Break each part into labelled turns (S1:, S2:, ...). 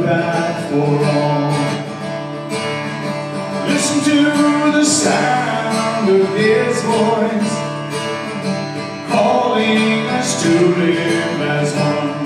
S1: back for all. Listen to the sound of His voice, calling us to live as one.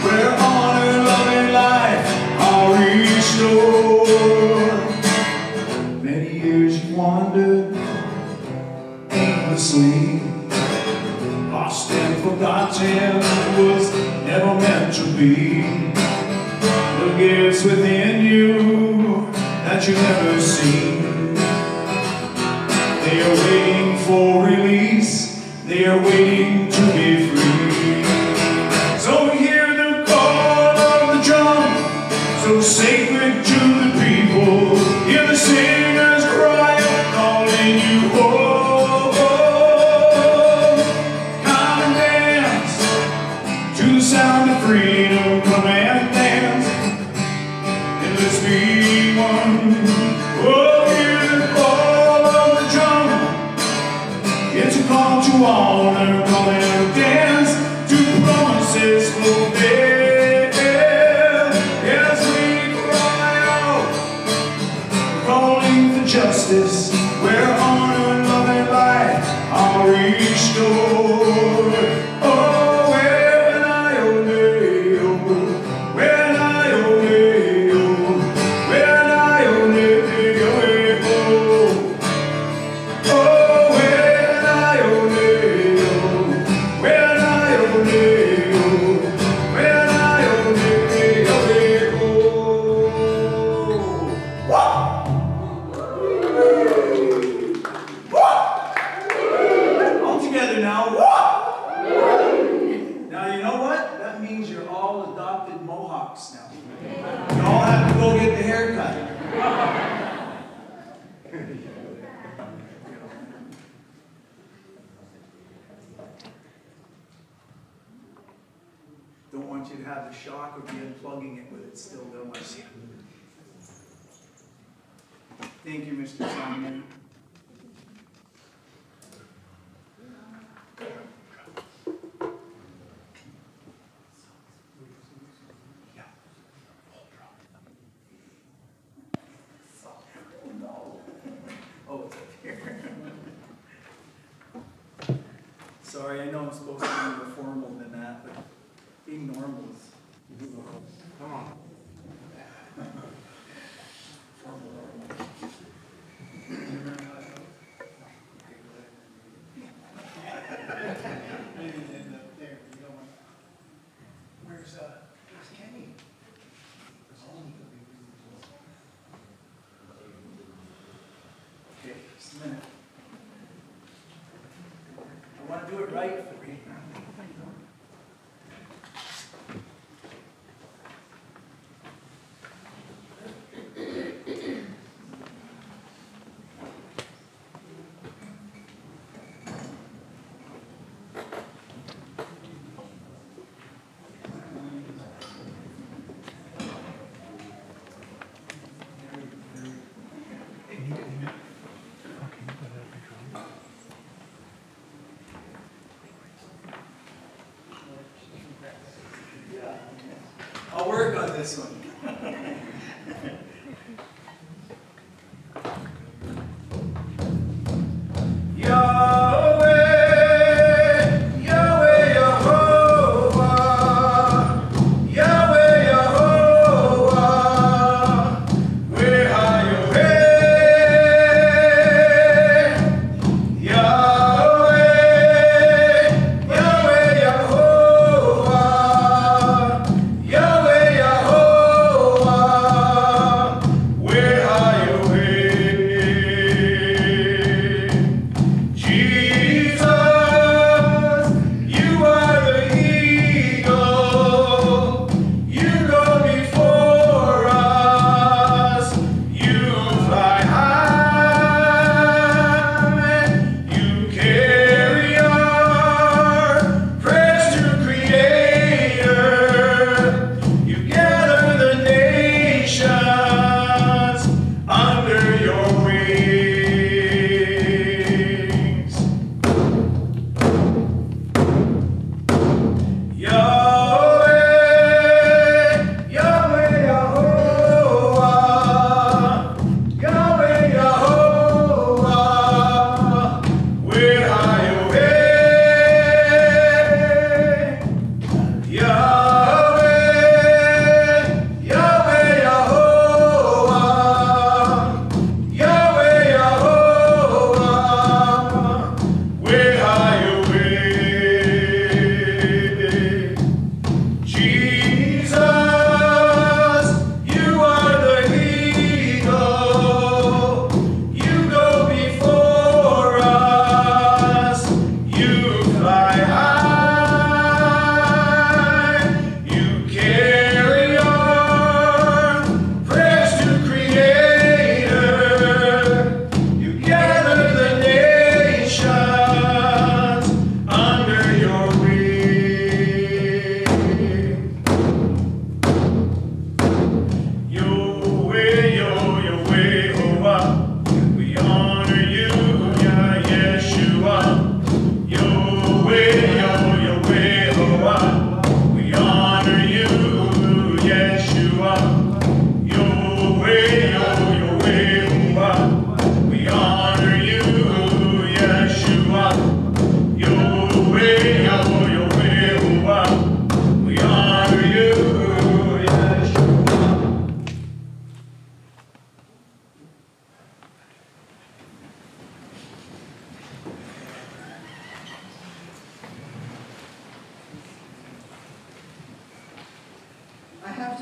S2: Where honor, love, and life are restored. Many years you wandered
S1: asleep. Lost and forgotten was never meant to be. The gifts within you that you never see, they are waiting for release, they are waiting to be free. So hear the call of the drum, so sacred to the people. Hear the singers cry out, calling you home. Come and dance to the sound of freedom. Come and dance, and let's be one. Oh, hear the call of the drum. It's a call to honor. Come and dance to promises fulfilled. Justice, where honor, love, and life are restored. Oh, when I obey, when I obey, when I obey, oh, when I obey, when I obey, when I obey, oh. Together now. Now you know what? That means you're all adopted Mohawks now. You all have to go get the haircut. Don't want you to have the shock of me unplugging it with it still going. Thank you, Mr. Simon. Sorry, I know I'm supposed to be more formal than that, but being normal is... Come on. Where's Kenny? Okay, just a minute. I want to do it right for you. I'll work on this one.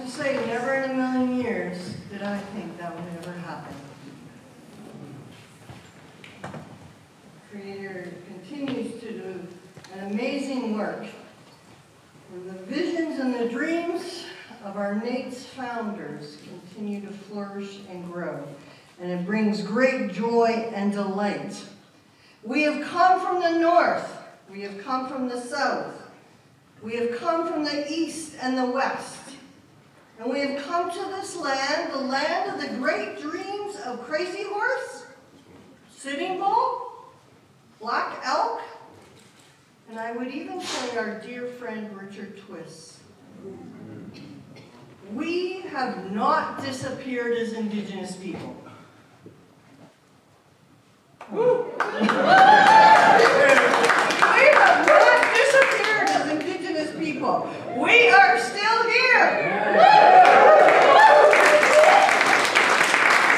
S3: to say, never in a million years did I think that would ever happen. Creator continues to do an amazing work. The visions and the dreams of our NAIITS founders continue to flourish and grow, and it brings great joy and delight. We have come from the north, we have come from the south, we have come from the east and the west, and we have come to this land, the land of the great dreams of Crazy Horse, Sitting Bull, Black Elk, and I would even say our dear friend Richard Twist. We have not disappeared as Indigenous people. We have not disappeared as Indigenous people. We are still here.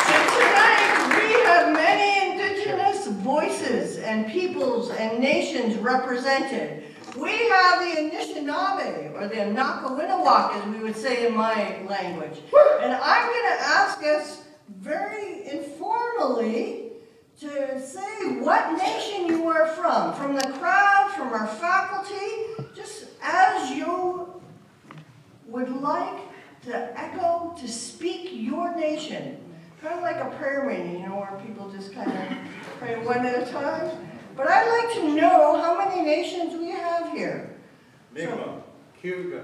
S3: So tonight we have many Indigenous voices and peoples and nations represented. We have the Anishinaabe, or the Nakawinawak, as we would say in my language. And I'm going to ask us very informally to say what nation you are from the crowd, from our faculty, just as you would like to echo, to speak your nation. Kind of like a prayer meeting, you know, where people just kind of pray one at a time. But I'd like to know how many nations we have here.
S2: Mi'kmaq, Cayuga,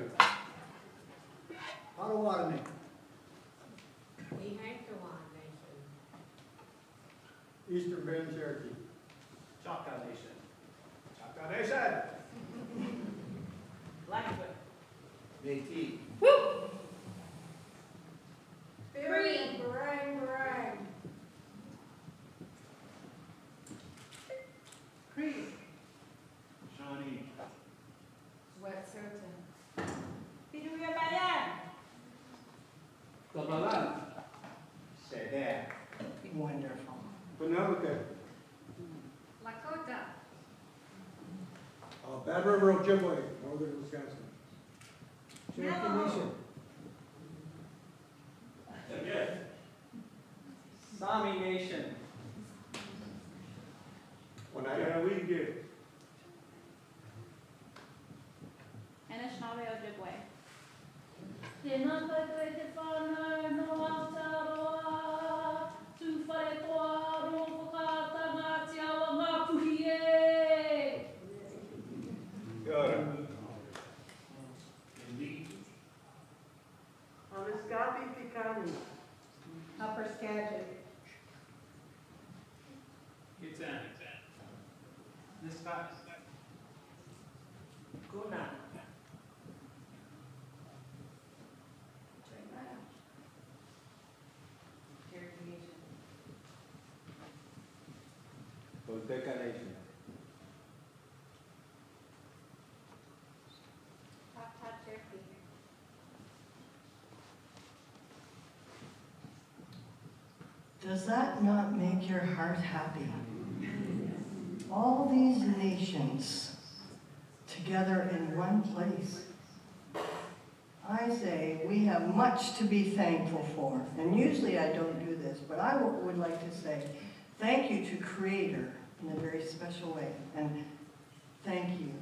S4: Potawatomi, Eastern Band Cherokee,
S2: Choctaw Nation, Choctaw Nation,
S5: Blackfoot.
S2: Métis,
S3: Barang. Cree.
S2: Shawnee,
S5: Wet'suwet'en. Pinuya Bayan.
S2: Tabalan, Sedan,
S3: Wonderful.
S4: Penelope,
S5: Lakota.
S4: Bad River, Ojibwe, northern Wisconsin, Cherokee
S5: Navajo.
S4: Nation,
S2: Sami Nation,
S4: Oneida,
S5: Anishinaabe Ojibwe.
S3: Anaskapi Pikani.
S5: Upper Skagit.
S2: Kitan, Niskat,
S3: Guna.
S5: Cherokee Nation.
S2: Tolteca Nation,
S5: Choctaw Cherokee.
S3: Does that not make your heart happy? All these nations together in one place. I say we have much to be thankful for. And usually I don't do this, but I would like to say thank you to Creator in a very special way. And thank you.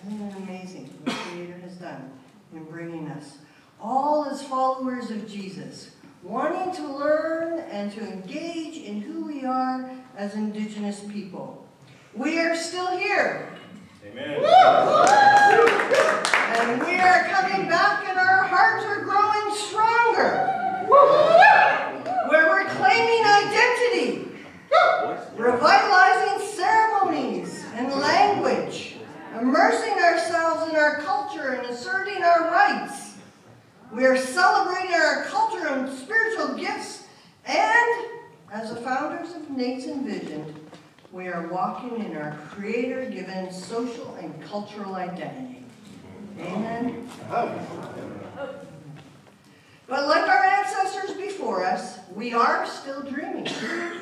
S3: Isn't it amazing what Creator has done in bringing us all as followers of Jesus, wanting to learn and to engage in who we are as Indigenous people. We are still here.
S2: Amen.
S3: And we are coming back and our hearts are growing stronger. We're reclaiming identity, revitalizing ceremonies and language, immersing ourselves in our culture and asserting our rights. We are celebrating our culture and spiritual gifts, and as the founders of NAIITS envisioned, we are walking in our Creator-given social and cultural identity. Amen? But like our ancestors before us, we are still dreaming.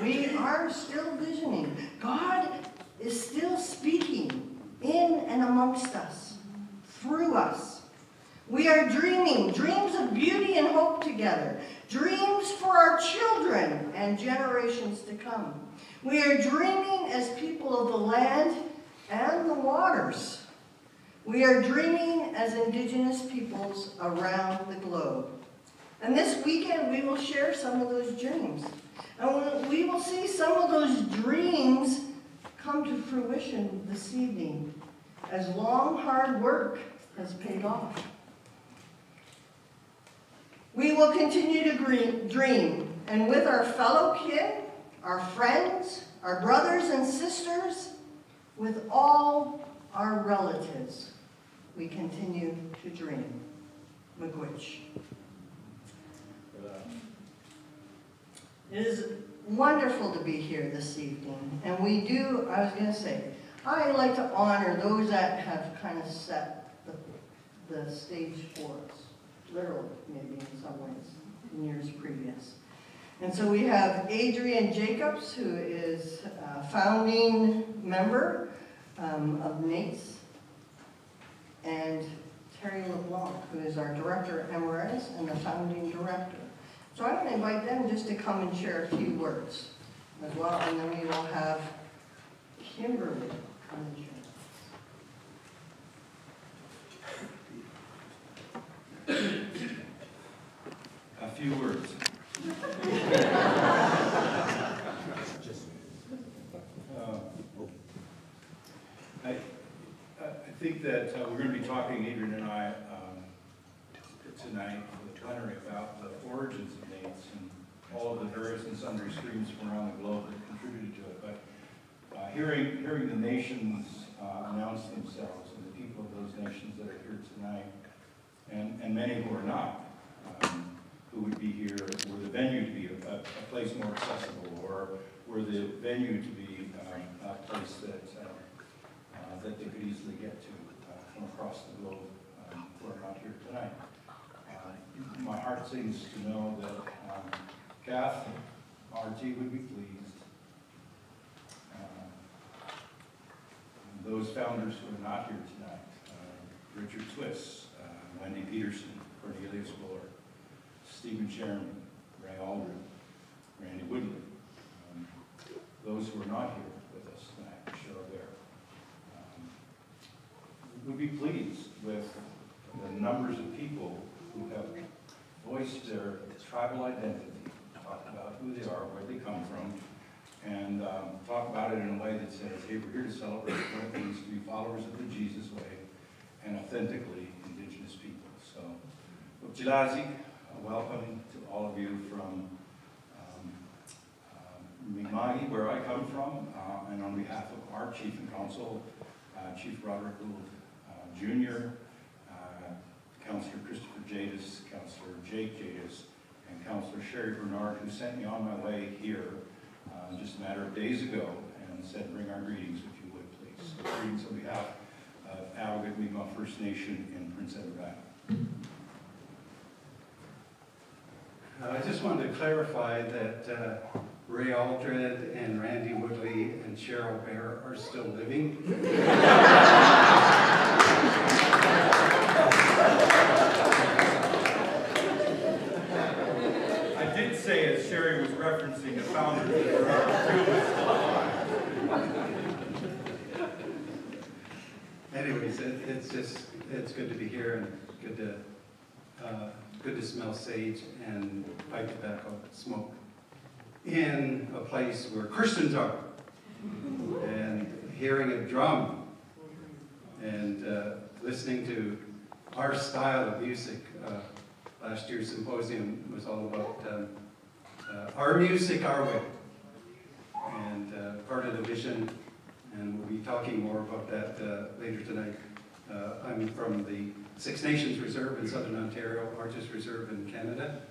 S3: We are still visioning. God is still speaking in and amongst us, through us. We are dreaming, dreams of beauty and hope together, dreams for our children and generations to come. We are dreaming as people of the land and the waters. We are dreaming as Indigenous peoples around the globe. And this weekend we will share some of those dreams. And we will see some of those dreams come to fruition this evening as long, hard work has paid off. We will continue to dream, and with our fellow kin, our friends, our brothers and sisters, with all our relatives, we continue to dream. Miigwech. It is wonderful to be here this evening, and we do, I was going to say, I like to honor those that have kind of set the stage for us, literally, maybe in some ways, in years previous. And so we have Adrienne Jacobs, who is a founding member of NAIITS, and Terry LeBlanc, who is our Director Emeritus and the founding director. So I'm going to invite them just to come and share a few words as well, and then we will have Kimberly come and share.
S6: A few words. I think that we're going to be talking, Adrienne and I, tonight for the plenary about the origins of NAIITS and all of the various and sundry streams from around the globe that contributed to it. But hearing the nations announce themselves and the people of those nations that are here tonight, and many who are not, who would be here, were the venue to be a place more accessible, or were the venue to be a place that they could easily get to from across the globe who are not here tonight. My heart sings to know that Kath, RT would be pleased. Those founders who are not here tonight, Richard Swiss, Wendy Peterson, Cornelius Buller, Stephen Sherman, Ray Aldred, Randy Woodley. Those who are not here with us tonight, Cheryl Bear. Would be pleased with the numbers of people who have voiced their tribal identity, talk about who they are, where they come from, and talk about it in a way that says, hey, we're here to celebrate what it means to be followers of the Jesus way and authentically Indigenous people. So, Chilazi, welcome to all of you from Mi'kma'ki, where I come from, and on behalf of our Chief and Council, Chief Roderick Gould Jr., Councillor Christopher Jadis, Councillor Jake Jadis, and Councillor Sherry Bernard, who sent me on my way here just a matter of days ago and said, bring our greetings, if you would, please. So greetings on behalf of Awagit Mi'kmaq First Nation in Prince Edward Island.
S7: I just wanted to clarify that Ray Aldred and Randy Woodley and Cheryl Bear are still living.
S6: I did say, as Sherry was referencing, the founders, there are a few of us still alive.
S7: Anyways, it's good to be here and good to smell sage and pipe tobacco smoke in a place where Christians are, and hearing a drum and listening to our style of music. Last year's symposium was all about our music, our way, and part of the vision, and we'll be talking more about that later tonight. I'm from the Six Nations Reserve in Southern Ontario, largest reserve in Canada,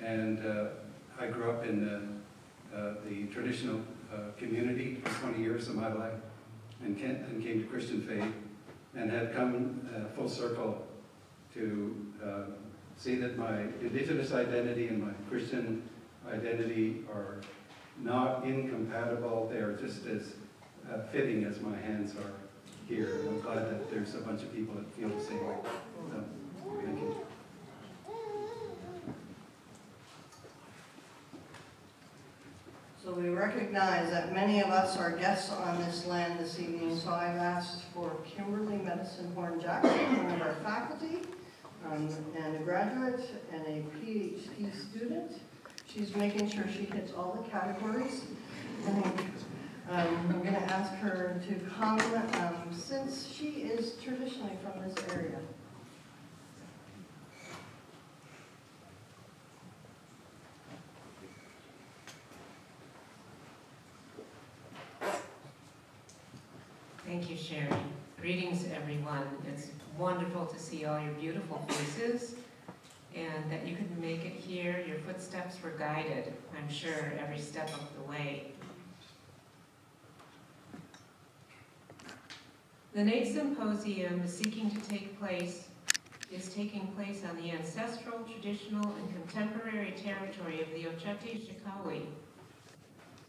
S7: and I grew up in the traditional community for 20 years of my life, and came to Christian faith, and had come full circle to see that my Indigenous identity and my Christian identity are not incompatible. They are just as fitting as my hands are here. And I'm glad that there's a bunch of people that feel the same way. Thank you.
S3: So we recognize that many of us are guests on this land this evening, so I've asked for Kimberly Medicine Horn Jackson, one of our faculty, and a graduate and a PhD student. She's making sure she hits all the categories. And I'm going to ask her to come since she is traditionally from this area.
S8: Thank you, Sherry. Greetings, everyone. It's wonderful to see all your beautiful faces and that you could make it here. Your footsteps were guided, I'm sure, every step of the way. The NAIITS Symposium is taking place on the ancestral, traditional, and contemporary territory of the Oceti-Sakowin,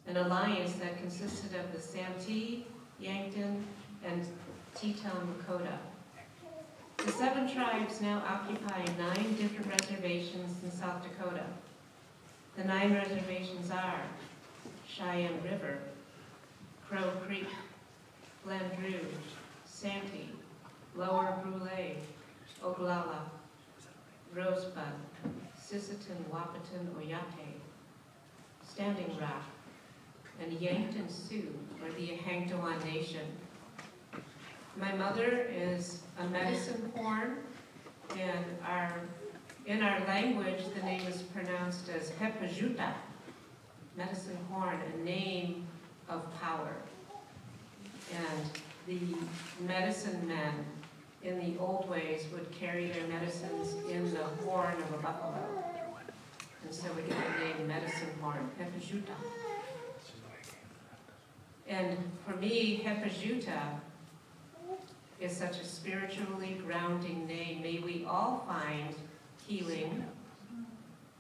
S8: an alliance that consisted of the Santee, Yankton, and Teton Dakota. The 7 tribes now occupy 9 different reservations in South Dakota. The 9 reservations are Cheyenne River, Crow Creek, Glenn Santee, Lower Brule, Oglala, Rosebud, Sisseton, Wahpeton, Oyate, Standing Rock, and Yankton Sioux, or the Hangtawan Nation. My mother is a medicine horn, and in our language, the name is pronounced as Hepajuta, medicine horn, a name of power. And the medicine men in the old ways would carry their medicines in the horn of a buffalo. And so we get the name medicine horn, Hepajuta. And for me, Hepajuta is such a spiritually grounding name. May we all find healing.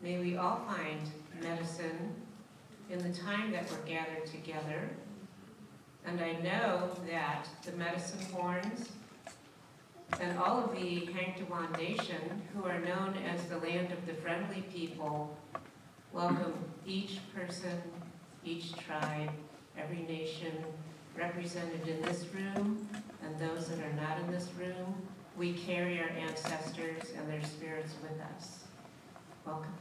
S8: May we all find medicine in the time that we're gathered together. And I know that the medicine horns and all of the Hangtawan Nation, who are known as the land of the friendly people, welcome each person, each tribe, every nation represented in this room, and those that are not in this room. We carry our ancestors and their spirits with us. Welcome.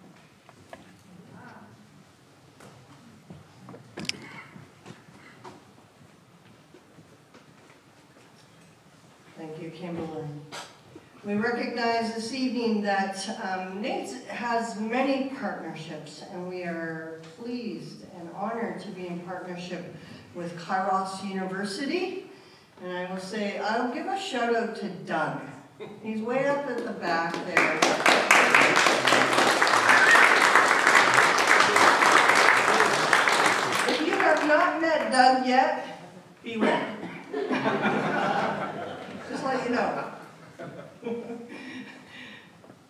S3: Thank you, Kimberly. We recognize this evening that NAIITS has many partnerships, and we are pleased and honored to be in partnership with Kairos University. And I will say, I'll give a shout out to Doug. He's way up at the back there. If you have not met Doug yet, beware. Just let you know.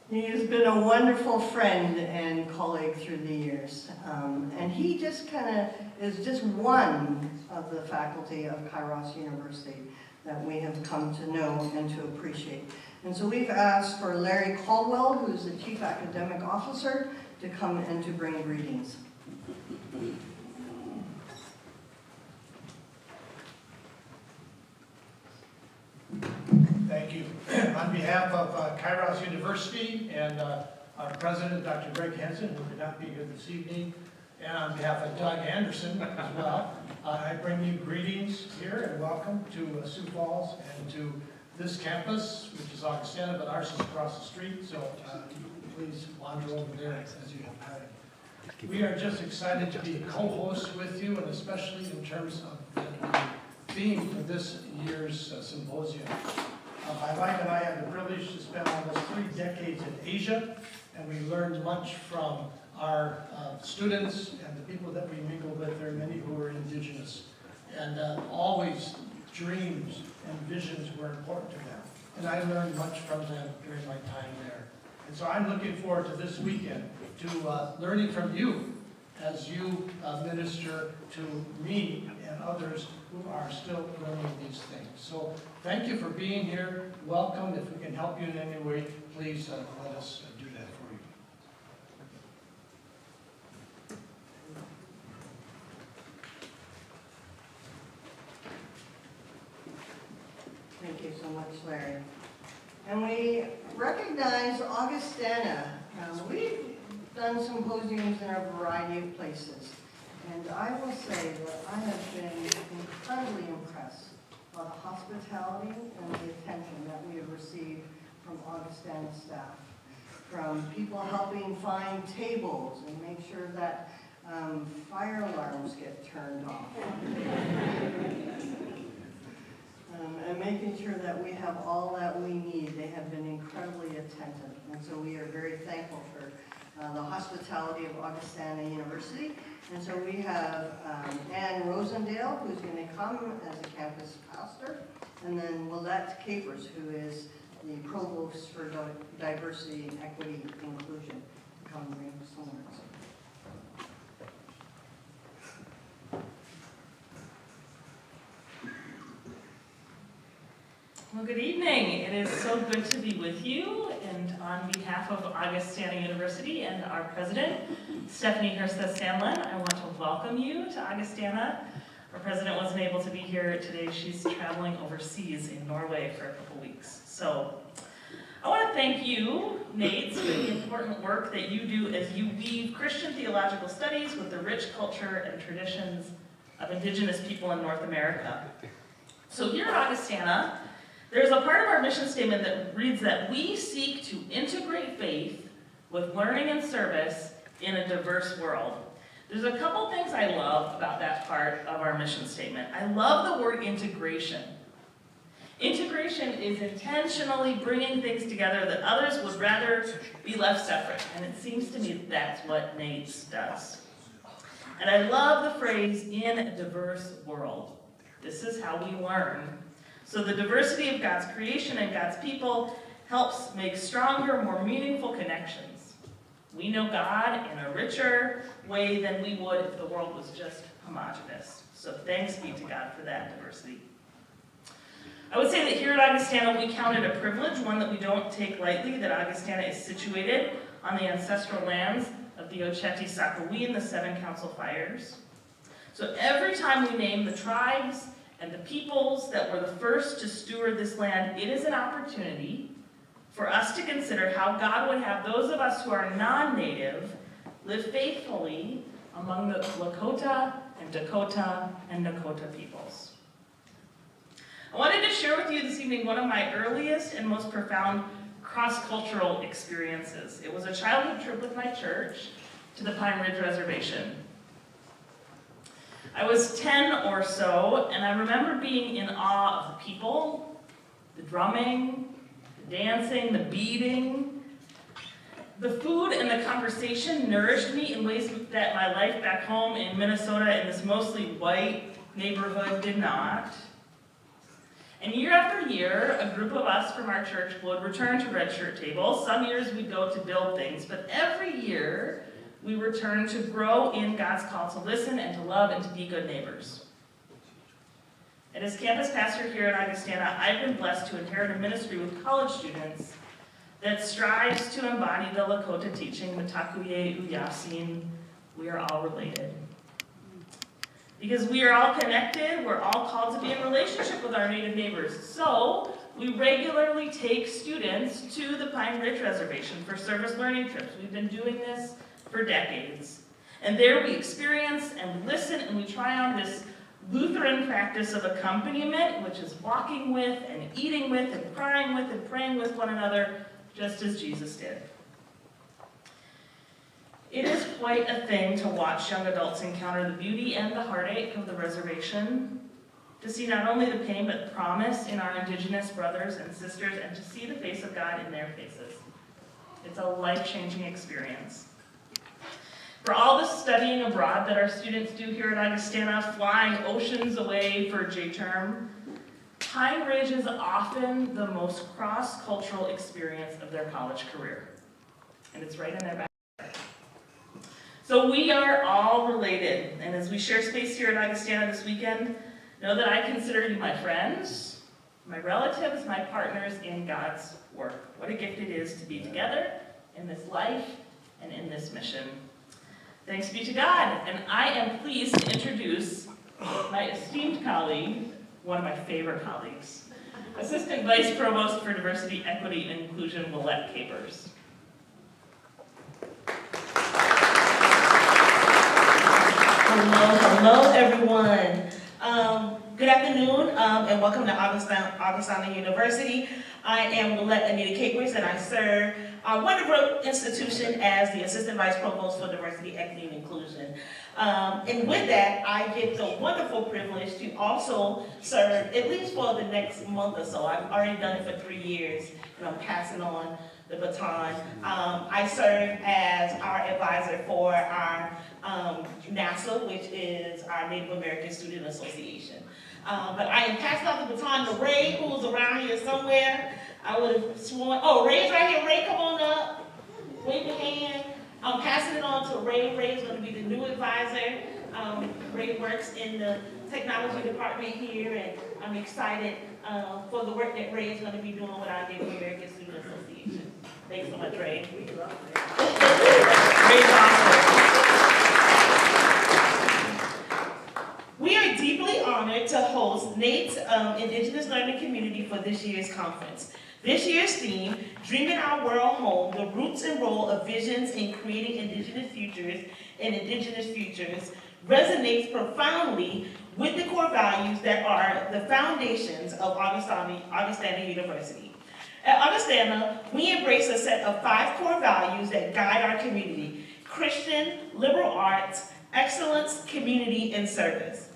S3: He has been a wonderful friend and colleague through the years. And he just kind of is just one of the faculty of Kairos University that we have come to know and to appreciate. And so we've asked for Larry Caldwell, who's the Chief Academic Officer, to come and to bring greetings.
S9: Thank you. On behalf of Kairos University and our president, Dr. Greg Henson, who could not be here this evening, and on behalf of Doug Anderson as well, I bring you greetings here and welcome to Sioux Falls and to this campus, which is Augustana, but ours is across the street, so please wander over there as you have time. We are just excited to be co-hosts with you, and especially in terms of the theme for this year's symposium. My wife and I had the privilege to spend almost 3 decades in Asia, and we learned much from our students and the people that we mingle with. There are many who are indigenous, and always dreams and visions were important to them. And I learned much from them during my time there. And so I'm looking forward to this weekend to learning from you as you minister to me and others who are still learning these things. So thank you for being here. Welcome. If we can help you in any way, please let us do that for you.
S3: Thank you so much, Larry. And we recognize Augustana. We've done symposiums in a variety of places. And I will say that I have been incredibly impressed by the hospitality and the attention that we have received from Augustana staff. From people helping find tables and make sure that fire alarms get turned off. And making sure that we have all that we need. They have been incredibly attentive. And so we are very thankful for the hospitality of Augustana University. And so we have Ann Rosendale, who's going to come as a campus pastor, and then Willette Capers, who is the provost for diversity, equity, inclusion, come bring some words.
S10: Well, good evening. It is so good to be with you, and on behalf of Augustana University and our president, Stephanie Herstad-Sandlin, I want to welcome you to Augustana. Our president wasn't able to be here today. She's traveling overseas in Norway for a couple weeks. So I want to thank you, NAIITS, for the important work that you do as you weave Christian theological studies with the rich culture and traditions of Indigenous people in North America. So here at Augustana, there's a part of our mission statement that reads that we seek to integrate faith with learning and service in a diverse world. There's a couple things I love about that part of our mission statement. I love the word integration. Integration is intentionally bringing things together that others would rather be left separate, and it seems to me that's what NAIITS does. And I love the phrase, in a diverse world. This is how we learn. So the diversity of God's creation and God's people helps make stronger, more meaningful connections. We know God in a richer way than we would if the world was just homogenous. So thanks be to God for that diversity. I would say that here at Augustana we count it a privilege, one that we don't take lightly, that Augustana is situated on the ancestral lands of the Oceti-Sakowin, the Seven Council Fires. So every time we name the tribes and the peoples that were the first to steward this land, it is an opportunity for us to consider how God would have those of us who are non-native live faithfully among the Lakota and Dakota and Nakota peoples. I wanted to share with you this evening one of my earliest and most profound cross-cultural experiences. It was a childhood trip with my church to the Pine Ridge Reservation. I was 10 or so, and I remember being in awe of the people, the drumming, the dancing, the beating. The food and the conversation nourished me in ways that my life back home in Minnesota in this mostly white neighborhood did not. And year after year, a group of us from our church would return to Red Shirt Table. Some years we'd go to build things, but every year we return to grow in God's call to listen and to love and to be good neighbors. And as campus pastor here at Augustana, I've been blessed to inherit a ministry with college students that strives to embody the Lakota teaching, Mitakuye Uyasin, we are all related. Because we are all connected, we're all called to be in relationship with our Native neighbors. So we regularly take students to the Pine Ridge Reservation for service learning trips. We've been doing this for decades. And there we experience and we listen and we try on this Lutheran practice of accompaniment, which is walking with and eating with and crying with and praying with one another, just as Jesus did. It is quite a thing to watch young adults encounter the beauty and the heartache of the reservation, to see not only the pain but the promise in our Indigenous brothers and sisters, and to see the face of God in their faces. It's a life-changing experience. For all the studying abroad that our students do here at Augustana, flying oceans away for J-term, Pine Ridge is often the most cross-cultural experience of their college career. And it's right in their backyard. So we are all related, and as we share space here at Augustana this weekend, know that I consider you my friends, my relatives, my partners in God's work. What a gift it is to be together in this life and in this mission. Thanks be to God, and I am pleased to introduce my esteemed colleague, one of my favorite colleagues, Assistant Vice Provost for Diversity, Equity, and Inclusion, Willette Capers.
S11: Hello everyone. Good afternoon and welcome to Augustana University. I am Willette Anita Capers and I serve our wonderful institution as the Assistant Vice Provost for Diversity, Equity, and Inclusion. And with that, I get the wonderful privilege to also serve, at least for the next month or so. I've already done it for 3 years and I'm passing on the baton. I serve as our advisor for our NASA, which is our Native American Student Association. But I am passing on the baton to Ray, who's around here somewhere. I would have sworn, oh, Ray's right here. Ray, come on up. Wave your hand. I'm passing it on to Ray. Ray is going to be the new advisor. Ray works in the technology department here, and I'm excited for the work that Ray is going to be doing with our Native American Student Association. Thanks so much, Ray. Ray's awesome. We are deeply honored to host NAIITS Indigenous Learning Community for this year's conference. This year's theme, Dreaming Our World Home, the roots and role of visions in creating Indigenous futures and Indigenous futures, resonates profoundly with the core values that are the foundations of Augustana University. At Augustana, we embrace a set of 5 core values that guide our community: Christian, liberal arts, excellence, community, and service.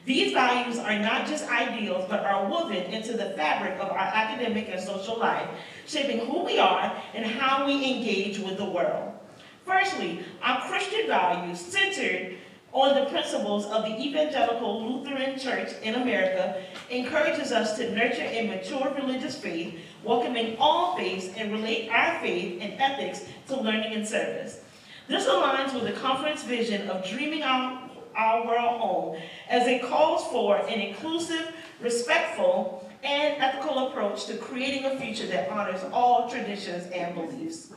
S11: These values are not just ideals, but are woven into the fabric of our academic and social life, shaping who we are and how we engage with the world. Firstly, our Christian values, centered on the principles of the Evangelical Lutheran Church in America, encourages us to nurture and mature religious faith, welcoming all faiths and relate our faith and ethics to learning and service. This aligns with the conference vision of dreaming our world home, as it calls for an inclusive, respectful, and ethical approach to creating a future that honors all traditions and beliefs.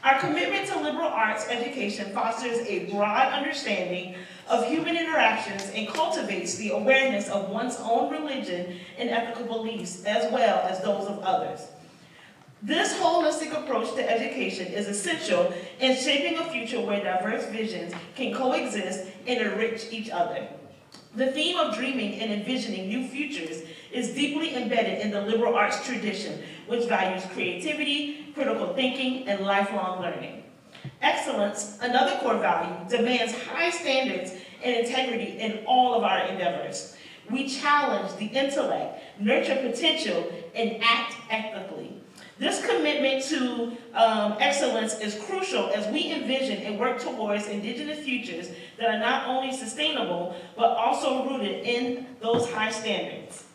S11: Our commitment to liberal arts education fosters a broad understanding of human interactions and cultivates the awareness of one's own religion and ethical beliefs, as well as those of others. This holistic approach to education is essential in shaping a future where diverse visions can coexist and enrich each other. The theme of dreaming and envisioning new futures is deeply embedded in the liberal arts tradition, which values creativity, critical thinking, and lifelong learning. Excellence, another core value, demands high standards and integrity in all of our endeavors. We challenge the intellect, nurture potential, and act ethically. This commitment to excellence is crucial as we envision and work towards Indigenous futures that are not only sustainable, but also rooted in those high standards.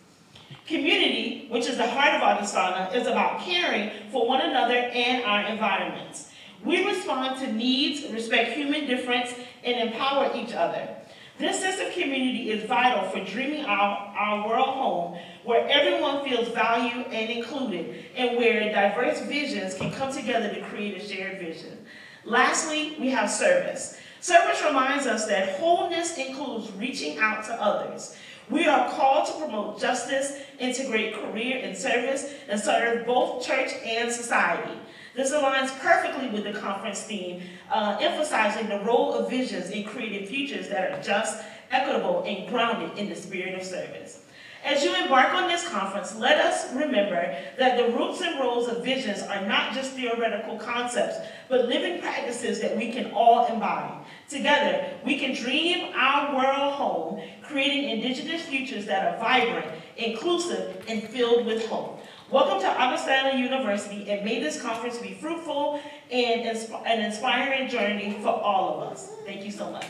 S11: Community, which is the heart of Augustana, is about caring for one another and our environments. We respond to needs, respect human difference, and empower each other. This sense of community is vital for dreaming our world home, where everyone feels valued and included, and where diverse visions can come together to create a shared vision. Lastly, we have service. Service reminds us that wholeness includes reaching out to others. We are called to promote justice, integrate career and service, and serve both church and society. This aligns perfectly with the conference theme, emphasizing the role of visions in creating futures that are just, equitable, and grounded in the spirit of service. As you embark on this conference, let us remember that the roots and roles of visions are not just theoretical concepts, but living practices that we can all embody. Together, we can dream our world home, creating Indigenous futures that are vibrant, inclusive, and filled with hope. Welcome to Augustana University, and may this conference be fruitful and an inspiring journey for all of us. Thank you so much.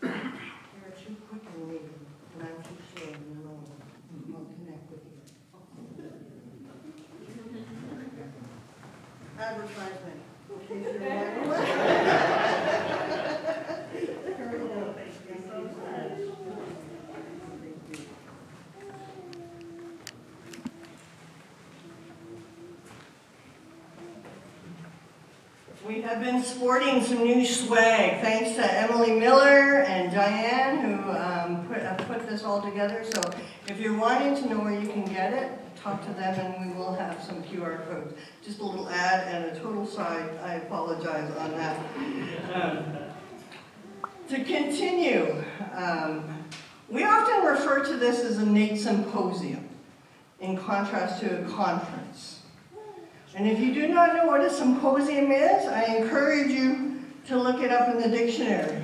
S3: You're too quick in reading. advertisement. In case you're wondering. We have been sporting some new swag, thanks to Emily Miller and Diane, who put this all together. So if you're wanting to know where you can get it, talk to them and we will have some QR codes. Just a little ad and a total side, I apologize on that. To continue, we often refer to this as a NAIITS Symposium, in contrast to a conference. And if you do not know what a symposium is, I encourage you to look it up in the dictionary.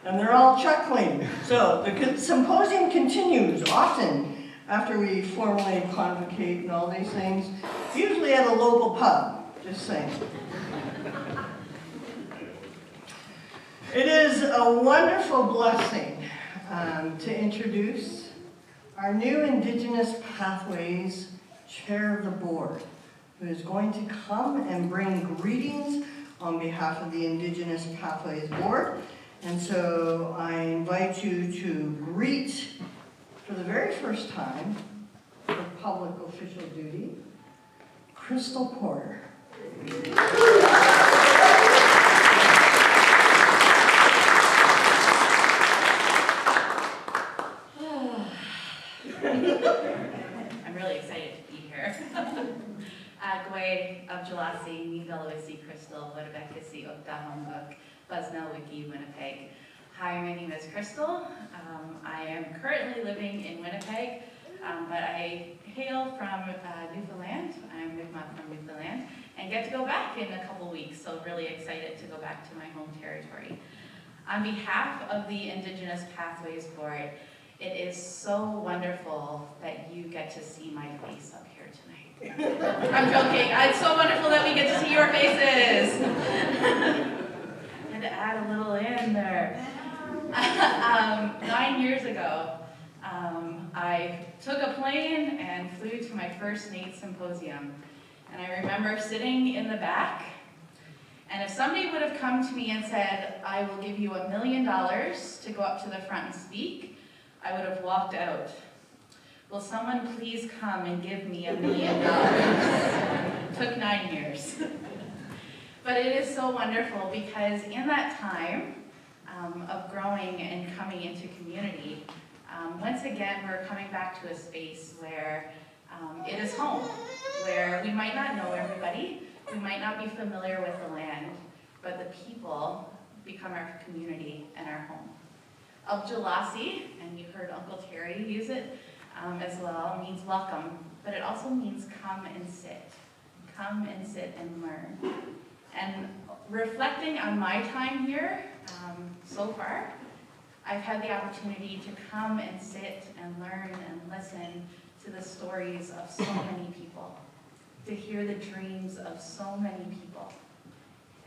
S3: And they're all chuckling. So the symposium continues often after we formally convocate and all these things, usually at a local pub, just saying. It is a wonderful blessing to introduce our new Indigenous Pathways Chair of the Board, who is going to come and bring greetings on behalf of the Indigenous Pathways Board. And so I invite you to greet, for the very first time, for public official duty, Crystal Porter.
S12: I'm really excited to be here. Gwaed Abjalasi, Nivelawisi Crystal, Wadabekisi Oktahomuk, Buznell Wiki, Winnipeg. Hi, my name is Crystal. I am currently living in Winnipeg, but I hail from Newfoundland. I'm Mi'kmaq from Newfoundland, and get to go back in a couple weeks, so really excited to go back to my home territory. On behalf of the Indigenous Pathways Board, it is so wonderful that you get to see my face up here tonight. I'm joking. It's so wonderful that we get to see your faces. And to add a little in there. 9 years ago, I took a plane and flew to my first NAIITS Symposium. And I remember sitting in the back, and if somebody would have come to me and said, I will give you $1 million to go up to the front and speak, I would have walked out. Will someone please come and give me $1 million? Took 9 years. But it is so wonderful because in that time of growing and coming into community, once again, we're coming back to a space where it is home, where we might not know everybody, we might not be familiar with the land, but the people become our community and our home. Abjalasi, and you heard Uncle Terry use it as well, means welcome, but it also means come and sit. Come and sit and learn. And reflecting on my time here so far, I've had the opportunity to come and sit and learn and listen to the stories of so many people, to hear the dreams of so many people.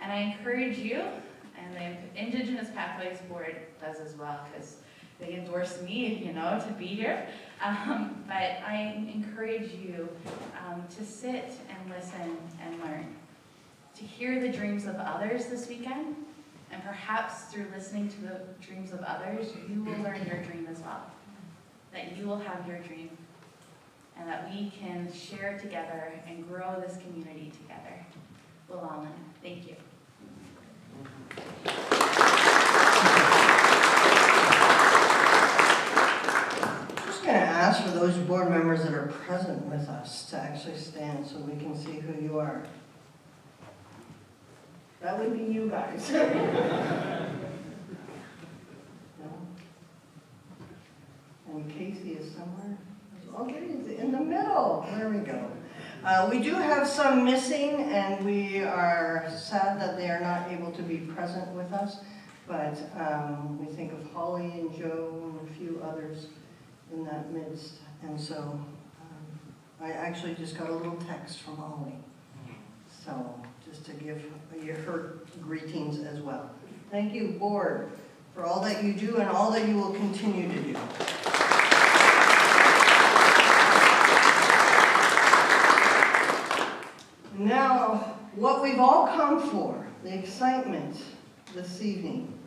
S12: And I encourage you, and the Indigenous Pathways Board does as well, because they endorse me, you know, to be here. But I encourage you to sit and listen and learn, to hear the dreams of others this weekend, and perhaps through listening to the dreams of others, you will learn your dream as well. That you will have your dream, and that we can share together and grow this community together. Walalan. Thank you.
S3: Just going to ask for those board members that are present with us to actually stand so we can see who you are. That would be you guys. No? And Casey is somewhere. Okay, he's in the middle. There we go. We do have some missing, and we are sad that they are not able to be present with us. But we think of Holly and Joe and a few others in that midst. And so I actually just got a little text from Holly. So just to give her greetings as well. Thank you, board, for all that you do and all that you will continue to do. we've all come for, the excitement this evening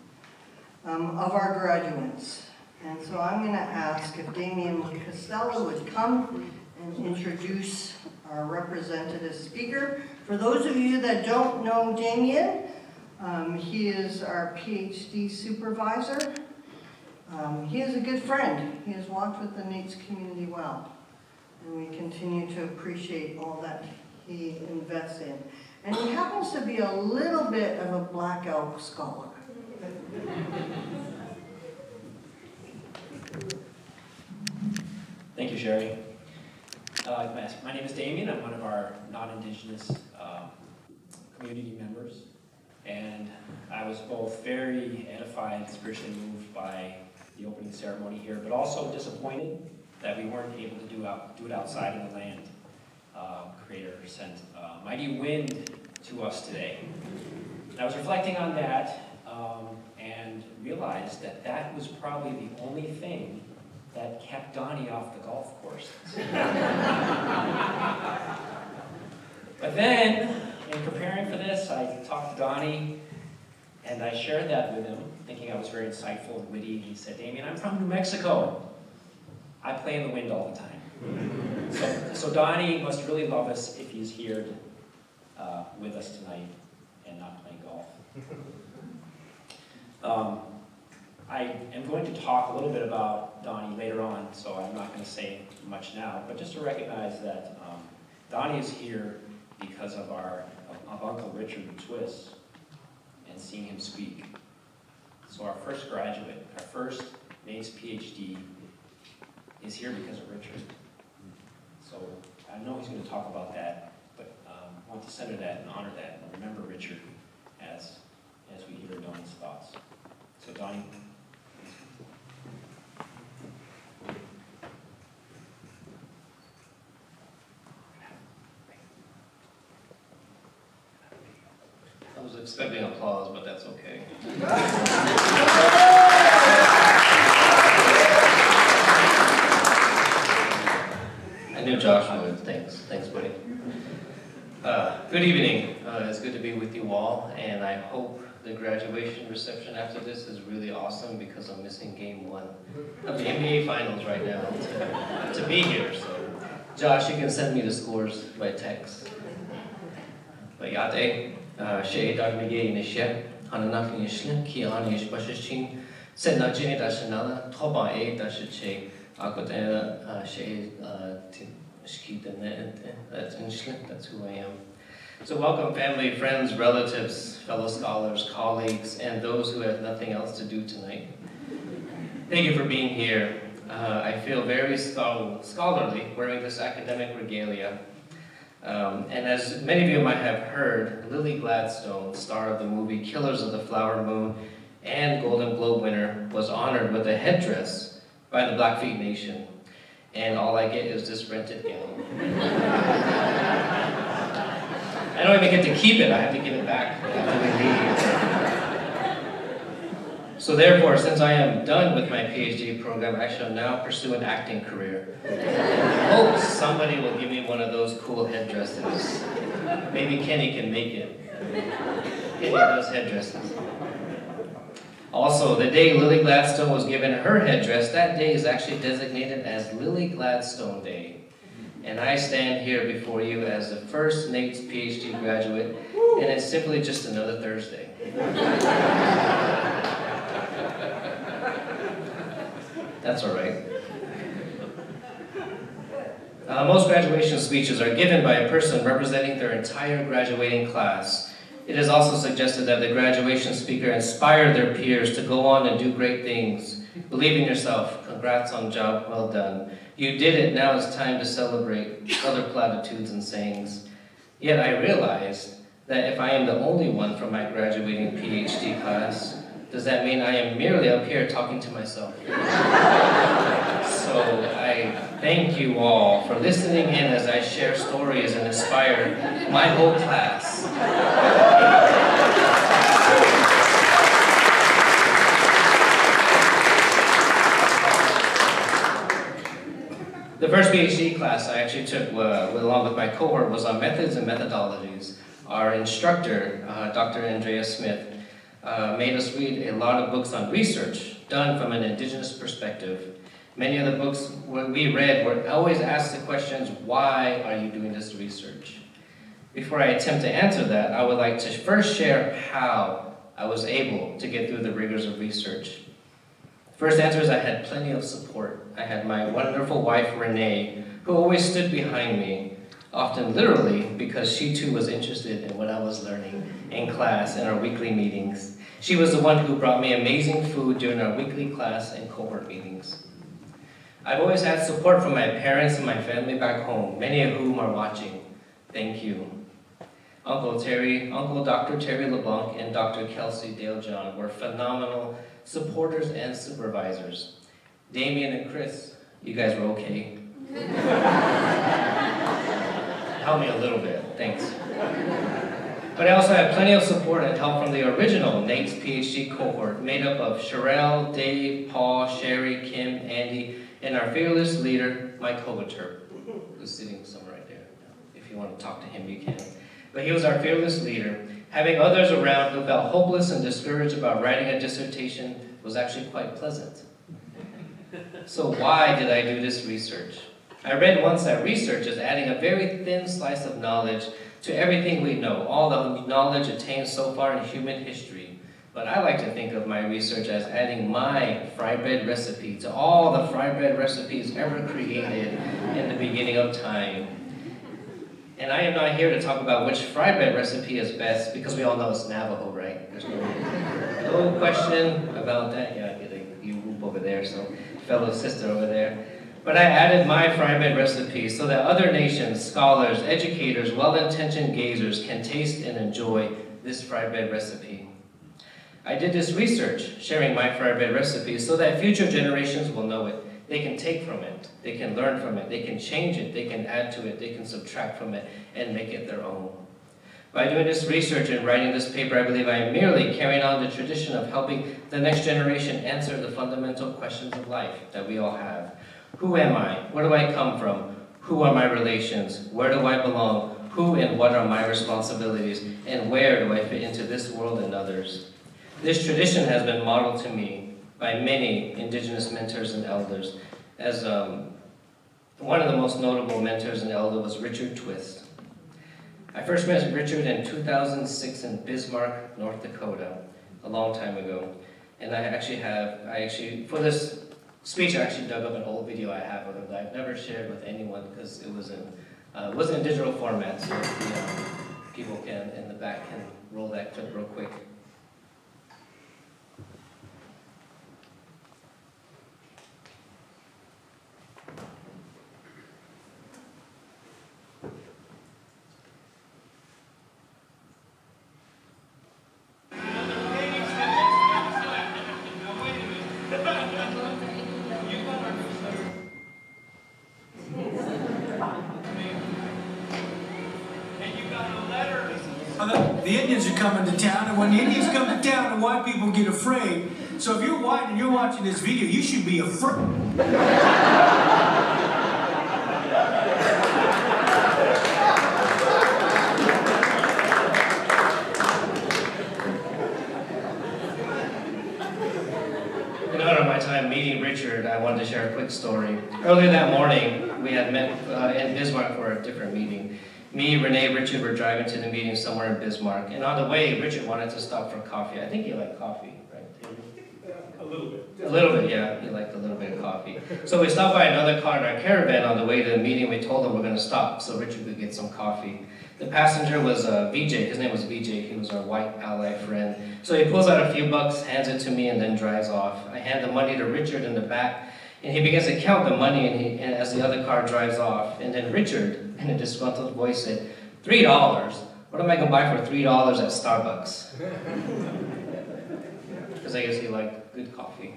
S3: of our graduates. And so I'm going to ask if Damien Costello would come and introduce our representative speaker. For those of you that don't know Damien, he is our PhD supervisor. He is a good friend. He has walked with the NAITS community well. And we continue to appreciate all that he invests in. And he happens to be a little bit of a Black Elk scholar.
S13: Thank you, Sherry. My name is Damien. I'm one of our non-Indigenous community members. And I was both very edified, spiritually moved by the opening ceremony here, but also disappointed that we weren't able to do it outside in the land. Creator sent a mighty wind to us today. And I was reflecting on that and realized that that was probably the only thing that kept Donnie off the golf course. But then, in preparing for this, I talked to Donnie, and I shared that with him, thinking I was very insightful and witty. He said, Damien, I'm from New Mexico. I play in the wind all the time. So Donnie must really love us if he's here with us tonight and not playing golf. I am going to talk a little bit about Donnie later on, so I'm not going to say much now, but just to recognize that Donnie is here because of Uncle Richard Twist and seeing him speak. So our first graduate, our first NAITS PhD is here because of Richard. So I know he's going to talk about that, but I want to center that and honor that and remember Richard as we hear Donnie's thoughts. So Donnie.
S14: I was expecting applause, but that's okay. I knew Josh would. Thanks, buddy. Good evening. It's good to be with you all, and I hope the graduation reception after this is really awesome because I'm missing game 1 of the NBA Finals right now to be here. So, Josh, you can send me the scores by text. But yate, she dagmige inishe, hananak inishle, ki anish bashichin, said na jini dashanala, toba a dashiche, akotena she that's who I am. So welcome family, friends, relatives, fellow scholars, colleagues, and those who have nothing else to do tonight. Thank you for being here. I feel very scholarly wearing this academic regalia. And as many of you might have heard, Lily Gladstone, star of the movie Killers of the Flower Moon and Golden Globe winner, was honored with a headdress by the Blackfeet Nation. And all I get is this rented gown. I don't even get to keep it, I have to give it back after we leave. So therefore, since I am done with my PhD program, I shall now pursue an acting career. I hope somebody will give me one of those cool headdresses. Maybe Kenny can make it. Kenny does headdresses. Also, the day Lily Gladstone was given her headdress, that day is actually designated as Lily Gladstone Day. And I stand here before you as the first NAITS PhD graduate, and it's simply just another Thursday. That's all right. Most graduation speeches are given by a person representing their entire graduating class. It is also suggested that the graduation speaker inspired their peers to go on and do great things. Believe in yourself. Congrats on job well done. You did it. Now it's time to celebrate. Other platitudes and sayings. Yet I realized that if I am the only one from my graduating PhD class, does that mean I am merely up here talking to myself? So I thank you all for listening in as I share stories and inspire my whole class. The first PhD class I actually took along with my cohort was on methods and methodologies our instructor, Dr. Andrea Smith, made us read a lot of books on research done from an indigenous perspective. Many of the books we read were always asked the questions, why are you doing this research? Before I attempt to answer that, I would like to first share how I was able to get through the rigors of research. First answer is I had plenty of support. I had my wonderful wife, Renee, who always stood behind me, often literally, because she too was interested in what I was learning in class and our weekly meetings. She was the one who brought me amazing food during our weekly class and cohort meetings. I've always had support from my parents and my family back home, many of whom are watching. Thank you. Uncle Dr. Terry LeBlanc and Dr. Kelsey Dale John were phenomenal supporters and supervisors. Damien and Chris, you guys were okay. Help me a little bit, thanks. But I also had plenty of support and help from the original NAITS PhD cohort, made up of Sherelle, Dave, Paul, Sherry, Kim, Andy, and our fearless leader, Mike Hogater, who's sitting somewhere right there. If you want to talk to him, you can. But he was our fearless leader. Having others around who felt hopeless and discouraged about writing a dissertation was actually quite pleasant. So why did I do this research? I read once that research is adding a very thin slice of knowledge to everything we know, all the knowledge attained so far in human history. But I like to think of my research as adding my fry bread recipe to all the fry bread recipes ever created in the beginning of time. And I am not here to talk about which fry bread recipe is best, because we all know it's Navajo, right? There's no question about that. Yeah, you move over there, so fellow sister over there. But I added my fry bread recipe so that other nations, scholars, educators, well-intentioned gazers can taste and enjoy this fry bread recipe. I did this research, sharing my fry bread recipe, so that future generations will know it. They can take from it, they can learn from it, they can change it, they can add to it, they can subtract from it, and make it their own. By doing this research and writing this paper, I believe I am merely carrying on the tradition of helping the next generation answer the fundamental questions of life that we all have. Who am I? Where do I come from? Who are my relations? Where do I belong? Who and what are my responsibilities? And where do I fit into this world and others? This tradition has been modeled to me by many Indigenous mentors and elders. As one of the most notable mentors and elders was Richard Twist. I first met Richard in 2006 in Bismarck, North Dakota, a long time ago. And for this speech, I actually dug up an old video I have of him that I've never shared with anyone because it wasn't in digital format, so people in the back can roll that clip real quick.
S2: The Indians are coming to town, and when the Indians come to town, the white people get afraid. So if you're white and you're watching this video, you should be afraid.
S14: In honor of my time meeting Richard, I wanted to share a quick story. Earlier that morning, we had met in Bismarck for a different meeting. Me, Renee, Richard were driving to the meeting somewhere in Bismarck, and on the way, Richard wanted to stop for coffee. I think he liked coffee, right, David?
S4: A little bit.
S14: A little bit, yeah. He liked a little bit of coffee. So we stopped by another car in our caravan on the way to the meeting. We told him we're going to stop so Richard could get some coffee. The passenger was VJ. His name was VJ. He was our white ally friend. So he pulls out a few bucks, hands it to me, and then drives off. I hand the money to Richard in the back, and he begins to count the money and as the other car drives off. And then Richard, in a disgruntled voice, said, $3? What am I going to buy for $3 at Starbucks? Because I guess he liked good coffee.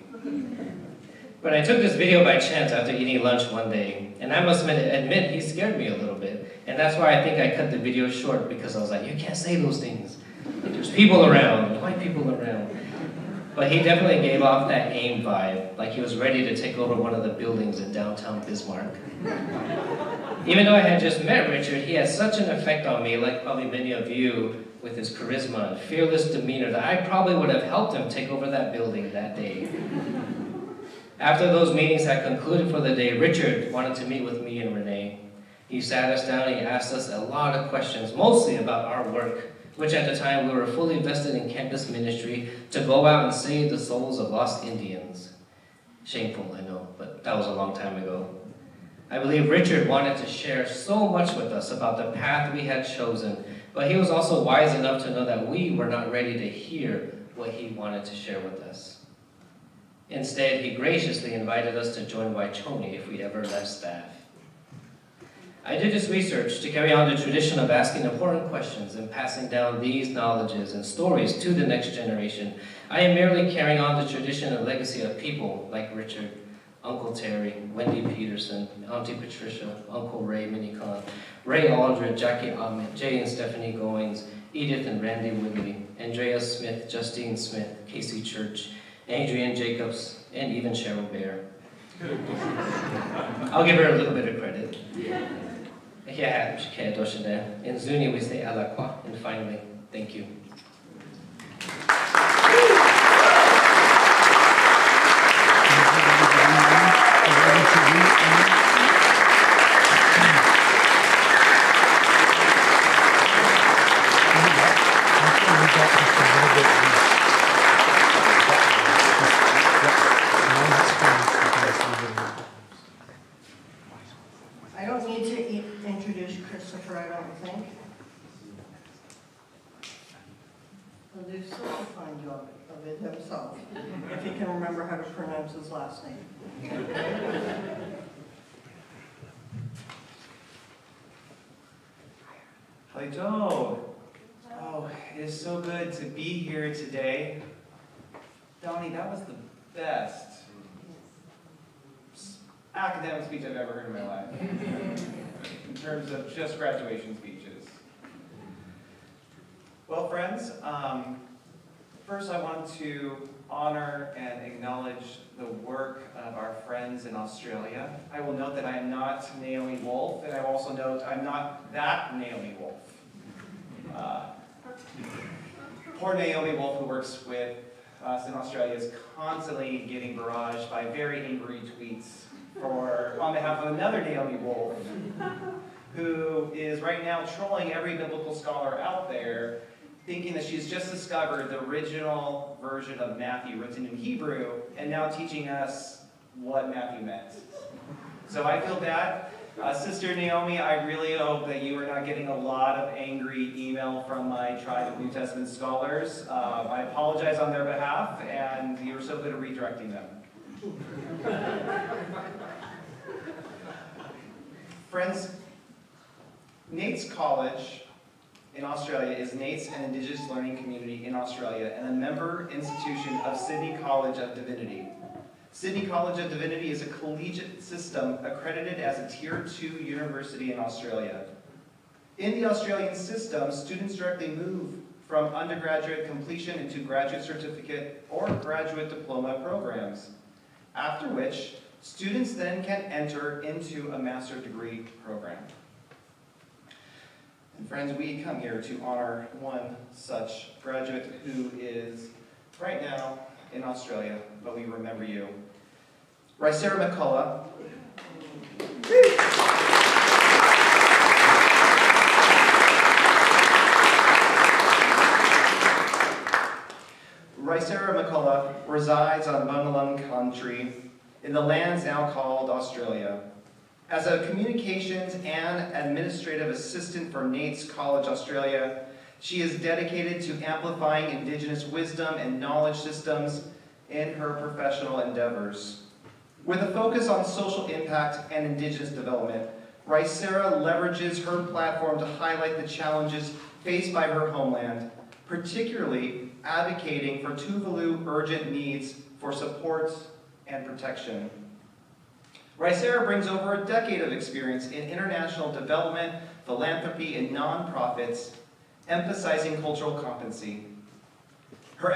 S14: But I took this video by chance after eating lunch one day, and I must admit he scared me a little bit. And that's why I think I cut the video short, because I was like, you can't say those things. There's people around, white people around. But he definitely gave off that AIM vibe, like he was ready to take over one of the buildings in downtown Bismarck. Even though I had just met Richard, he had such an effect on me, like probably many of you, with his charisma and fearless demeanor, that I probably would have helped him take over that building that day. After those meetings had concluded for the day, Richard wanted to meet with me and Renee. He sat us down and he asked us a lot of questions, mostly about our work, which at the time we were fully vested in campus ministry to go out and save the souls of lost Indians. Shameful, I know, but that was a long time ago. I believe Richard wanted to share so much with us about the path we had chosen, but he was also wise enough to know that we were not ready to hear what he wanted to share with us. Instead, he graciously invited us to join Waichoni if we ever left staff. I did this research to carry on the tradition of asking important questions and passing down these knowledges and stories to the next generation. I am merely carrying on the tradition and legacy of people like Richard, Uncle Terry, Wendy Peterson, Auntie Patricia, Uncle Ray Minicon, Ray Aldred, Jackie Ahmed, Jay and Stephanie Goings, Edith and Randy Woodley, Andrea Smith, Justine Smith, Casey Church, Adrian Jacobs, and even Cheryl Bear. I'll give her a little bit of credit. Yeah, in Zuni we say alakwa, and finally, thank you.
S3: I don't need to introduce Christopher, I don't think. He'll do such a fine job of it himself, if he can remember how to pronounce his last name.
S15: Hello. Oh, it is so good to be here today. Donnie, that was the best academic speech I've ever heard in my life, in terms of just graduation speeches. Well, friends, first I want to honor and acknowledge the work of our friends in Australia. I will note that I am not Naomi Wolf, and I will also note I'm not that Naomi Wolf. Poor Naomi Wolf, who works with us in Australia, is constantly getting barraged by very angry tweets on behalf of another Naomi Wolf, who is right now trolling every biblical scholar out there, thinking that she's just discovered the original version of Matthew written in Hebrew, and now teaching us what Matthew meant. So I feel bad. Sister Naomi, I really hope that you are not getting a lot of angry email from my tribe of New Testament scholars. I apologize on their behalf, and you were so good at redirecting them. Friends, NAIITS College in Australia is NAIITS, an Indigenous learning community in Australia, and a member institution of Sydney College of Divinity. Sydney College of Divinity is a collegiate system accredited as a Tier 2 university in Australia. In the Australian system, students directly move from undergraduate completion into graduate certificate or graduate diploma programs, after which students then can enter into a master's degree program. And friends, we come here to honor one such graduate who is right now in Australia, but we remember you. Rysera McCullough. Rysera McCullough resides on Bungalung country in the lands now called Australia. As a communications and administrative assistant for NAIITS College Australia, she is dedicated to amplifying Indigenous wisdom and knowledge systems in her professional endeavors. With a focus on social impact and Indigenous development, Rysera leverages her platform to highlight the challenges faced by her homeland, particularly advocating for Tuvalu urgent needs for support and protection. Rysera brings over a decade of experience in international development, philanthropy, and nonprofits, emphasizing cultural competency. Her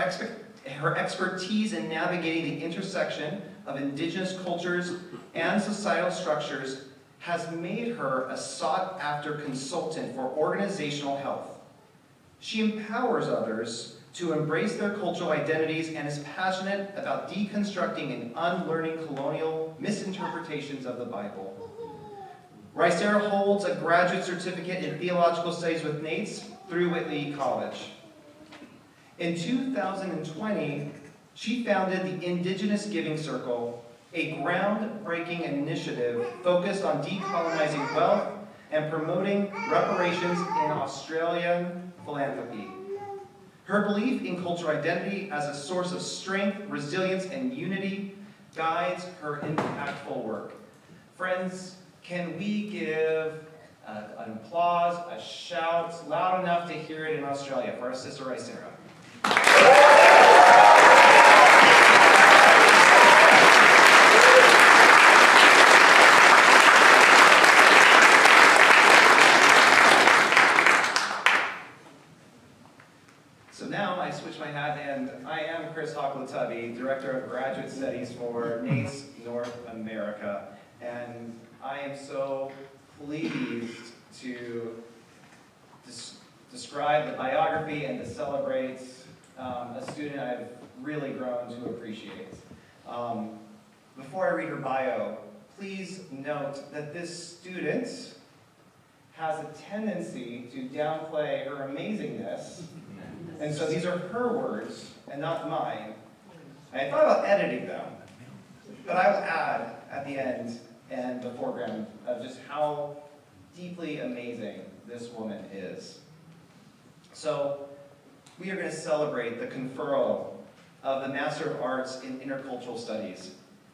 S15: Her expertise in navigating the intersection of Indigenous cultures and societal structures has made her a sought-after consultant for organizational health. She empowers others to embrace their cultural identities and is passionate about deconstructing and unlearning colonial misinterpretations of the Bible. Ricera holds a graduate certificate in theological studies with NAIITS through Whitley College. In 2020, she founded the Indigenous Giving Circle, a groundbreaking initiative focused on decolonizing wealth and promoting reparations in Australian philanthropy. Her belief in cultural identity as a source of strength, resilience, and unity guides her impactful work. Friends, can we give an applause, a shout, loud enough to hear it in Australia for our sister Ricera? So now I switch my hat, and I am Chris Hockley-Tubby, Director of Graduate Studies for NAITS North America, and I am so pleased to describe the biography and to celebrate a student I've really grown to appreciate. Before I read her bio, please note that this student has a tendency to downplay her amazingness, and so these are her words and not mine. I thought about editing them, but I will add at the end and the foreground of just how deeply amazing this woman is. So we are going to celebrate the conferral of the Master of Arts in Intercultural Studies.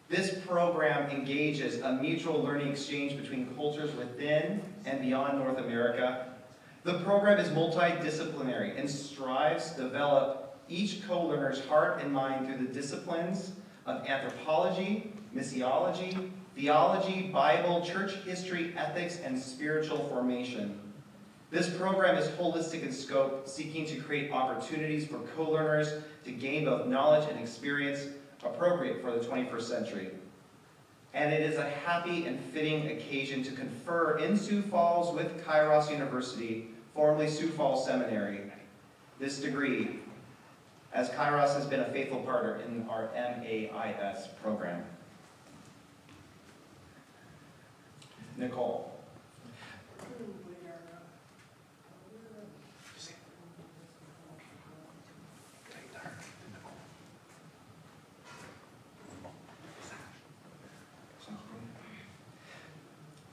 S15: This program engages a mutual learning exchange between cultures within and beyond North America. The program is multidisciplinary and strives to develop each co-learner's heart and mind through the disciplines of anthropology, missiology, theology, Bible, church history, ethics, and spiritual formation. This program is holistic in scope, seeking to create opportunities for co-learners to gain both knowledge and experience appropriate for the 21st century. And it is a happy and fitting occasion to confer in Sioux Falls with Kairos University, formerly Sioux Falls Seminary, this degree, as Kairos has been a faithful partner in our NAIIS program. Nicole.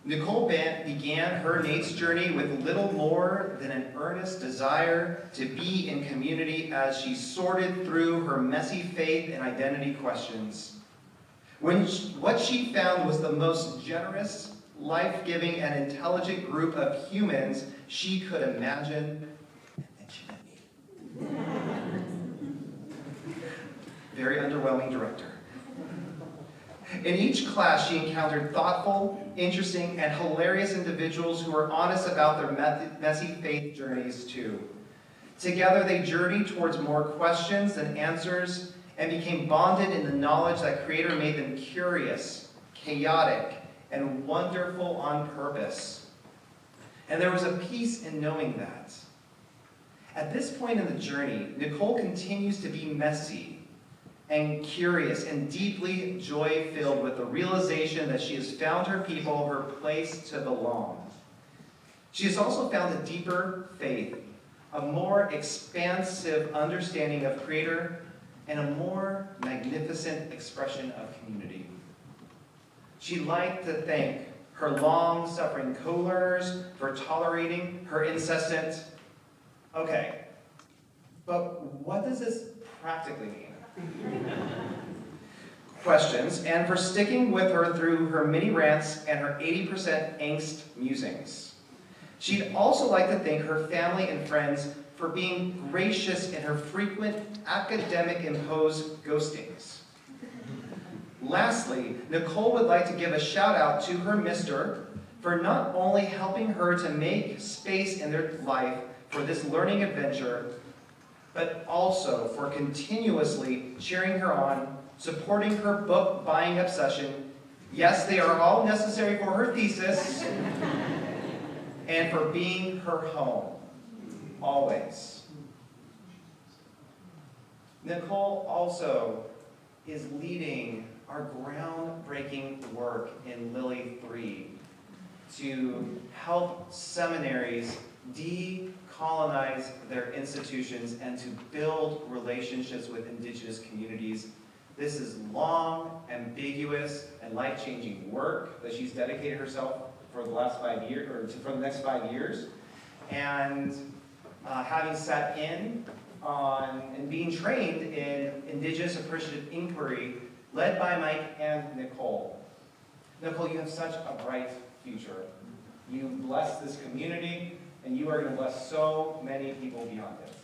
S15: Nicole began her NAITS journey with little more than an earnest desire to be in community as she sorted through her messy faith and identity questions. What she found was the most generous, life-giving, and intelligent group of humans she could imagine, and then she met me. Very underwhelming director. In each class, she encountered thoughtful, interesting, and hilarious individuals who were honest about their messy faith journeys too. Together, they journeyed towards more questions than answers and became bonded in the knowledge that Creator made them curious, chaotic, and wonderful on purpose. And there was a peace in knowing that. At this point in the journey, Nicole continues to be messy and curious and deeply joy-filled with the realization that she has found her people, her place to belong. She has also found a deeper faith, a more expansive understanding of Creator, and a more magnificent expression of community. She'd like to thank her long-suffering co-learners for tolerating her incessant, okay, but what does this practically mean? Questions, and for sticking with her through her mini rants and her 80% angst musings. She'd also like to thank her family and friends for being gracious in her frequent academic-imposed ghostings. Lastly, Nicole would like to give a shout out to her mister for not only helping her to make space in their life for this learning adventure, but also for continuously cheering her on, supporting her book buying obsession. Yes, they are all necessary for her thesis, and for being her home, always. Nicole also is leading our groundbreaking work in Lily 3 to help seminaries decolonize their institutions and to build relationships with Indigenous communities. This is long, ambiguous, and life-changing work that she's dedicated herself for the last 5 years, or for the next 5 years. And having sat in on and being trained in Indigenous Appreciative Inquiry, led by Mike and Nicole. Nicole, you have such a bright future. You bless this community, and you are going to bless so many people beyond this.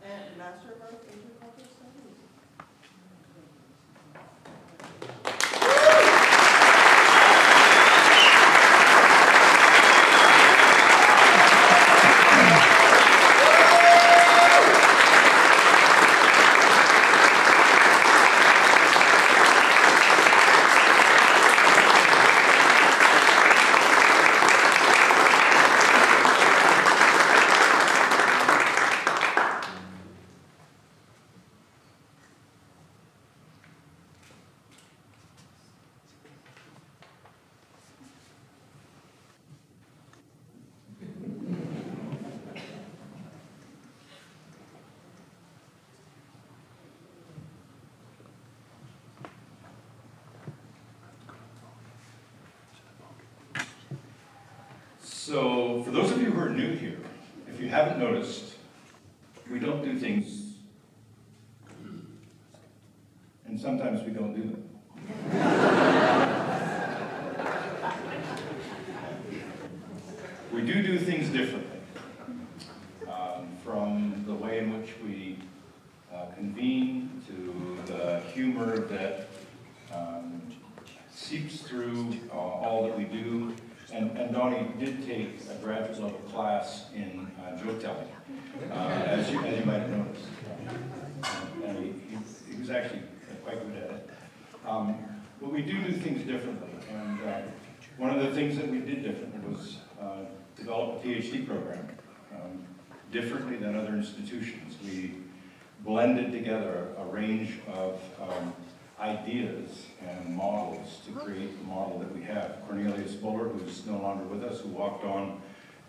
S3: And Master of Arts, Asian Cultural Studies.
S6: So, for those of you who are new here, if you haven't noticed, we don't do things, and sometimes we don't do them. We do things differently, from the way in which we convene to the humor that seeps through all that we do. And Donnie did take a graduate level class in joke telling, as you might have noticed. And he was actually quite good at it. But we do things differently. And one of the things that we did differently was develop a PhD program differently than other institutions. We blended together a range of ideas and models to create the model that we have. Cornelius Buller, who's no longer with us, who walked on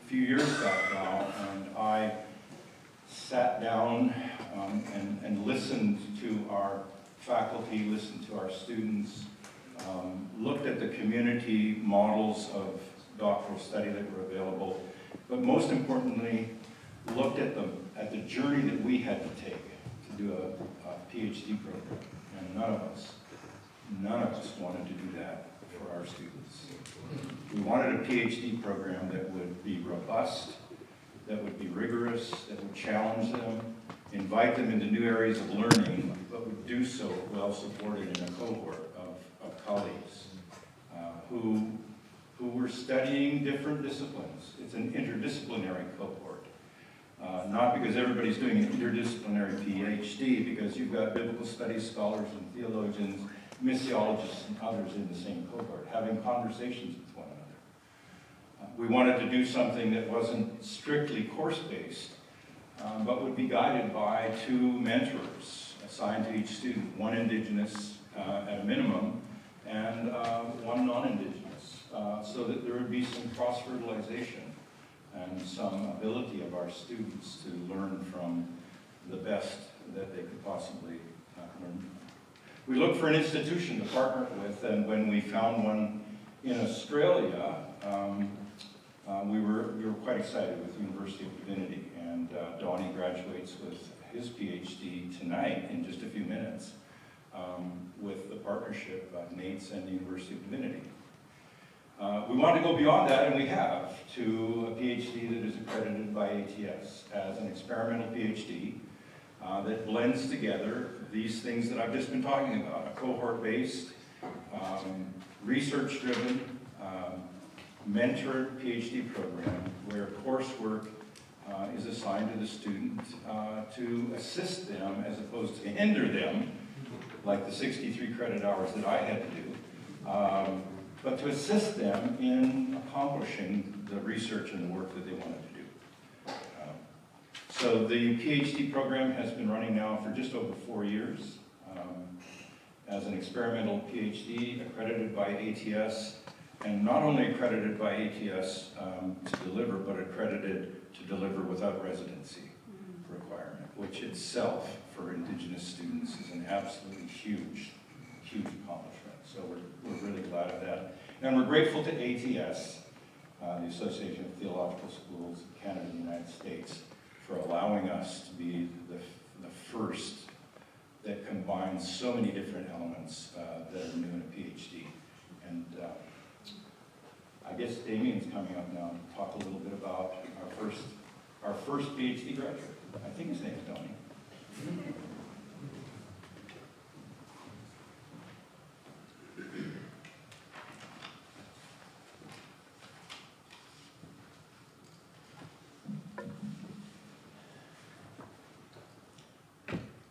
S6: a few years back now, and I sat down and listened to our faculty, listened to our students, looked at the community models of doctoral study that were available, but most importantly, looked at the journey that we had to take to do a PhD program. And none of us wanted to do that for our students. We wanted a PhD program that would be robust, that would be rigorous, that would challenge them, invite them into new areas of learning, but would do so well supported in a cohort of colleagues who were studying different disciplines. It's an interdisciplinary cohort. Not because everybody's doing an interdisciplinary PhD, because you've got biblical studies scholars and theologians, missiologists and others in the same cohort, having conversations with one another. We wanted to do something that wasn't strictly course-based, but would be guided by 2 mentors assigned to each student, 1 Indigenous at a minimum, and 1 non-Indigenous, so that there would be some cross-fertilization and some ability of our students to learn from the best that they could possibly learn. We looked for an institution to partner with, and when we found one in Australia, we were quite excited with the University of Divinity, and Donnie graduates with his PhD tonight in just a few minutes with the partnership of NAIITS and the University of Divinity. We want to go beyond that, and we have, to a PhD that is accredited by ATS as an experimental PhD that blends together these things that I've just been talking about, a cohort-based, research-driven, mentored PhD program where coursework is assigned to the student to assist them as opposed to hinder them, like the 63 credit hours that I had to do, but to assist them in accomplishing the research and the work that they wanted to do. So the PhD program has been running now for just over 4 years as an experimental PhD accredited by ATS, and not only accredited by ATS to deliver, but accredited to deliver without residency requirement, which itself for Indigenous students is an absolutely huge, huge accomplishment. So we're really glad of that. And we're grateful to ATS, the Association of Theological Schools of Canada and the United States, for allowing us to be the first that combines so many different elements that are new in a PhD. And I guess Damien's coming up now to talk a little bit about our first PhD graduate. I think his name is Donnie.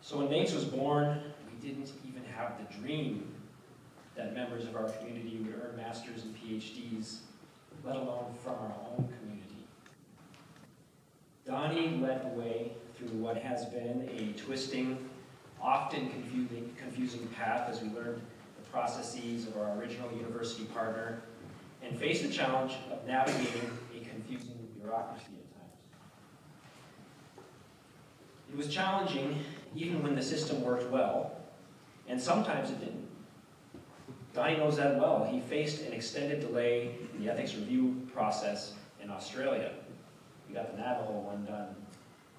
S13: So when NAITS was born, we didn't even have the dream that members of our community would earn masters and PhDs, let alone from our own community. Donnie led the way through what has been a twisting, often confusing path as we learned the processes of our original university partner and faced the challenge of navigating a confusing bureaucracy at times. It was challenging even when the system worked well, and sometimes it didn't. Donnie knows that well. He faced an extended delay in the ethics review process in Australia. We got the Navajo one done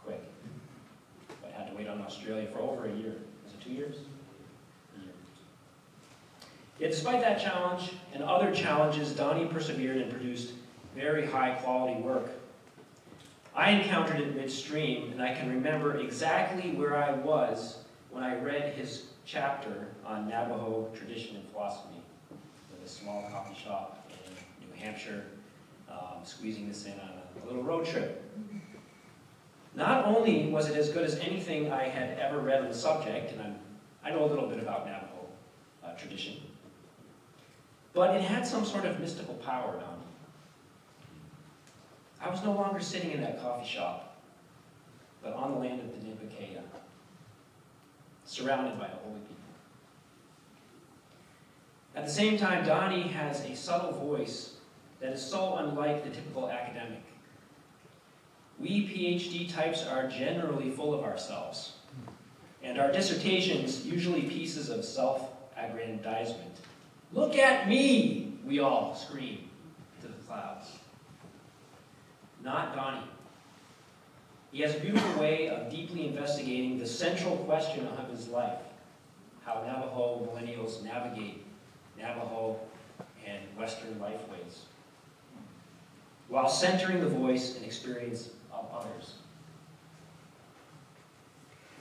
S13: quick, but had to wait on Australia for over a year. Was it 2 years? A year. Yet despite that challenge and other challenges, Donnie persevered and produced very high quality work. I encountered it midstream, and I can remember exactly where I was when I read his chapter on Navajo tradition and philosophy with a small coffee shop in New Hampshire, squeezing this in on a little road trip. Not only was it as good as anything I had ever read on the subject, and I know a little bit about Navajo tradition, but it had some sort of mystical power on me. I was no longer sitting in that coffee shop, but on the land of the Dedicatory, surrounded by the holy people. At the same time, Donnie has a subtle voice that is so unlike the typical academic. We PhD types are generally full of ourselves, and our dissertations usually pieces of self-aggrandizement. Look at me, we all scream to the clouds. Not Donnie. He has a beautiful way of deeply investigating the central question of his life, how Navajo millennials navigate Navajo and Western lifeways, while centering the voice and experience of others.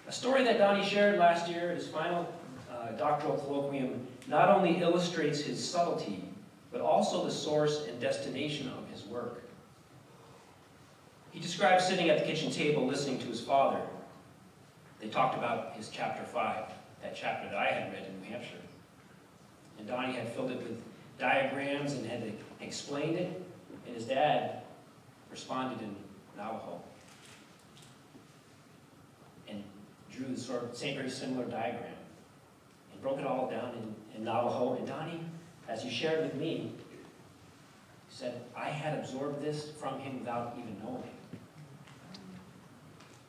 S13: A story that Donnie shared last year at his final doctoral colloquium not only illustrates his subtlety, but also the source and destination of his work. He described sitting at the kitchen table listening to his father. They talked about his chapter 5, that chapter that I had read in New Hampshire. And Donnie had filled it with diagrams and had explained it, and his dad responded in Navajo. drew this sort of very similar diagram and broke it all down in Navajo. And Donnie, as you shared with me, said, I had absorbed this from him without even knowing.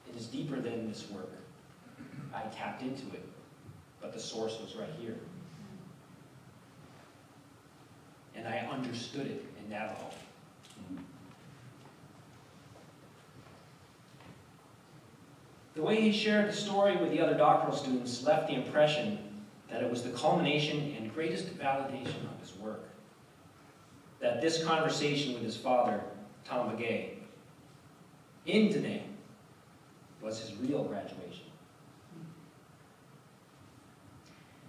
S13: It is deeper than this work. I tapped into it, but the source was right here. And I understood it in Navajo. The way he shared the story with the other doctoral students left the impression that it was the culmination and greatest validation of his work. That this conversation with his father, Tom Begay, in Dene, was his real graduation.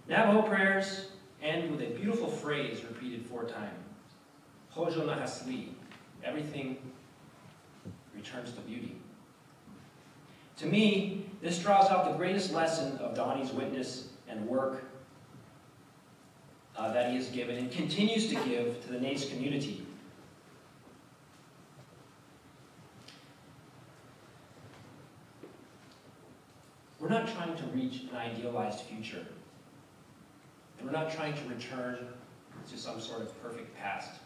S13: Navajo prayers end with a beautiful phrase repeated 4 times. Hojo Nahasli, everything returns to beauty. To me, this draws out the greatest lesson of Donnie's witness and work that he has given and continues to give to the NAITS community. We're not trying to reach an idealized future. And we're not trying to return to some sort of perfect past.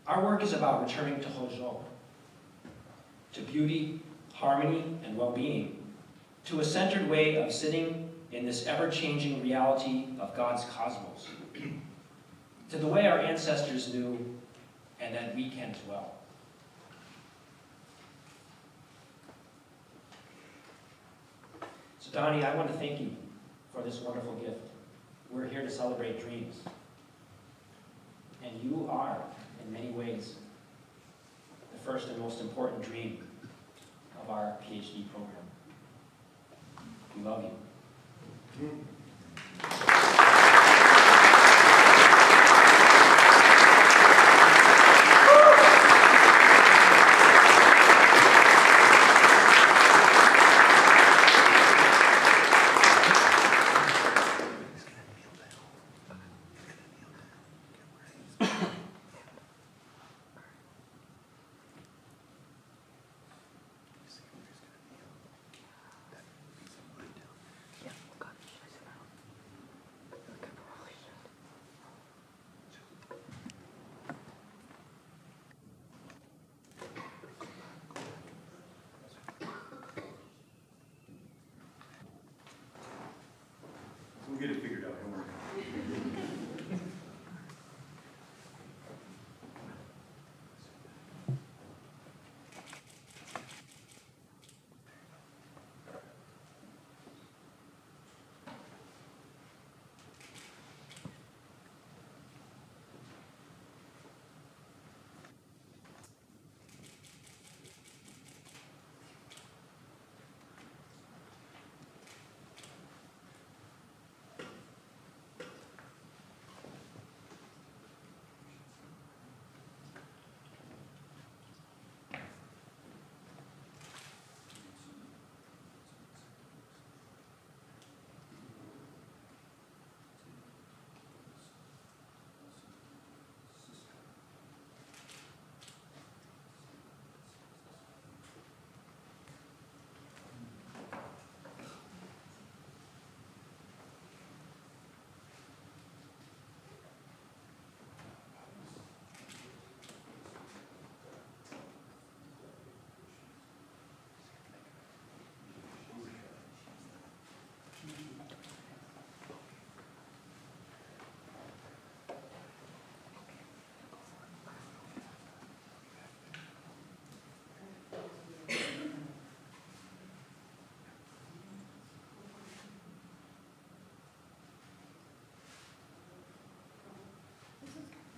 S13: Our work is about returning to Hojo, to beauty, harmony, and well-being, to a centered way of sitting in this ever-changing reality of God's cosmos, to the way our ancestors knew and that we can as well. So Donnie, I want to thank you for this wonderful gift. We're here to celebrate dreams. And you are, in many ways, the first and most important dream of our PhD program. We love you.
S6: We'll get it figured out, don't worry.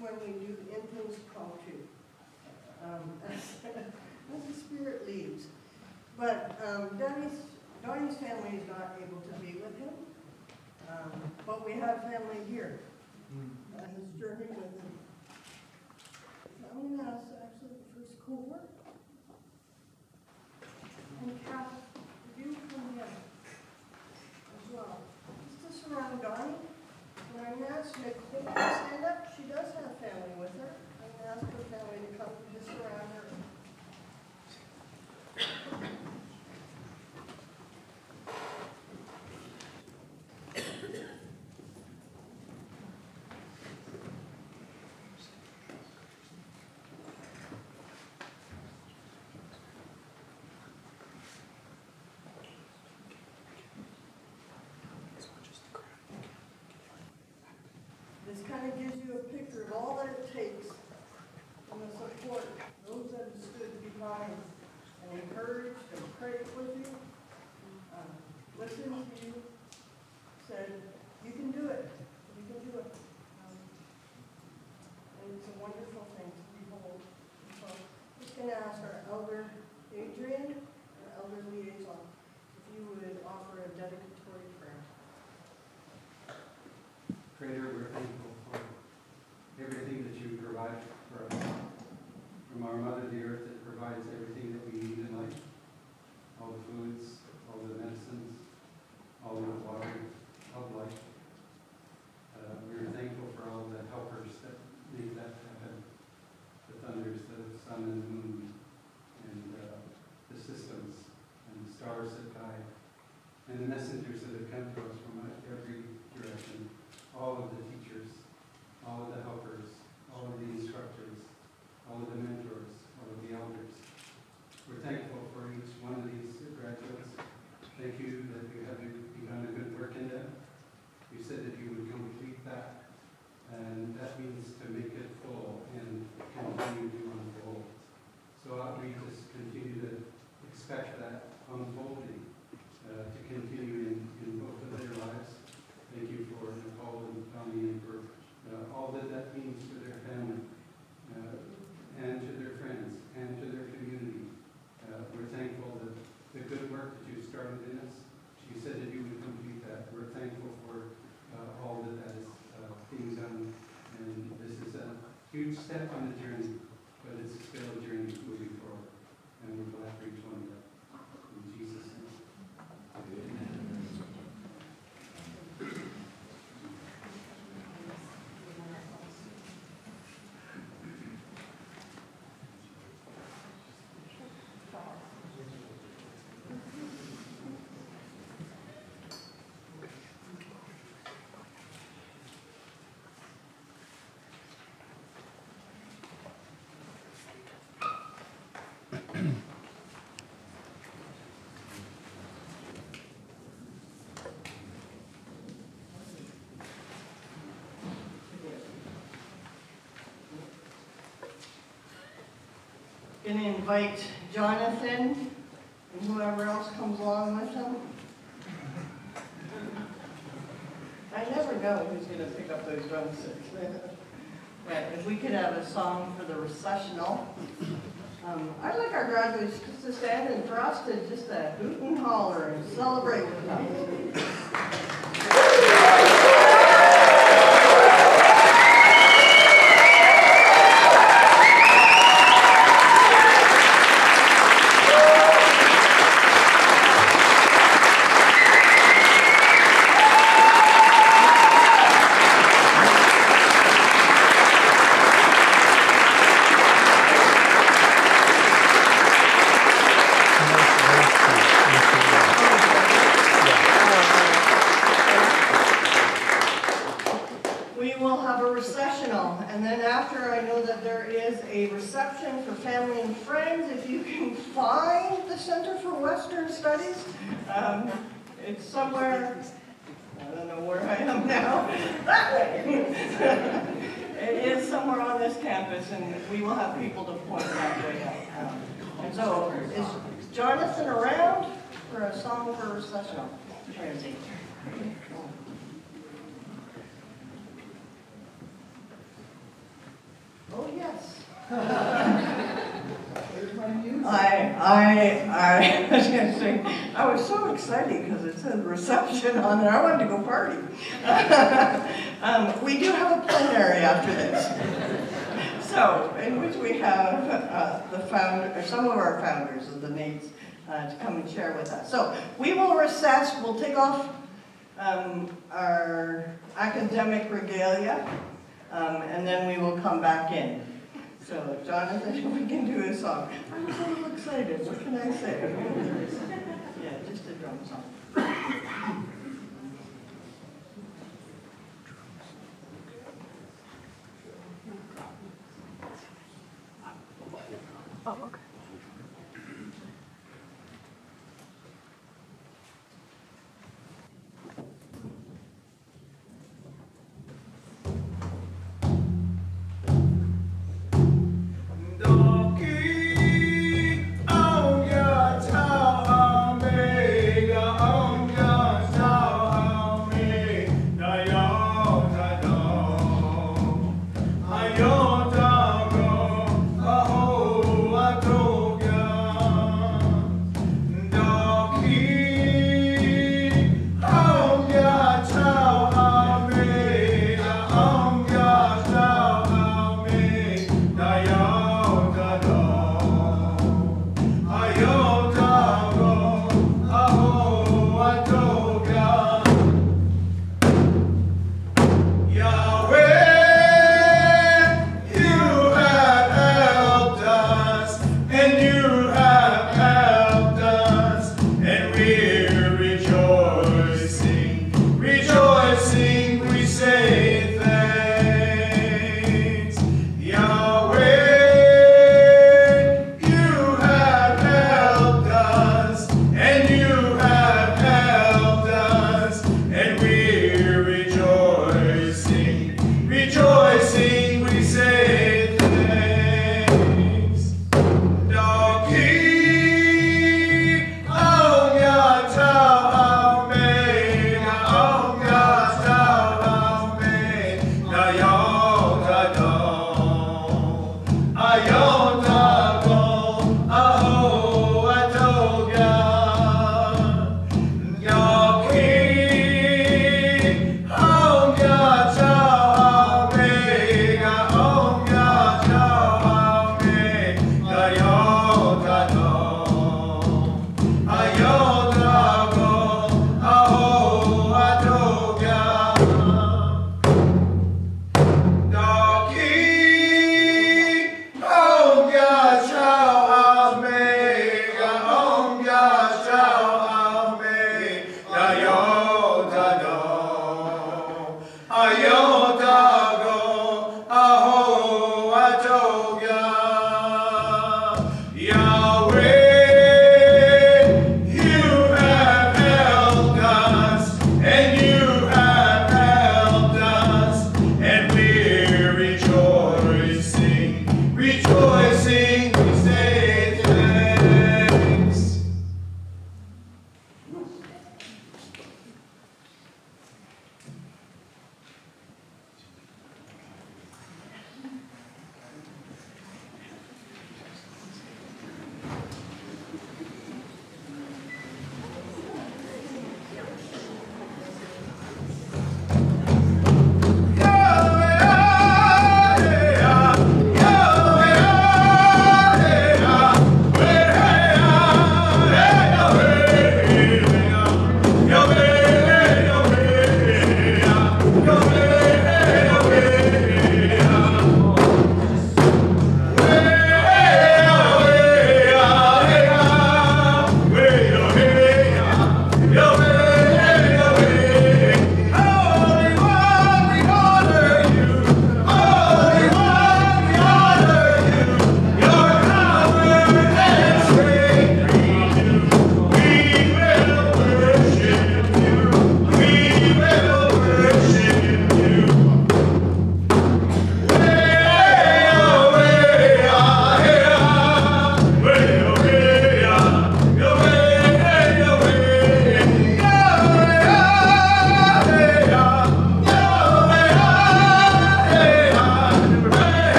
S3: When we do infants call to, as the spirit leads. But Donnie's family is not able to be with him, but we have family here that has journeyed with him. I'm going to ask actually the first cohort. And Kath, if you come in as well, just to surround Donnie. When I'm going to ask Nicole to stand up, she does have family with her. I'm going to ask her family to come and just surround her. kind of gives you a picture of all that it takes and the support, those that have stood behind and encouraged and prayed with you, listened to you, said, you can do it, you can do it. And it's a wonderful thing to behold. So I'm just going to ask our elder, Adrian, our elder liaison, if you would offer a dedicatory prayer.
S7: Creator, we're thankful for everything that you provide for us. From our mother, the earth, that provides everything that we need in life. All the foods, all the medicines, all the water of life. We're thankful for all the helpers that make that happen. The thunders, the sun and the moon, and the systems, and the stars that guide, and the messengers that have come to us from every direction. All of the teachers, all of the helpers, all of the instructors, all of the mentors, all of the elders. We're thankful for each one of these graduates. Thank you that you have begun a good work in them. You said that you would complete that, and that means to make it full and continue to unfold. So we just continue to expect that unfolding to continue in both of their lives. Thank you for Nicole and Tommy and for all that that means to their family and to their friends and to their community. We're thankful that the good work that you started in us, you said that you would complete that. We're thankful for all that is being done. And this is a huge step on the journey, but it's still a journey moving forward. And we're glad for each one of them. In Jesus' name. Amen.
S3: Going to invite Jonathan and whoever else comes along with him. I never know who's going to pick up those drumsticks. But if we could have a song for the recessional. I'd like our graduates just to stand and for us to just hoot and holler and celebrate with them. For family and friends, if you can find the Center for Western Studies, it's somewhere, I don't know where I am now, that way. It is somewhere on this campus, and we will have people to point that way out. And so, is Jonathan around for a song for recessional? Oh, yes. I was going to say, I was so excited because it said reception on there. I wanted to go party. We do have a plenary after this. So, in which we have some of our founders of the NAITS to come and share with us. So, we will recess. We'll take off our academic regalia, and then we will come back in. So, Jonathan, if we can do a song. I'm a little excited. What can I say? Yeah, just a drum song. Oh, okay.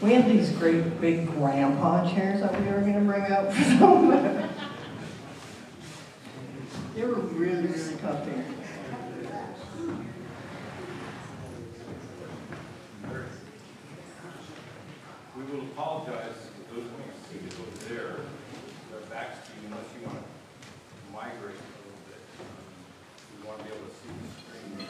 S3: We have these great big grandpa chairs that we were going to bring out for them. They were really, really comfy.
S6: We will apologize to those who are seated over there. Their backs to you, unless you want to migrate a little bit. We want to be able to see the screen.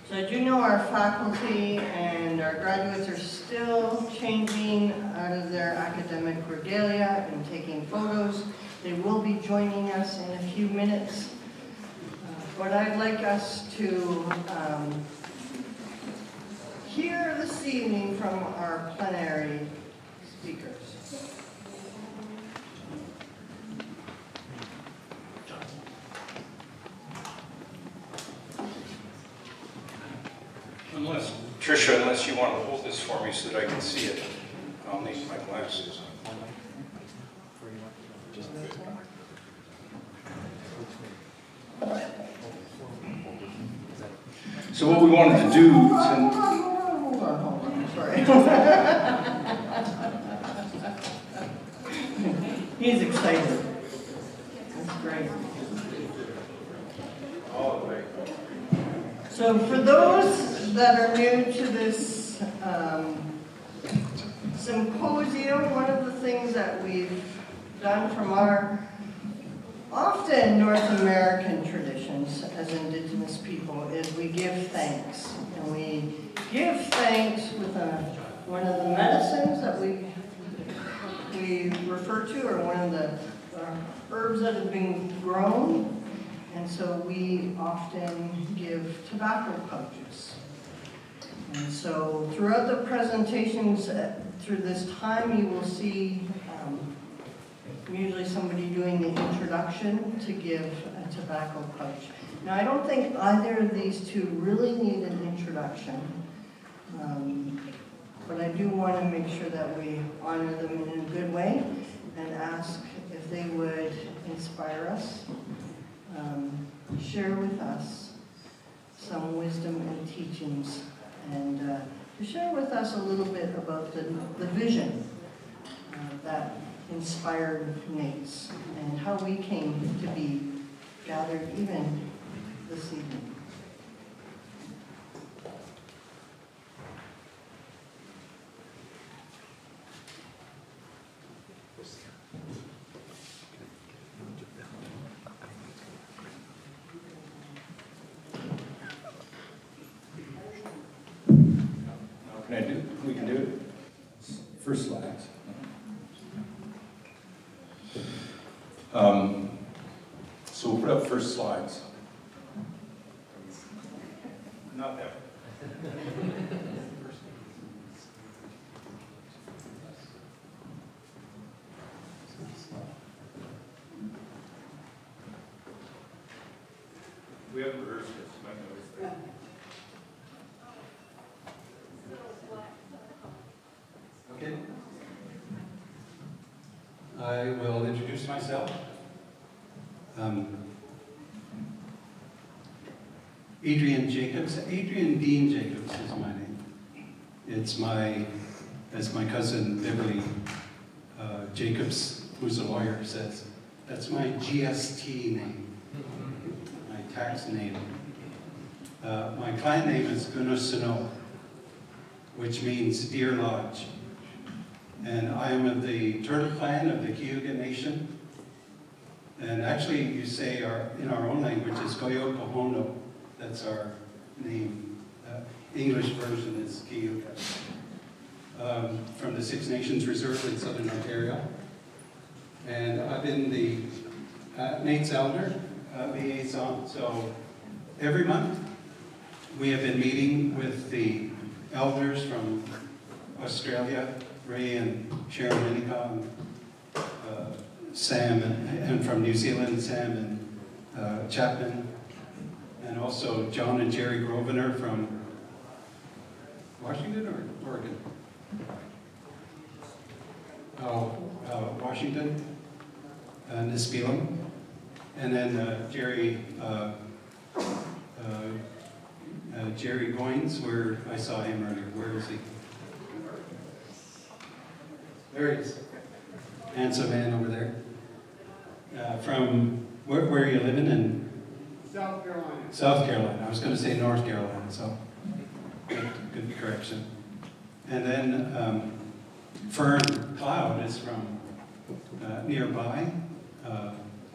S3: So I do know our faculty and our graduates are still changing out of their academic regalia and taking photos. They will be joining us in a few minutes. But I'd like us to hear this evening from our plenary speakers.
S6: Tricia, unless you want to hold this for me so that I can see it, I'll need my glasses. So what we wanted to do
S3: Hold on, sorry. He's excited. That's great. So for those that are new to this symposium, one of the things that we've done from our often North American traditions as Indigenous people is we give thanks. And we give thanks with one of the medicines that we refer to, or one of the herbs that have been grown. And so we often give tobacco pouches. And so throughout the presentations, through this time, you will see usually somebody doing the introduction to give a tobacco pouch. Now, I don't think either of these two really need an introduction, but I do want to make sure that we honor them in a good way and ask if they would inspire us, share with us some wisdom and teachings, and to share with us a little bit about the vision that inspired NAITS and how we came to be gathered even this evening.
S6: First slides. So we'll put up first slides. Not that. We haven't rehearsed this, I noticed that.
S7: Okay. I will introduce myself. Adrian Dean Jacobs is my name. It's as my cousin Beverly Jacobs, who's a lawyer, says, that's my GST name, my tax name. My clan name is Gunusano, which means Deer Lodge. And I am of the Turtle Clan of the Cayuga Nation. And actually, you say in our own language, it's Goyokohono. That's our name. English version is Cayuga. From the Six Nations Reserve in Southern Ontario. And I've been the NAITS Elder liaison. So every month, we have been meeting with the elders from Australia, Ray and Sharon Minicom, Sam, and from New Zealand, Sam and Chapman, and also John and Jerry Grosvenor from Washington or Oregon? Washington, Nispelum, and then Jerry Goins, where I saw him earlier. Where is he? There he is. Handsome man over there. From where are you living in?
S4: South Carolina.
S7: South Carolina. I was going to say North Carolina, so good correction. And then Fern Cloud is from nearby,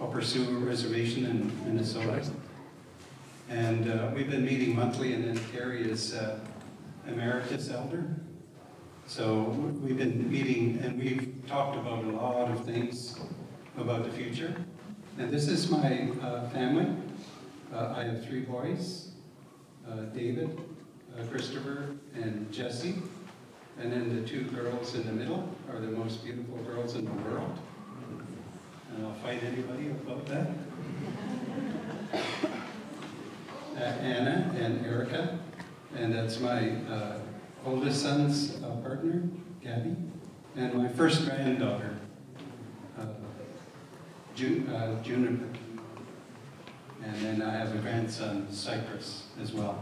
S7: Upper Sioux Reservation in Minnesota. And we've been meeting monthly, and then Carrie is Emeritus Elder. So we've been meeting, and we've talked about a lot of things about the future. And this is my family. I have 3 boys, David, Christopher, and Jesse. And then the 2 girls in the middle are the most beautiful girls in the world. And I'll fight anybody about that. Anna and Erica, and that's my oldest son's partner, Gabby, and my first granddaughter, Juniper. And then I have a grandson, Cypress, as well.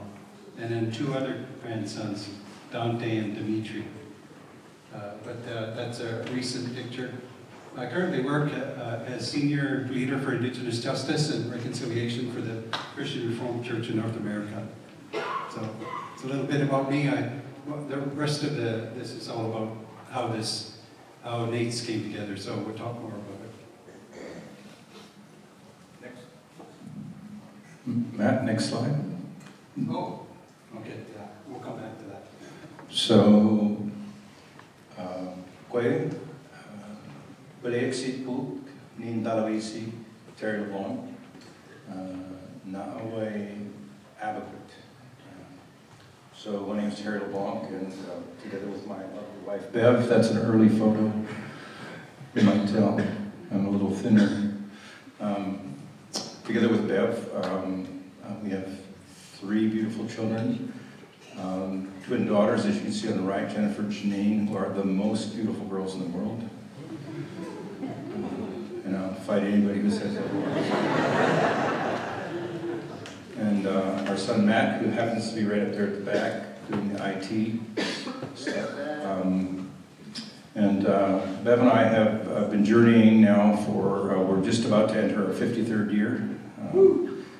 S7: And then 2 other grandsons, Dante and Dimitri. But that's a recent picture. I currently work as senior leader for Indigenous Justice and Reconciliation for the Christian Reformed Church in North America. So it's a little bit about me. The rest of this is all about how NAITS came together. So we'll talk more about it.
S6: Next. Matt, next slide.
S7: Oh, okay, yeah, we'll come back to that.
S6: So, Balexit Puk, Nin Dalawisi, Terry Lebon, Naaway Abakut. So my name is Terry LeBlanc, and together with my lovely wife Bev, that's an early photo. You might tell I'm a little thinner. Together with Bev, we have 3 beautiful children. Twin daughters, as you can see on the right, Jennifer and Janine, who are the most beautiful girls in the world. And I'll fight anybody who says otherwise. And our son Matt, who happens to be right up there at the back, doing the IT stuff. Bev and I have been journeying now for, we're just about to enter our 53rd year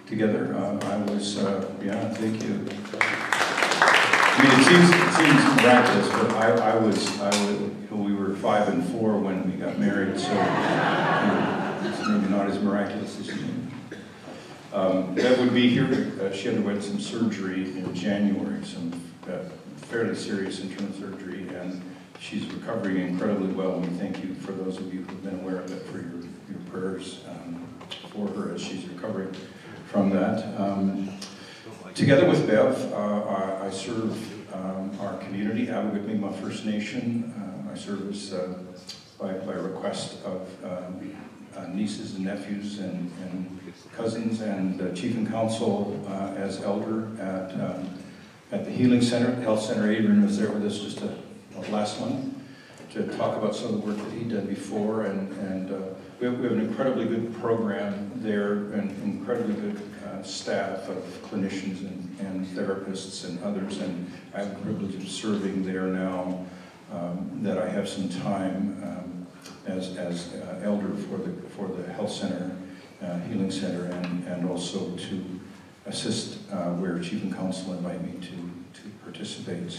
S6: together. I was, yeah, thank you. I mean, it seems miraculous, but we were 5 and 4 when we got married, so it's maybe not as miraculous as you mean. Bev would be here. She underwent some surgery in January, some fairly serious internal surgery, and she's recovering incredibly well. We thank you, for those of you who've been aware of it, for your prayers for her as she's recovering from that. Together with Bev, I serve our community, Abwikmikma First Nation. I serve as, by request of nieces and nephews and cousins, and chief and council as elder at the Healing Center, the Health Center. Adrian was there with us just last month to talk about some of the work that he'd done before, and we have an incredibly good program there, and incredibly good staff of clinicians and therapists and others, and I have the privilege of serving there now that I have some time as elder for the Health Center, Healing Center, and also to assist where Chief and Council invite me to participate.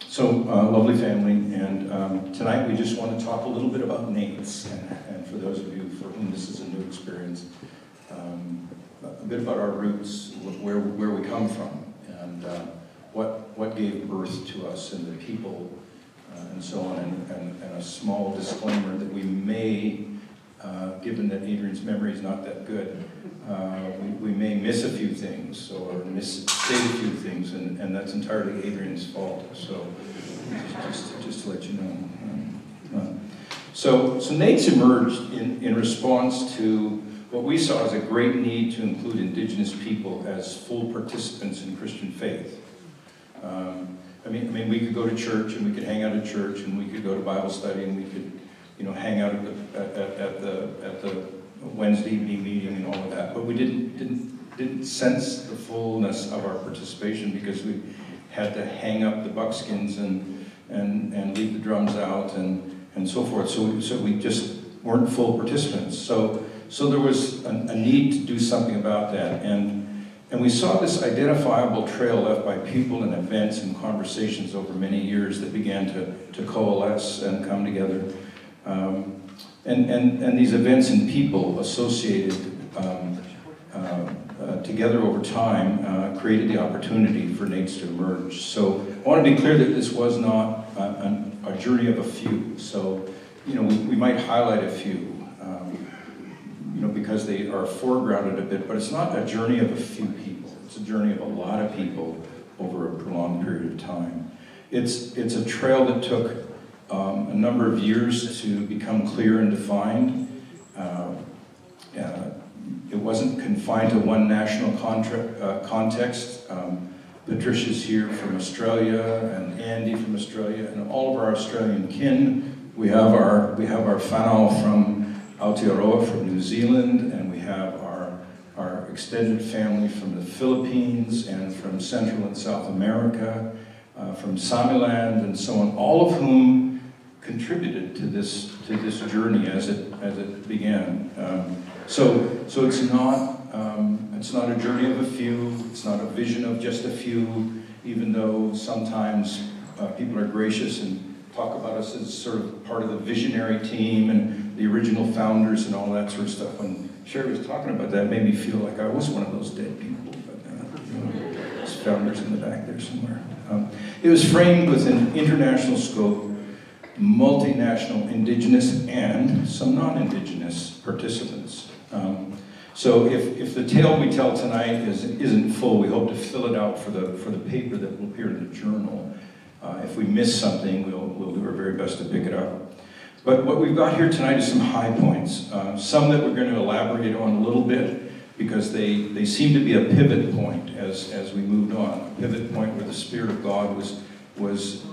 S6: So lovely family, and tonight we just want to talk a little bit about NAITS, and for those of you for whom this is a new experience, a bit about our roots, where we come from, and what gave birth to us and the people, and so on, and a small disclaimer that we may, given that Adrian's memory is not that good, we may miss a few things or misstate a few things, and that's entirely Adrian's fault. So just to let you know. So NAITS emerged in response to what we saw as a great need to include Indigenous people as full participants in Christian faith. I mean, we could go to church, and we could hang out at church, and we could go to Bible study, and we could, hang out at the Wednesday evening meeting and all of that. But we didn't sense the fullness of our participation because we had to hang up the buckskins and leave the drums out and so forth. So we just weren't full participants. So there was a need to do something about that, and we saw this identifiable trail left by people and events and conversations over many years that began to coalesce and come together. And these events and people associated together over time created the opportunity for NAITS to emerge. So I want to be clear that this was not a journey of a few. So, we might highlight a few, because they are foregrounded a bit, but it's not a journey of a few people. It's a journey of a lot of people over a prolonged period of time. It's a trail that took a number of years to become clear and defined. It wasn't confined to one national context. Patricia's here from Australia, and Andy from Australia, and all of our Australian kin. We have our whānau from Aotearoa from New Zealand, and we have our extended family from the Philippines and from Central and South America, from Samiland, and so on, all of whom contributed to this journey as it began. So it's not a journey of a few. It's not a vision of just a few, even though sometimes people are gracious and talk about us as sort of part of the visionary team and the original founders and all that sort of stuff. When Sherry was talking about that, it made me feel like I was one of those dead people, but there's founders in the back there somewhere. It was framed with an international scope, multinational, Indigenous, and some non-Indigenous participants. So if the tale we tell tonight isn't full, we hope to fill it out for the paper that will appear in the journal. If we miss something, we'll do our very best to pick it up. But what we've got here tonight is some high points, some that we're going to elaborate on a little bit because they seem to be a pivot point as we moved on, a pivot point where the Spirit of God was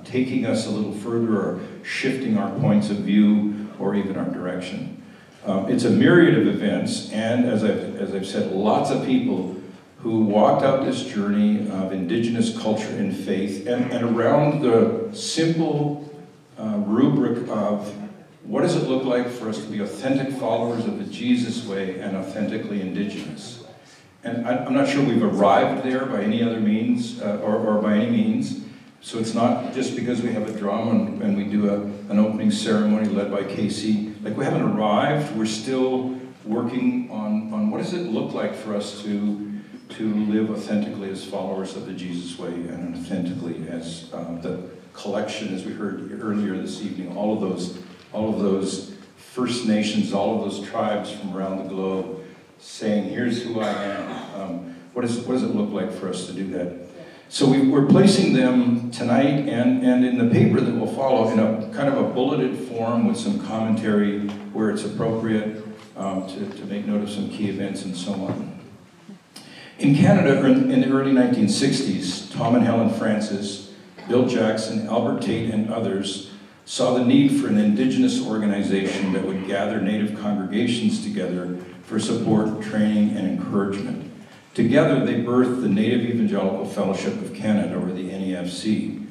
S6: taking us a little further or shifting our points of view or even our direction. It's a myriad of events, and as I've said, lots of people who walked out this journey of Indigenous culture and faith, and around the simple rubric of what does it look like for us to be authentic followers of the Jesus way and authentically Indigenous. And I'm not sure we've arrived there by any other means, or by any means. So it's not just because we have a drum and we do an opening ceremony led by Casey. Like, we haven't arrived. We're still working on what does it look like for us to live authentically as followers of the Jesus way and authentically as collection, as we heard earlier this evening, all of those First Nations, all of those tribes from around the globe saying, here's who I am. What does it look like for us to do that? So we're placing them tonight and in the paper that will follow in a kind of a bulleted form with some commentary where it's appropriate to make note of some key events and so on. In Canada, in the early 1960s, Tom and Helen Francis, Bill Jackson, Albert Tate, and others saw the need for an Indigenous organization that would gather Native congregations together for support, training, and encouragement. Together, they birthed the Native Evangelical Fellowship of Canada, or the NEFC.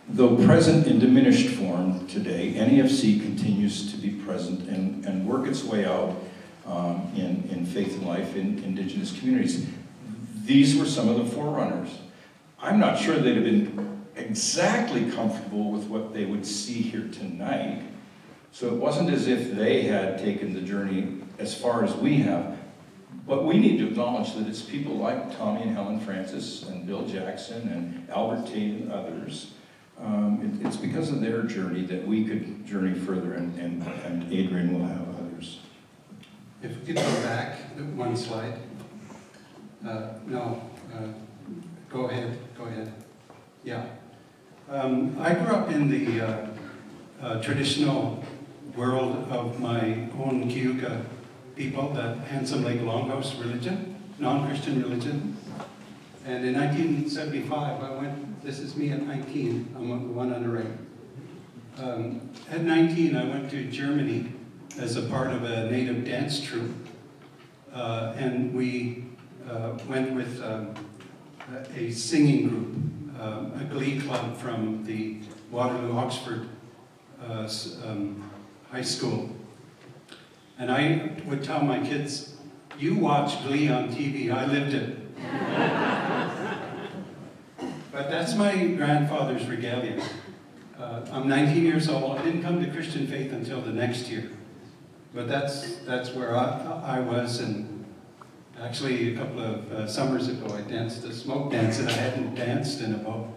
S6: Though present in diminished form today, NEFC continues to be present and work its way out in faith and life in Indigenous communities. These were some of the forerunners. I'm not sure they'd have been exactly comfortable with what they would see here tonight. So it wasn't as if they had taken the journey as far as we have. But we need to acknowledge that it's people like Tommy and Helen Francis and Bill Jackson and Albert Tate and others. It's because of their journey that we could journey further, and Adrian will have others.
S7: If we could go back one slide. No, go ahead. Yeah. I grew up in the traditional world of my own Cayuga people, the Handsome Lake Longhouse religion, non-Christian religion. And in 1975, I went, this is me at 19, I'm the one on the right. At 19, I went to Germany as a part of a native dance troupe. And we went with a singing group, a glee club from the Waterloo-Oxford High School. And I would tell my kids, you watch Glee on TV, I lived it. But that's my grandfather's regalia. I'm 19 years old, I didn't come to Christian faith until the next year. But that's where I was, and actually a couple of summers ago I danced a smoke dance that I hadn't danced in about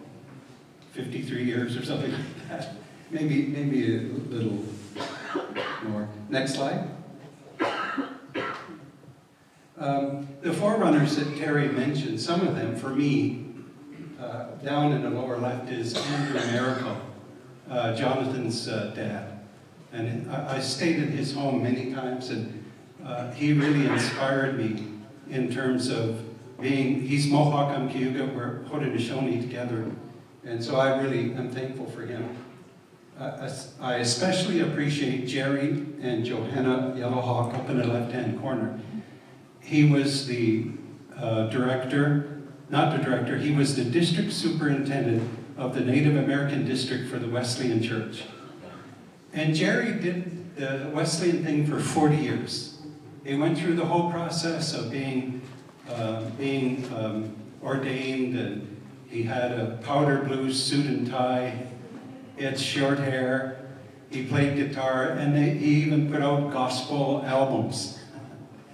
S7: 53 years or something like that. Maybe a little more. Next slide. The forerunners that Terry mentioned, some of them, for me, down in the lower left is Andrew Miracle, Jonathan's dad. And I stayed at his home many times, and he really inspired me in terms of he's Mohawk, I'm Cayuga, we're Haudenosaunee together. And so I really am thankful for him. I especially appreciate Jerry and Johanna Yellowhawk up in the left-hand corner. He was the he was the district superintendent of the Native American district for the Wesleyan Church. And Jerry did the Wesleyan thing for 40 years. He went through the whole process of being ordained, and he had a powder blue suit and tie. He had short hair, he played guitar, and he even put out gospel albums.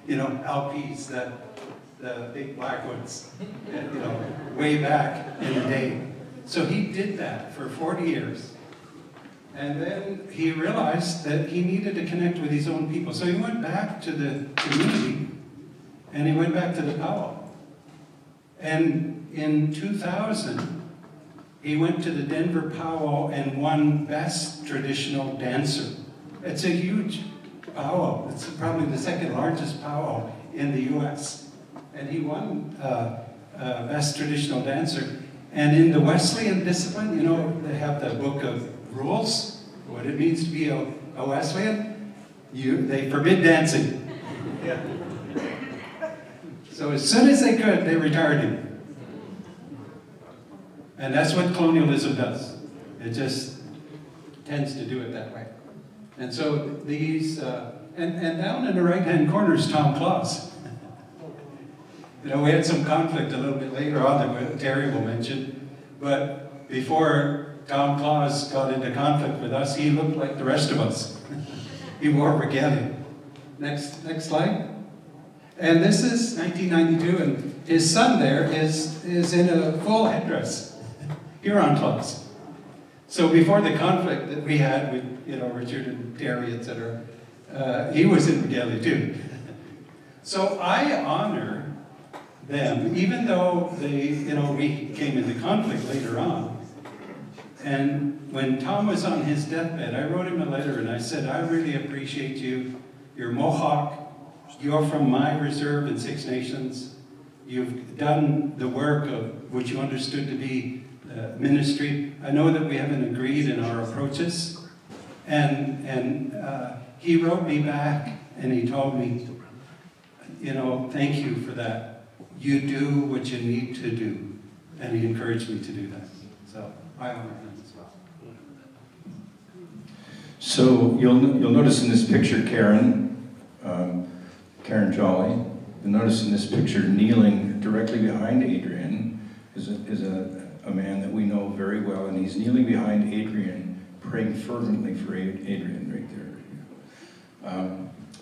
S7: You know, LPs, the big black ones, you know, way back in the day. So he did that for 40 years. And then he realized that he needed to connect with his own people. So he went back to the community, and he went back to the powwow. And in 2000, he went to the Denver powwow and won Best Traditional Dancer. It's a huge powwow. It's probably the second largest powwow in the US. And he won Best Traditional Dancer. And in the Wesleyan discipline, you know, they have the book of rules, what it means to be a Wesleyan. They forbid dancing. Yeah. So as soon as they could, they retired him. And that's what colonialism does. It just tends to do it that way. And so these, and down in the right-hand corner is Tom Claus. You know, we had some conflict a little bit later on that Terry will mention, but before Tom Claus got into conflict with us, he looked like the rest of us. He wore regalia. Next slide. And this is 1992, and his son there is in a full headdress, Huron Claus. So before the conflict that we had with, you know, Richard and Terry, etc., he was in regalia too. So I honor them, even though they, you know, we came into conflict later on. And when Tom was on his deathbed, I wrote him a letter and I said, I really appreciate you. You're Mohawk. You're from my reserve in Six Nations. You've done the work of what you understood to be ministry. I know that we haven't agreed in our approaches. And he wrote me back and he told me, you know, thank you for that. You do what you need to do. And he encouraged me to do that. So I honor him as well.
S6: So you'll notice in this picture, Karen Jolly, you'll notice in this picture kneeling directly behind Adrian is a man that we know very well, and he's kneeling behind Adrian, praying fervently for Adrian right there.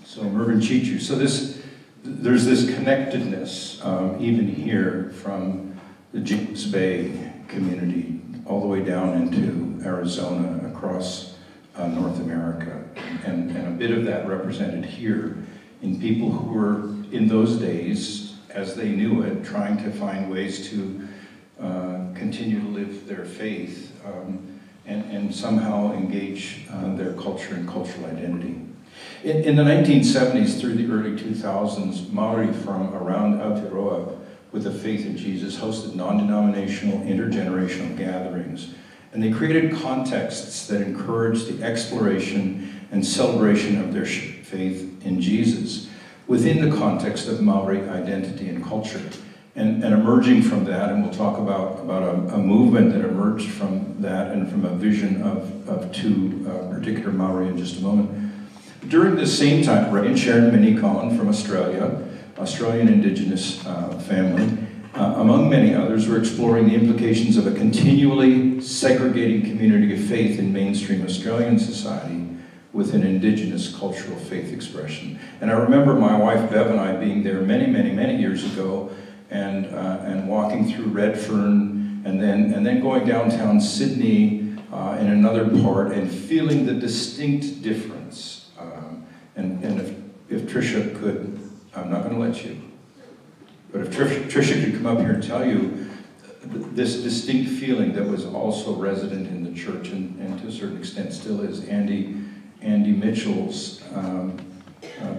S6: So Mervyn Chichu. So there's this connectedness, even here from the James Bay community, all the way down into Arizona, across North America, and a bit of that represented here in people who were, in those days, as they knew it, trying to find ways to continue to live their faith and somehow engage their culture and cultural identity. In the 1970s through the early 2000s, Maori from around Aotearoa with a faith in Jesus hosted non-denominational, intergenerational gatherings. And they created contexts that encouraged the exploration and celebration of their faith in Jesus within the context of Maori identity and culture. And emerging from that, and we'll talk about a movement that emerged from that and from a vision of two particular Maori in just a moment. During this same time, Ray and Sharon Minicon from Australia, Australian Indigenous family, among many others, were exploring the implications of a continually segregating community of faith in mainstream Australian society with an Indigenous cultural faith expression. And I remember my wife Bev and I being there many years ago, and walking through Redfern, and then going downtown Sydney in another part, and feeling the distinct difference. And if Tricia could, I'm not going to let you, but if Tricia could come up here and tell you this distinct feeling that was also resident in the church, and to a certain extent still is. Andy Mitchell's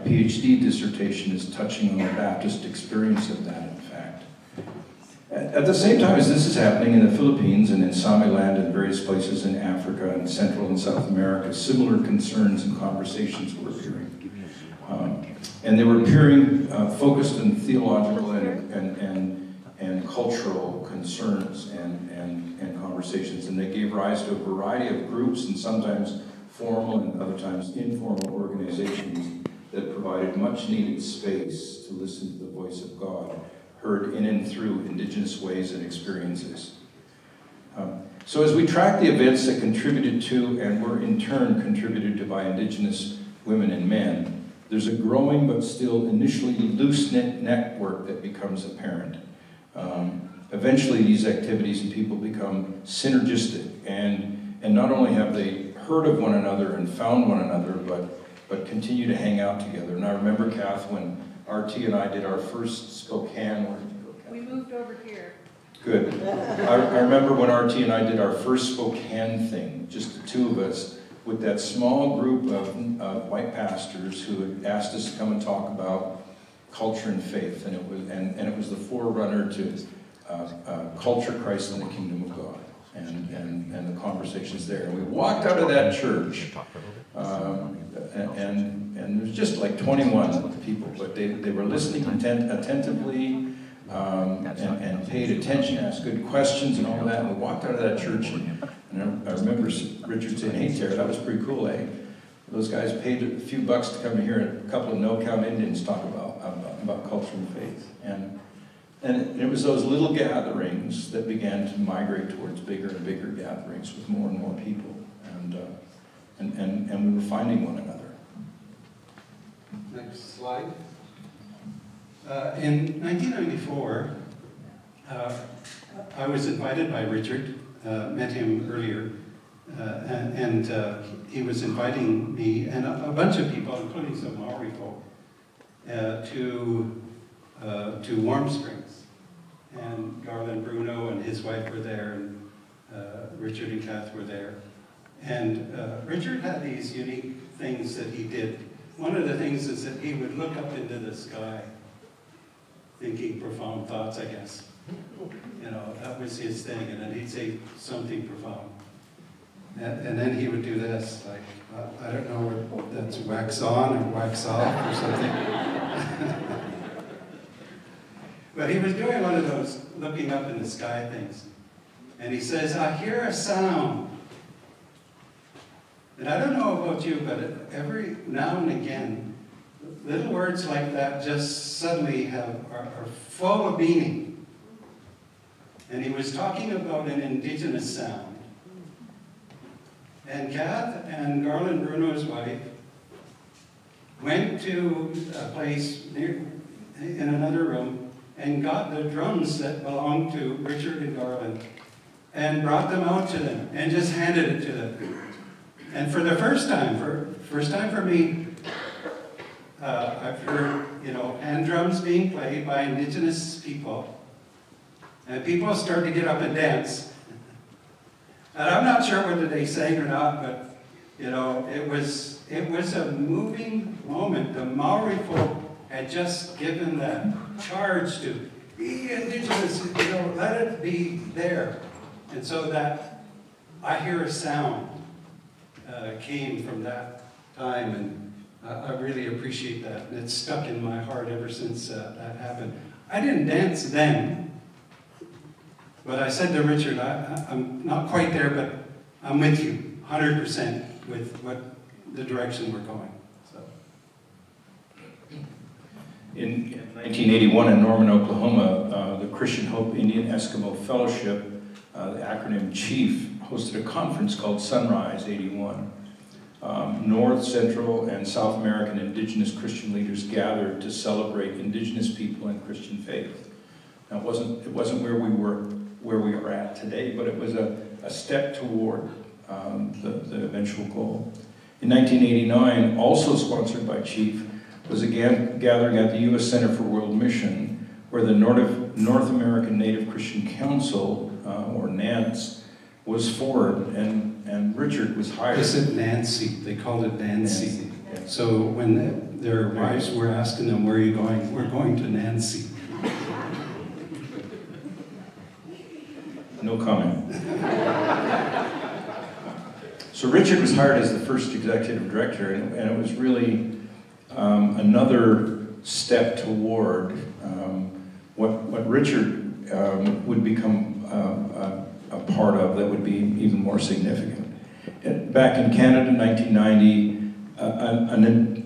S6: PhD dissertation is touching on the Baptist experience of that, in fact. At the same time as this is happening in the Philippines and in Samiland and various places in Africa and Central and South America, similar concerns and conversations were appearing. And they were appearing focused on theological and cultural concerns and conversations. And they gave rise to a variety of groups, and sometimes formal and other times informal organizations that provided much needed space to listen to the voice of God, heard in and through Indigenous ways and experiences. So as we track the events that contributed to and were in turn contributed to by Indigenous women and men, there's a growing but still initially loose-knit network that becomes apparent. Eventually these activities and people become synergistic, and not only have they heard of one another and found one another, but continue to hang out together. And I remember, Kath, when RT and I did our first Spokane, where did you go, Kath?
S5: We moved over here.
S6: Good. I remember when RT and I did our first Spokane thing, just the two of us, with that small group of white pastors who had asked us to come and talk about culture and faith, and it was the forerunner to Culture, Christ, and the Kingdom of God, and the conversations there. And we walked out of that church, and there was just like 21 people, but they were listening attentively, and paid attention, asked good questions and all that. And we walked out of that church, and I remember Richard saying, "Hey, Tara, that was pretty cool, eh? Those guys paid a few bucks to come to hear a couple of no-count Indians talk about culture and faith." And it was those little gatherings that began to migrate towards bigger and bigger gatherings with more and more people, and we were finding one another.
S7: Next slide. In 1994, I was invited by Richard, met him earlier, he was inviting me and a bunch of people, including some Maori folk, to Warm Springs. And Garland Bruno and his wife were there, and Richard and Kath were there. And Richard had these unique things that he did. One of the things is that he would look up into the sky, thinking profound thoughts, I guess. You know, that was his thing, and then he'd say something profound. And then he would do this, like, I don't know if that's wax on or wax off or something. But he was doing one of those looking up in the sky things. And he says, I hear a sound. And I don't know about you, but every now and again, little words like that just suddenly are full of meaning. And he was talking about an indigenous sound. And Kath and Garland Bruno's wife went to a place in another room and got the drums that belonged to Richard and Garland and brought them out to them and just handed it to them. And for the first time for me, I've heard, you know, hand drums being played by indigenous people, and people start to get up and dance. And I'm not sure whether they sang or not, but you know, it was a moving moment. The Maori folk had just given that charge to be indigenous, you know, let it be there. And so that I hear a sound came from that time, and I really appreciate that. And it's stuck in my heart ever since that happened. I didn't dance then. But I said to Richard, I'm not quite there, but I'm with you 100% with what the direction we're going. So.
S6: In 1981 in Norman, Oklahoma, the Christian Hope Indian Eskimo Fellowship, the acronym CHIEF, hosted a conference called Sunrise 81. North, Central, and South American indigenous Christian leaders gathered to celebrate indigenous people and Christian faith. Now, it wasn't where we are at today, but it was a step toward the eventual goal. In 1989, also sponsored by CHIEF, was a gathering at the U.S. Center for World Mission, where the North American Native Christian Council, or NAIITS, was formed, and Richard was hired.
S7: They said Nancy. They called it Nancy.
S6: Yeah.
S7: So when their wives were asking them, where are you going? We're going to Nancy.
S6: No comment. So Richard was hired as the first executive director, and it was really another step toward what Richard would become a part of that would be even more significant. Back in Canada, 1990,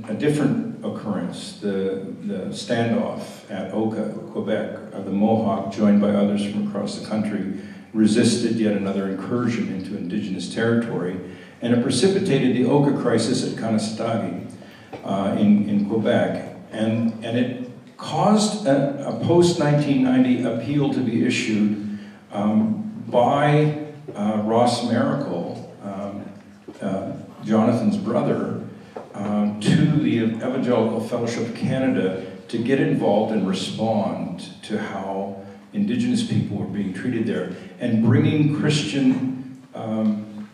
S6: a different occurrence, the standoff at Oka, Quebec, the Mohawk, joined by others from across the country, resisted yet another incursion into indigenous territory, and it precipitated the Oka crisis at Kanastagi in Quebec, and it caused a post-1990 appeal to be issued by Ross Miracle, Jonathan's brother, to the Evangelical Fellowship of Canada to get involved and respond to how indigenous people were being treated there, and bringing Christian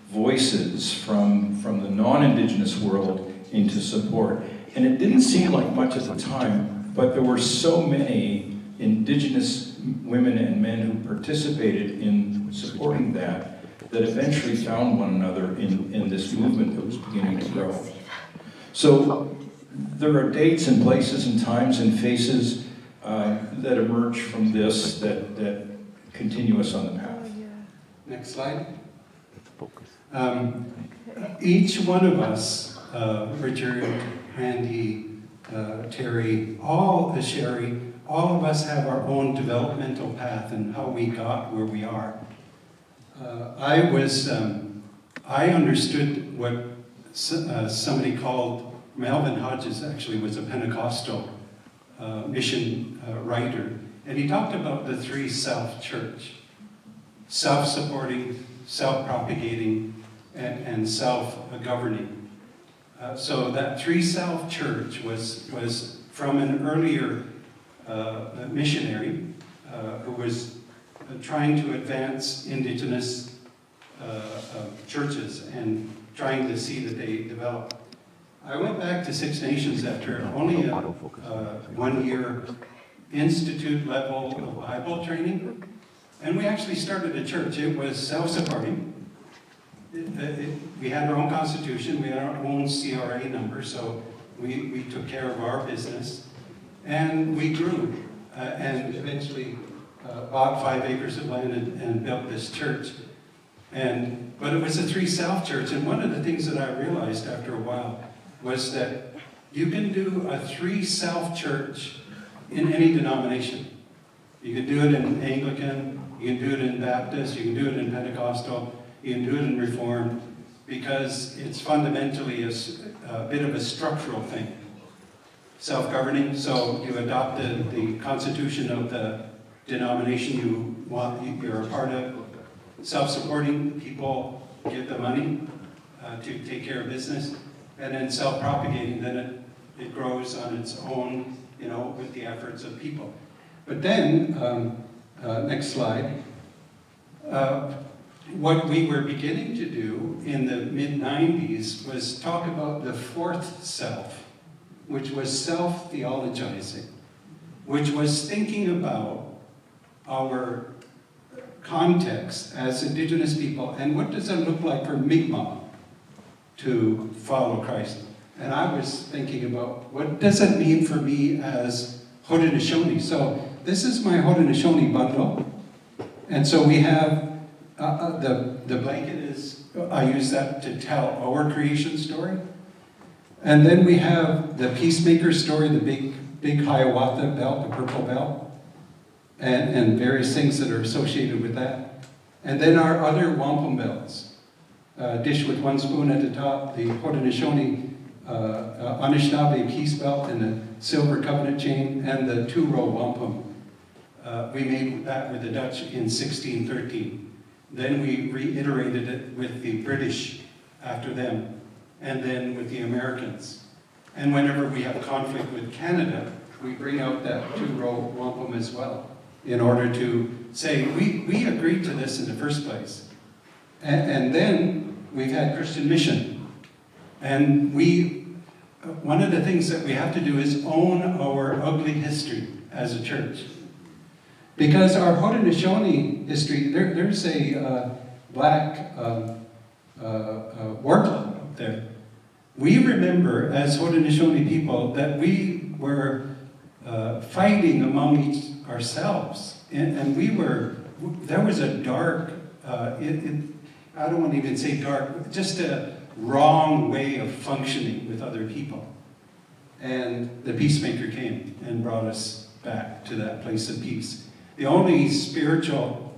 S6: voices from the non-indigenous world into support. And it didn't seem like much at the time, but there were so many indigenous women and men who participated in supporting that eventually found one another in this movement that was beginning to grow. So there are dates and places and times and faces that emerge from this that continue us on the path.
S7: Next slide. Each one of us, Richard, Randy, Terry, Sherry, all of us have our own developmental path and how we got where we are. I understood what somebody called, Melvin Hodges actually was a Pentecostal mission writer, and he talked about the three self church: self-supporting, self-propagating, and self-governing. So that three-self church was from an earlier missionary who was trying to advance indigenous churches and trying to see that they develop. I went back to Six Nations after only a 1-year institute level of Bible training, and we actually started a church. It was self-supporting. We had our own constitution, we had our own CRA number, so we took care of our business, and we grew, and eventually bought 5 acres of land and built this church. But it was a three-self church, and one of the things that I realized after a while was that you can do a three-self church in any denomination. You can do it in Anglican, you can do it in Baptist, you can do it in Pentecostal, you can do it in Reformed, because it's fundamentally a bit of a structural thing. Self-governing, so you adopted the constitution of the denomination you're a part of. Self-supporting, people give the money to take care of business. And then self-propagating, then it grows on its own, with the efforts of people. But then, next slide, what we were beginning to do in the mid-90s was talk about the fourth self, which was self-theologizing, which was thinking about our context as Indigenous people, and what does it look like for Mi'kmaq to follow Christ? And I was thinking about, what does it mean for me as Haudenosaunee? So this is my Haudenosaunee bundle, and so we have the blanket is, I use that to tell our creation story, and then we have the peacemaker story, the big Hiawatha belt, the purple belt, and various things that are associated with that. And then our other wampum belts. Dish with one spoon at the top, the Haudenosaunee Anishinaabe peace belt and the silver covenant chain, and the 2-row wampum. We made that with the Dutch in 1613. Then we reiterated it with the British after them, and then with the Americans. And whenever we have conflict with Canada, we bring out that 2-row wampum as well, in order to say, we agreed to this in the first place. And then we've had Christian mission. And one of the things that we have to do is own our ugly history as a church. Because our Haudenosaunee history, there's a black war club up there. We remember as Haudenosaunee people that we were fighting among ourselves, and there was a dark, I don't want to even say dark, just a wrong way of functioning with other people. And the peacemaker came and brought us back to that place of peace. The only spiritual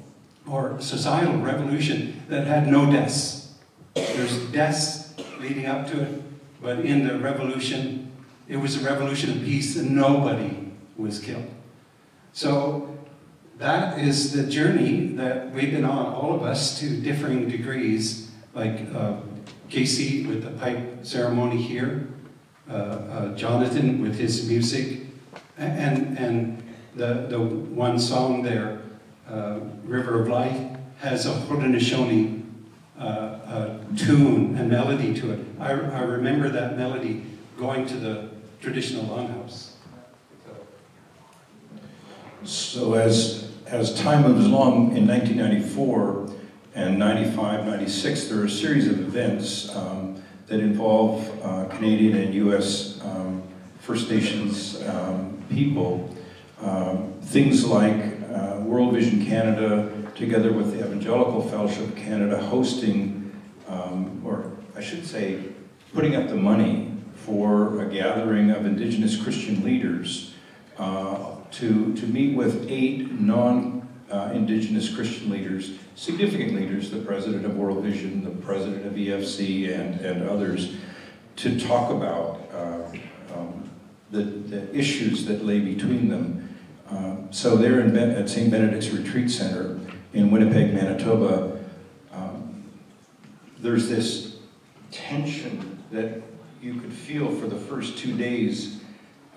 S7: or societal revolution that had no deaths. There's deaths leading up to it, but in the revolution, it was a revolution of peace and nobody was killed. So that is the journey that we've been on, all of us, to differing degrees, like Casey with the pipe ceremony here, Jonathan with his music, and the one song there, River of Life, has a Haudenosaunee tune and melody to it. I remember that melody going to the traditional longhouse.
S6: So as time moves along, in 1994 and 95, 96, there are a series of events that involve Canadian and U.S. First Nations people. Things like World Vision Canada, together with the Evangelical Fellowship of Canada, hosting, or I should say, putting up the money for a gathering of Indigenous Christian leaders to meet with 8 non-Indigenous Christian leaders, significant leaders, the president of World Vision, the president of EFC, and others, to talk about the issues that lay between them. So there at St. Benedict's Retreat Center in Winnipeg, Manitoba, there's this tension that you could feel for the first 2 days,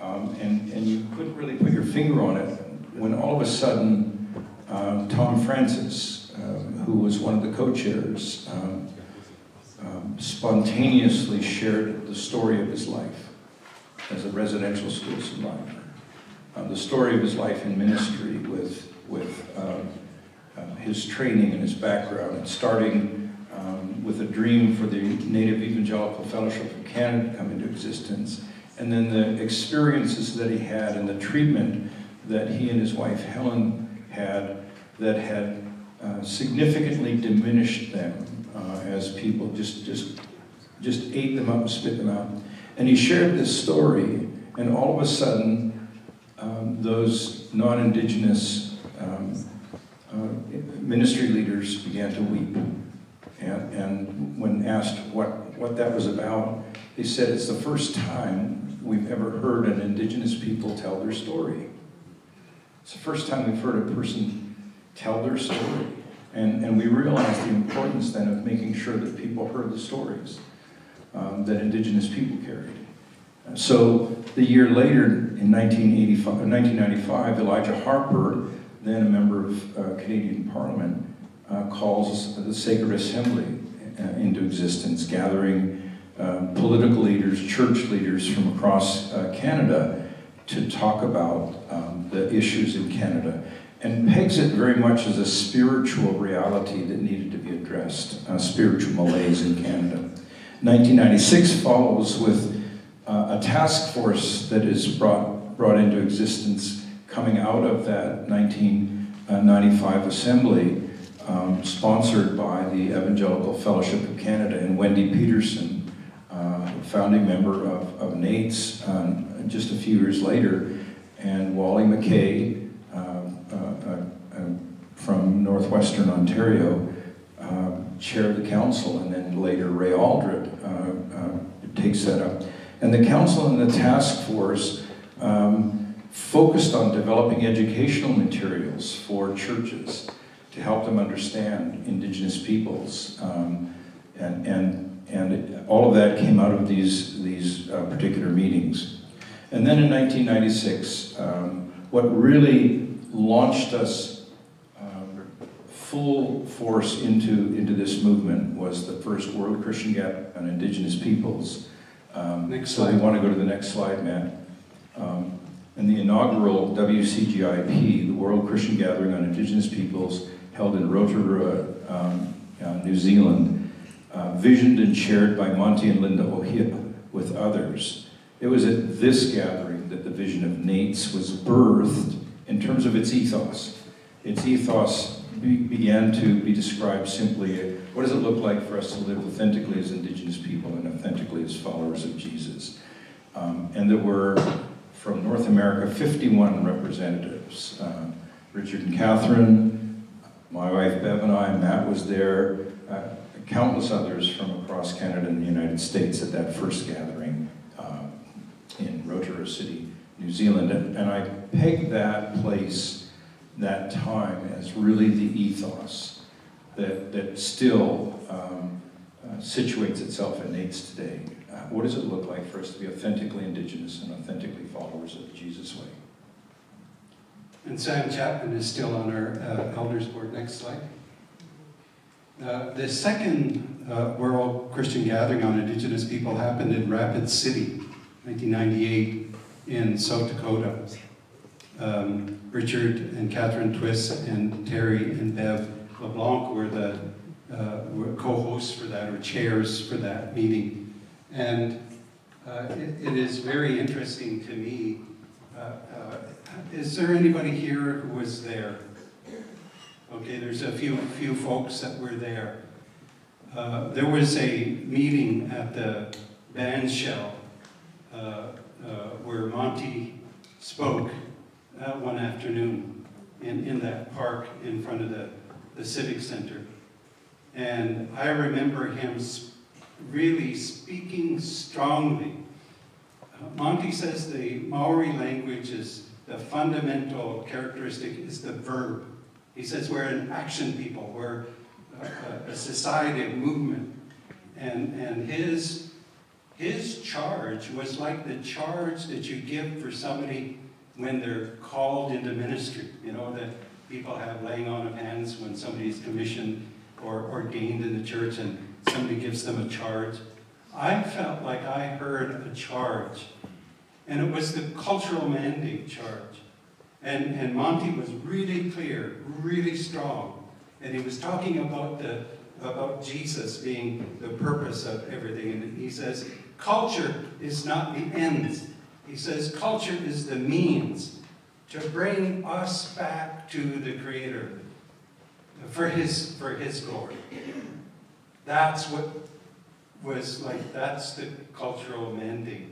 S6: and you couldn't really put your finger on it, when all of a sudden, Tom Francis, who was one of the co-chairs, spontaneously shared the story of his life as a residential school survivor. The story of his life in ministry with his training and his background, and starting with a dream for the Native Evangelical Fellowship of Canada to come into existence, and then the experiences that he had and the treatment that he and his wife Helen had that had significantly diminished them as people, just ate them up and spit them out. And he shared this story, and all of a sudden, those non-Indigenous ministry leaders began to weep. And when asked what that was about, they said it's the first time we've ever heard an Indigenous people tell their story. It's the first time we've heard a person tell their story. And we realized the importance then of making sure that people heard the stories that Indigenous people carried. So the year later, in 1995, Elijah Harper, then a member of Canadian Parliament, calls the Sacred Assembly into existence, gathering political leaders, church leaders from across Canada to talk about the issues in Canada, and pegs it very much as a spiritual reality that needed to be addressed, spiritual malaise in Canada. 1996 follows with a task force that is brought into existence coming out of that 1995 assembly, sponsored by the Evangelical Fellowship of Canada, and Wendy Peterson, founding member of NAIITS, just a few years later, and Wally McKay from Northwestern Ontario, chair of the council, and then later Ray Aldred takes that up. And the council and the task force focused on developing educational materials for churches to help them understand Indigenous peoples. And all of that came out of these particular meetings. And then in 1996, what really launched us full force into this movement was the first World Christian Gathering on Indigenous Peoples. So we want to go to the next slide, Matt. And the inaugural WCGIP, the World Christian Gathering on Indigenous Peoples, held in Rotorua, New Zealand, visioned and chaired by Monty and Linda O'Hip with others. It was at this gathering that the vision of NAITS was birthed in terms of its ethos. Its ethos began to be described simply, what does it look like for us to live authentically as Indigenous people and authentically as followers of Jesus? And there were, from North America, 51 representatives. Richard and Catherine, my wife Bev and I, Matt was there, countless others from across Canada and the United States at that first gathering in Rotorua City, New Zealand. And I pegged that place, that time, as really the ethos that still situates itself in NAITS today. What does it look like for us to be authentically Indigenous and authentically followers of Jesus' way?
S7: And Sam Chapman is still on our Elders Board. Next slide. The second World Christian Gathering on Indigenous People happened in Rapid City, 1998, in South Dakota. Richard and Catherine Twiss and Terry and Bev LeBlanc were co-hosts for that, or chairs for that meeting. And it is very interesting to me. Is there anybody here who was there? Okay, there's a few folks that were there. There was a meeting at the band shell where Monty spoke one afternoon in that park in front of the Civic Center. And I remember him really speaking strongly. Monty says the Maori language is the fundamental characteristic is the verb. He says we're an action people, we're a society of movement. And his charge was like the charge that you give for somebody when they're called into ministry. You know, that people have laying on of hands when somebody's commissioned or ordained in the church and somebody gives them a charge. I felt like I heard a charge, and it was the cultural mandate charge. And Monty was really clear, really strong, and he was talking about Jesus being the purpose of everything. And he says, culture is not the end. He says, culture is the means to bring us back to the Creator for His glory. That's what was like, that's the cultural mandate.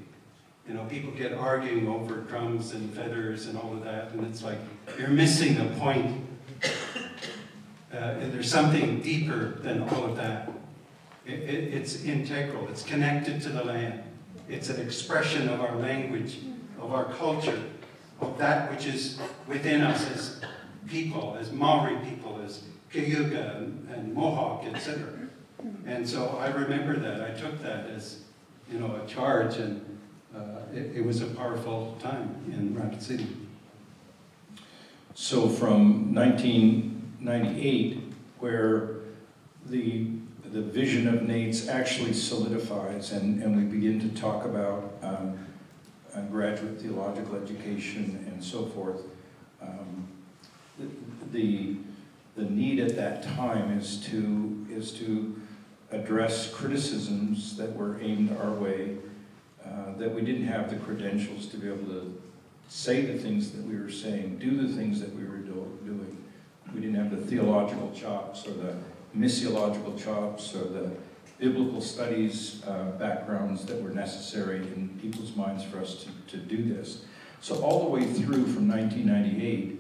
S7: You know, people get arguing over drums and feathers and all of that, and it's like, you're missing the point. And there's something deeper than all of that. It's integral, it's connected to the land. It's an expression of our language, of our culture, of that which is within us as people, as Maori people, as Cayuga and Mohawk, etc. And so I remember that. I took that as, you know, a charge, and it was a powerful time in Rapid City.
S6: So from 1998, where the vision of NAITS actually solidifies, and we begin to talk about graduate theological education and so forth, the need at that time is to address criticisms that were aimed our way, that we didn't have the credentials to be able to say the things that we were saying, do the things that we were doing. We didn't have the theological chops or the missiological chops or the biblical studies backgrounds that were necessary in people's minds for us to do this. So all the way through from 1998,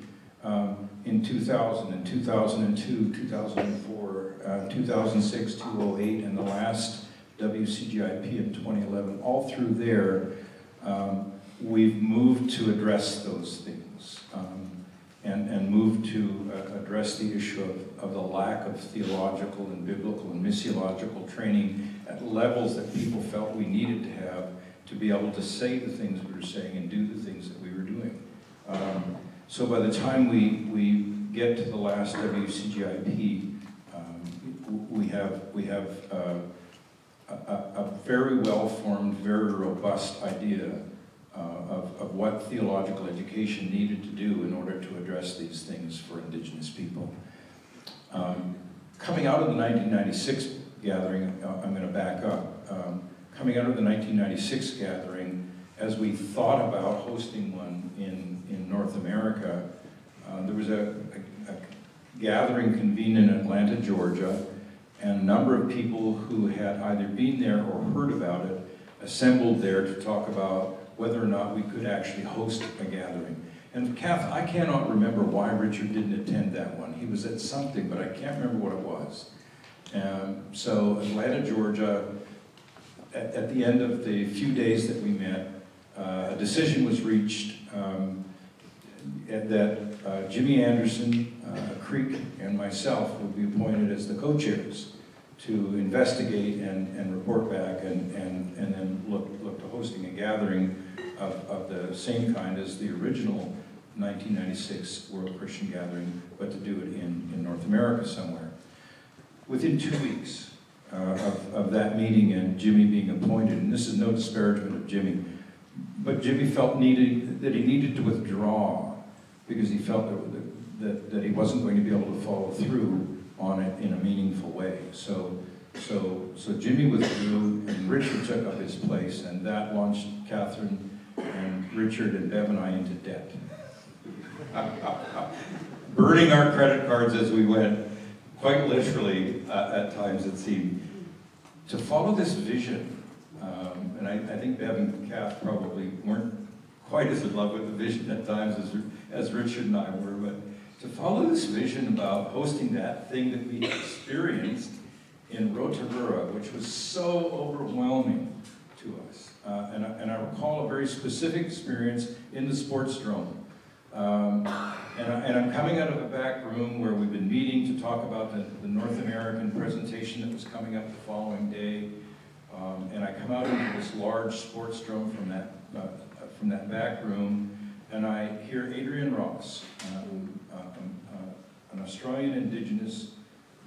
S6: in 2000 and 2002, 2004, 2006, 2008, and the last WCGIP in 2011, all through there, we've moved to address those things and moved to address the issue of the lack of theological and biblical and missiological training at levels that people felt we needed to have to be able to say the things we were saying and do the things that we were doing. So by the time we get to the last WCGIP, we have a very well-formed, very robust idea of what theological education needed to do in order to address these things for Indigenous people. Coming out of the 1996 gathering, I'm going to back up. Coming out of the 1996 gathering, as we thought about hosting one in North America, there was a gathering convened in Atlanta, Georgia, and a number of people who had either been there or heard about it assembled there to talk about whether or not we could actually host a gathering. And Kath, I cannot remember why Richard didn't attend that one. He was at something, but I can't remember what it was. So Atlanta, Georgia, at the end of the few days that we met, a decision was reached that Jimmy Anderson, Creek, and myself would be appointed as the co-chairs to investigate and report back and then look to hosting a gathering of the same kind as the original 1996 World Christian Gathering, but to do it in North America somewhere. Within 2 weeks of that meeting and Jimmy being appointed, and this is no disparagement of Jimmy, but Jimmy felt that he needed to withdraw because he felt that he wasn't going to be able to follow through on it in a meaningful way. So Jimmy withdrew and Richard took up his place, and that launched Catherine and Richard and Bev and I into debt. Burning our credit cards as we went, quite literally at times it seemed, to follow this vision. And I think Bev and Kath probably weren't quite as in love with the vision at times as Richard and I were, but to follow this vision about hosting that thing that we experienced in Rotorua, which was so overwhelming to us. And I recall a very specific experience in the sports drome. And I'm coming out of a back room where we've been meeting to talk about the North American presentation that was coming up the following day. And I come out into this large sports drum from that back room, and I hear Adrian Ross, an Australian Indigenous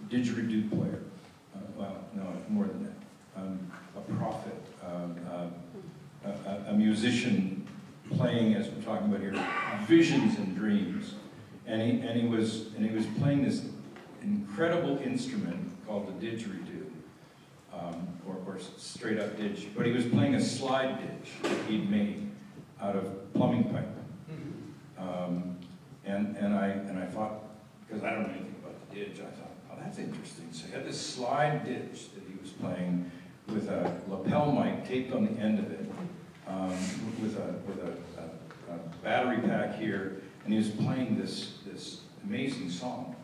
S6: didgeridoo player. Well, no, more than that. A prophet, a musician playing, as we're talking about here, visions and dreams. And he was playing this incredible instrument called the didgeridoo, or straight up didge. But he was playing a slide didge that he'd made out of plumbing pipe. And I thought, because I don't know anything about the didge, I thought, oh, that's interesting. So he had this slide didge that he was playing with a lapel mic taped on the end of it, with a battery pack here, and he was playing this amazing song.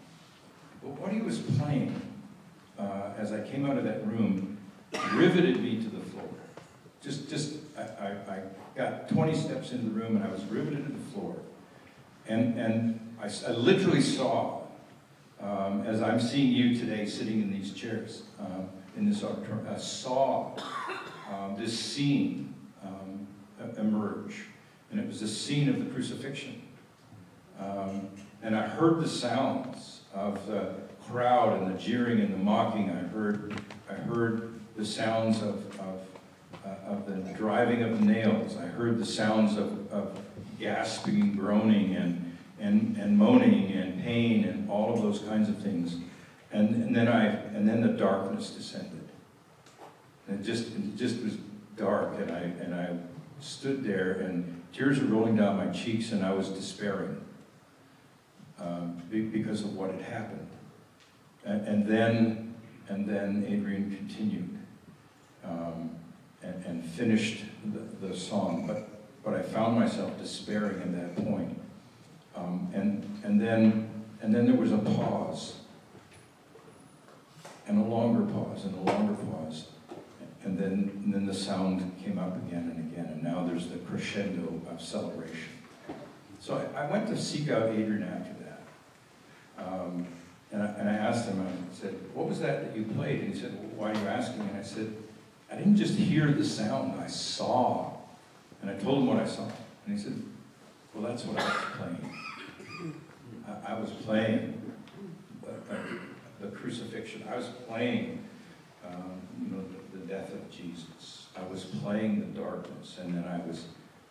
S6: But what he was playing, as I came out of that room, riveted me to the floor. I got 20 steps into the room and I was riveted to the floor. And I literally saw, as I'm seeing you today sitting in these chairs, in this auditorium, I saw this scene emerge. And it was the scene of the crucifixion. And I heard the sounds of the crowd and the jeering and the mocking. I heard the sounds of the driving of the nails. I heard the sounds of gasping and groaning and moaning and pain and all of those kinds of things. And then the darkness descended. And it just was dark, and I stood there, and tears were rolling down my cheeks, and I was despairing because of what had happened. And then Adrian continued and finished the song, but I found myself despairing at that point. And then there was a pause, and a longer pause, and a longer pause. And then the sound came up again and again, and now there's the crescendo of celebration. So I went to seek out Adrian after that. And I asked him, I said, what was that you played? And he said, well, why are you asking? And I said, I didn't just hear the sound, I saw. And I told him what I saw. And he said, well, that's what I was playing. I was playing the crucifixion. I was playing the death of Jesus. I was playing the darkness, and then I was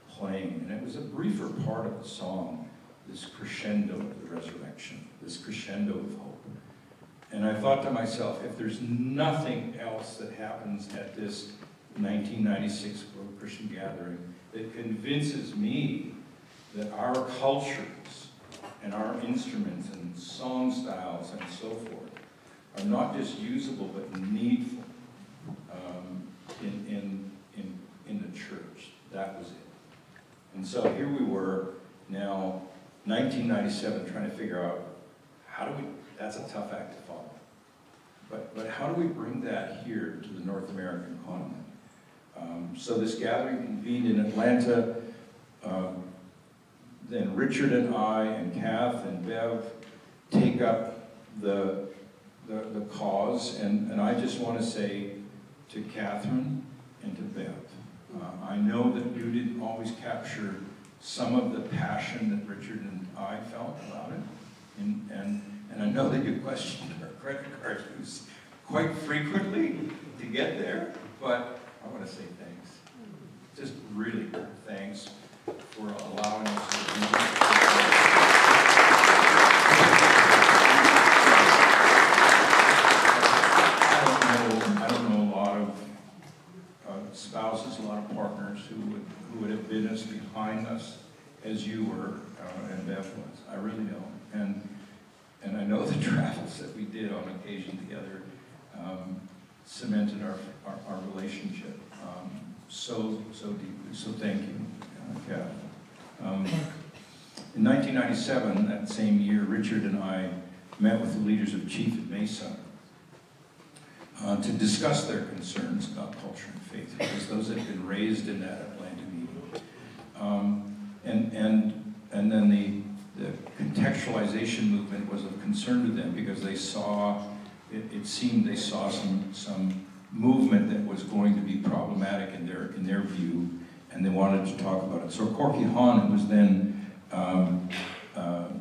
S6: playing, and it was a briefer part of the song, this crescendo of the resurrection, this crescendo of hope. And I thought to myself, if there's nothing else that happens at this 1996 World Christian Gathering that convinces me that our cultures and our instruments and song styles and so forth are not just usable but needful in the church. That was it. And so here we were now, 1997, trying to figure out that's a tough act to follow. But how do we bring that here to the North American continent? So this gathering convened in Atlanta. Then Richard and I and Kath and Bev take up the cause, and I just want to say to Catherine and to Bev, I know that you didn't always capture some of the passion that Richard and I felt about it, and I know that you questioned our credit card use quite frequently to get there, but I want to say thanks. Just really thanks for allowing us to do this. I don't know a lot of spouses, a lot of partners who would have been as behind us as you were and Beth was. I really don't. And I know the travels that we did on occasion together cemented our relationship so deeply. So thank you, Kath. In 1997, that same year, Richard and I met with the leaders of Chief at Mesa to discuss their concerns about culture and faith, because those had been raised in that Atlanta meeting. then the contextualization movement was of concern to them because they saw, it seemed they saw some movement that was going to be problematic in their view, and they wanted to talk about it. So Corky Hahn, who was then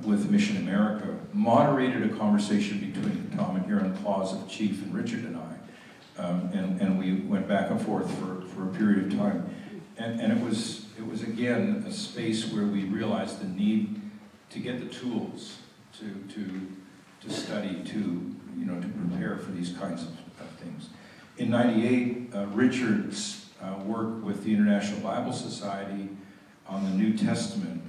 S6: with Mission America, moderated a conversation between Tom and Huron Claus, the chief, and Richard and I, and we went back and forth for a period of time, and it was again a space where we realized the need to get the tools to study, to prepare for these kinds of things. In '98, Richard's work with the International Bible Society on the New Testament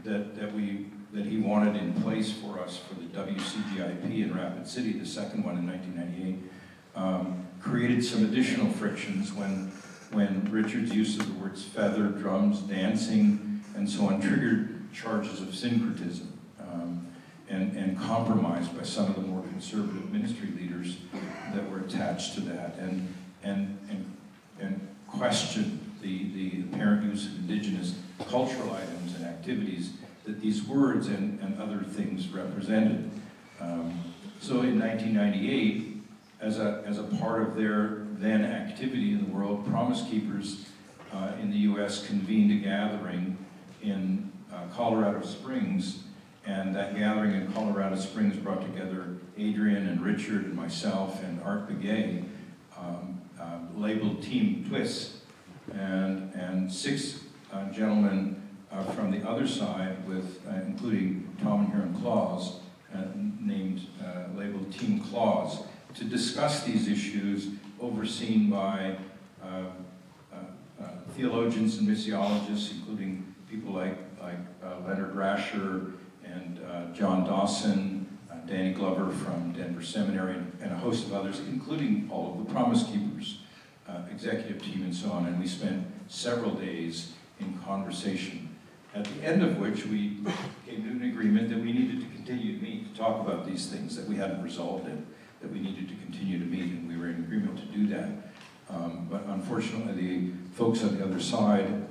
S6: that he wanted in place for us for the WCGIP in Rapid City, the second one in 1998, created some additional frictions when Richard's use of the words feather, drums, dancing, and so on triggered charges of syncretism and compromised by some of the more conservative ministry leaders that were attached to that and questioned the apparent use of indigenous cultural items and activities that these words and other things represented. So in 1998, as a part of their then activity in the world, Promise Keepers in the US convened a gathering in Colorado Springs, and that gathering in Colorado Springs brought together Adrian and Richard and myself and Art Begay, labeled Team Twist, and 6 gentlemen from the other side, with including Tom and Huron Claus, labeled Team Claus, to discuss these issues, overseen by theologians and missiologists, including people like Leonard Rasher and John Dawson, Danny Glover from Denver Seminary, and a host of others, including all of the Promise Keepers executive team and so on. And we spent several days in conversation, at the end of which we came to an agreement that we needed to continue to meet to talk about these things that we hadn't resolved it, that we needed to continue to meet, and we were in agreement to do that. But unfortunately, the folks on the other side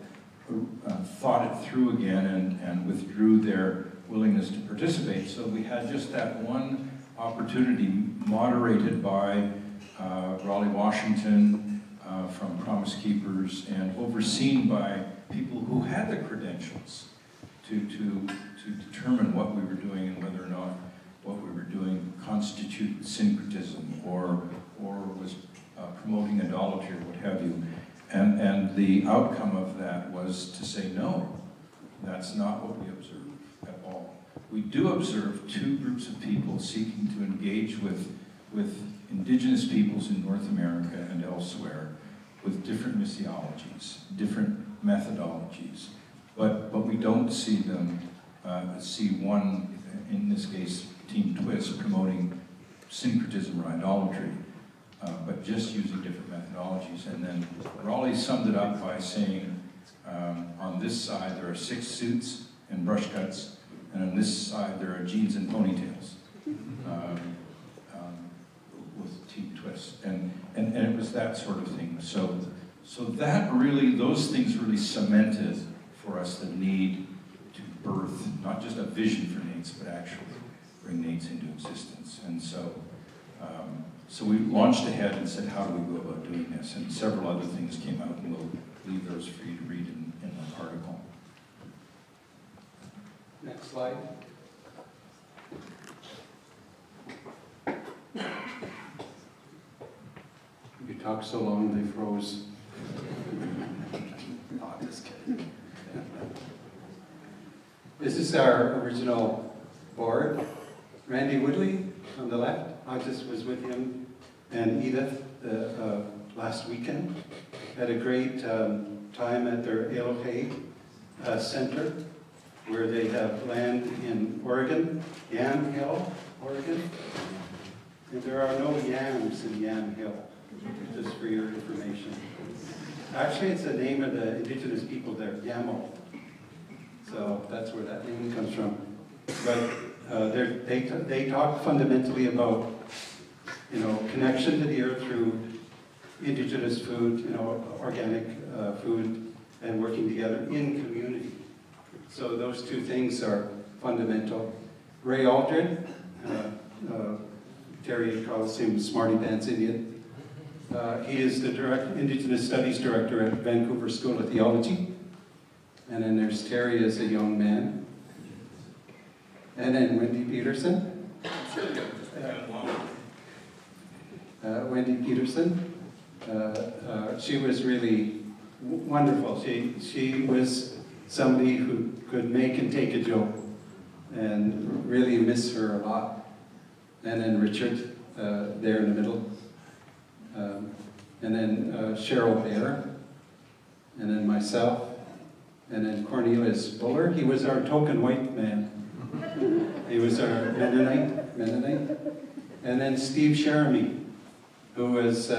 S6: thought it through again and withdrew their willingness to participate. So we had just that one opportunity, moderated by Raleigh, Washington, from Promise Keepers, and overseen by people who had the credentials to determine what we were doing and whether or not what we were doing constituted syncretism or was promoting idolatry or what have you. And the outcome of that was to say, no, that's not what we observe at all. We do observe 2 groups of people seeking to engage with indigenous peoples in North America and elsewhere with different missiologies, different methodologies. But we don't see them, see one, in this case, Team Twist, promoting syncretism or idolatry, but just using different methodologies. And then Raleigh summed it up by saying, on this side there are 6 suits and brush cuts, and on this side there are jeans and ponytails, with Team Twist. And it was that sort of thing. So that really, those things really cemented for us the need to birth not just a vision for NAITS, but actually bring NAITS into existence. And so we launched ahead and said, how do we go about doing this? And several other things came out, and we'll leave those for you to read in the article.
S7: Next slide. You talked so long they froze. Oh, just kidding. This is our original board. Randy Woodley on the left. I just was with him and Edith last weekend. Had a great time at their Elohei Center, where they have land in Oregon, Yam Hill, Oregon. And there are no yams in Yam Hill, just for your information. Actually, it's the name of the indigenous people there, Yamo. So that's where that name comes from. But they talk fundamentally about, connection to the earth through indigenous food, organic food, and working together in community. So those two things are fundamental. Ray Aldrin, Terry calls him Smarty Pants Indian. He is the Indigenous Studies Director at Vancouver School of Theology. And then there's Terry as a young man. And then Wendy Peterson. Wendy Peterson. She was really wonderful. She was somebody who could make and take a joke, and really miss her a lot. And then Richard, there in the middle. And then Cheryl Bear. And then myself. And then Cornelius Buller. He was our token white man. He was our Mennonite. And then Steve Sharamy, who was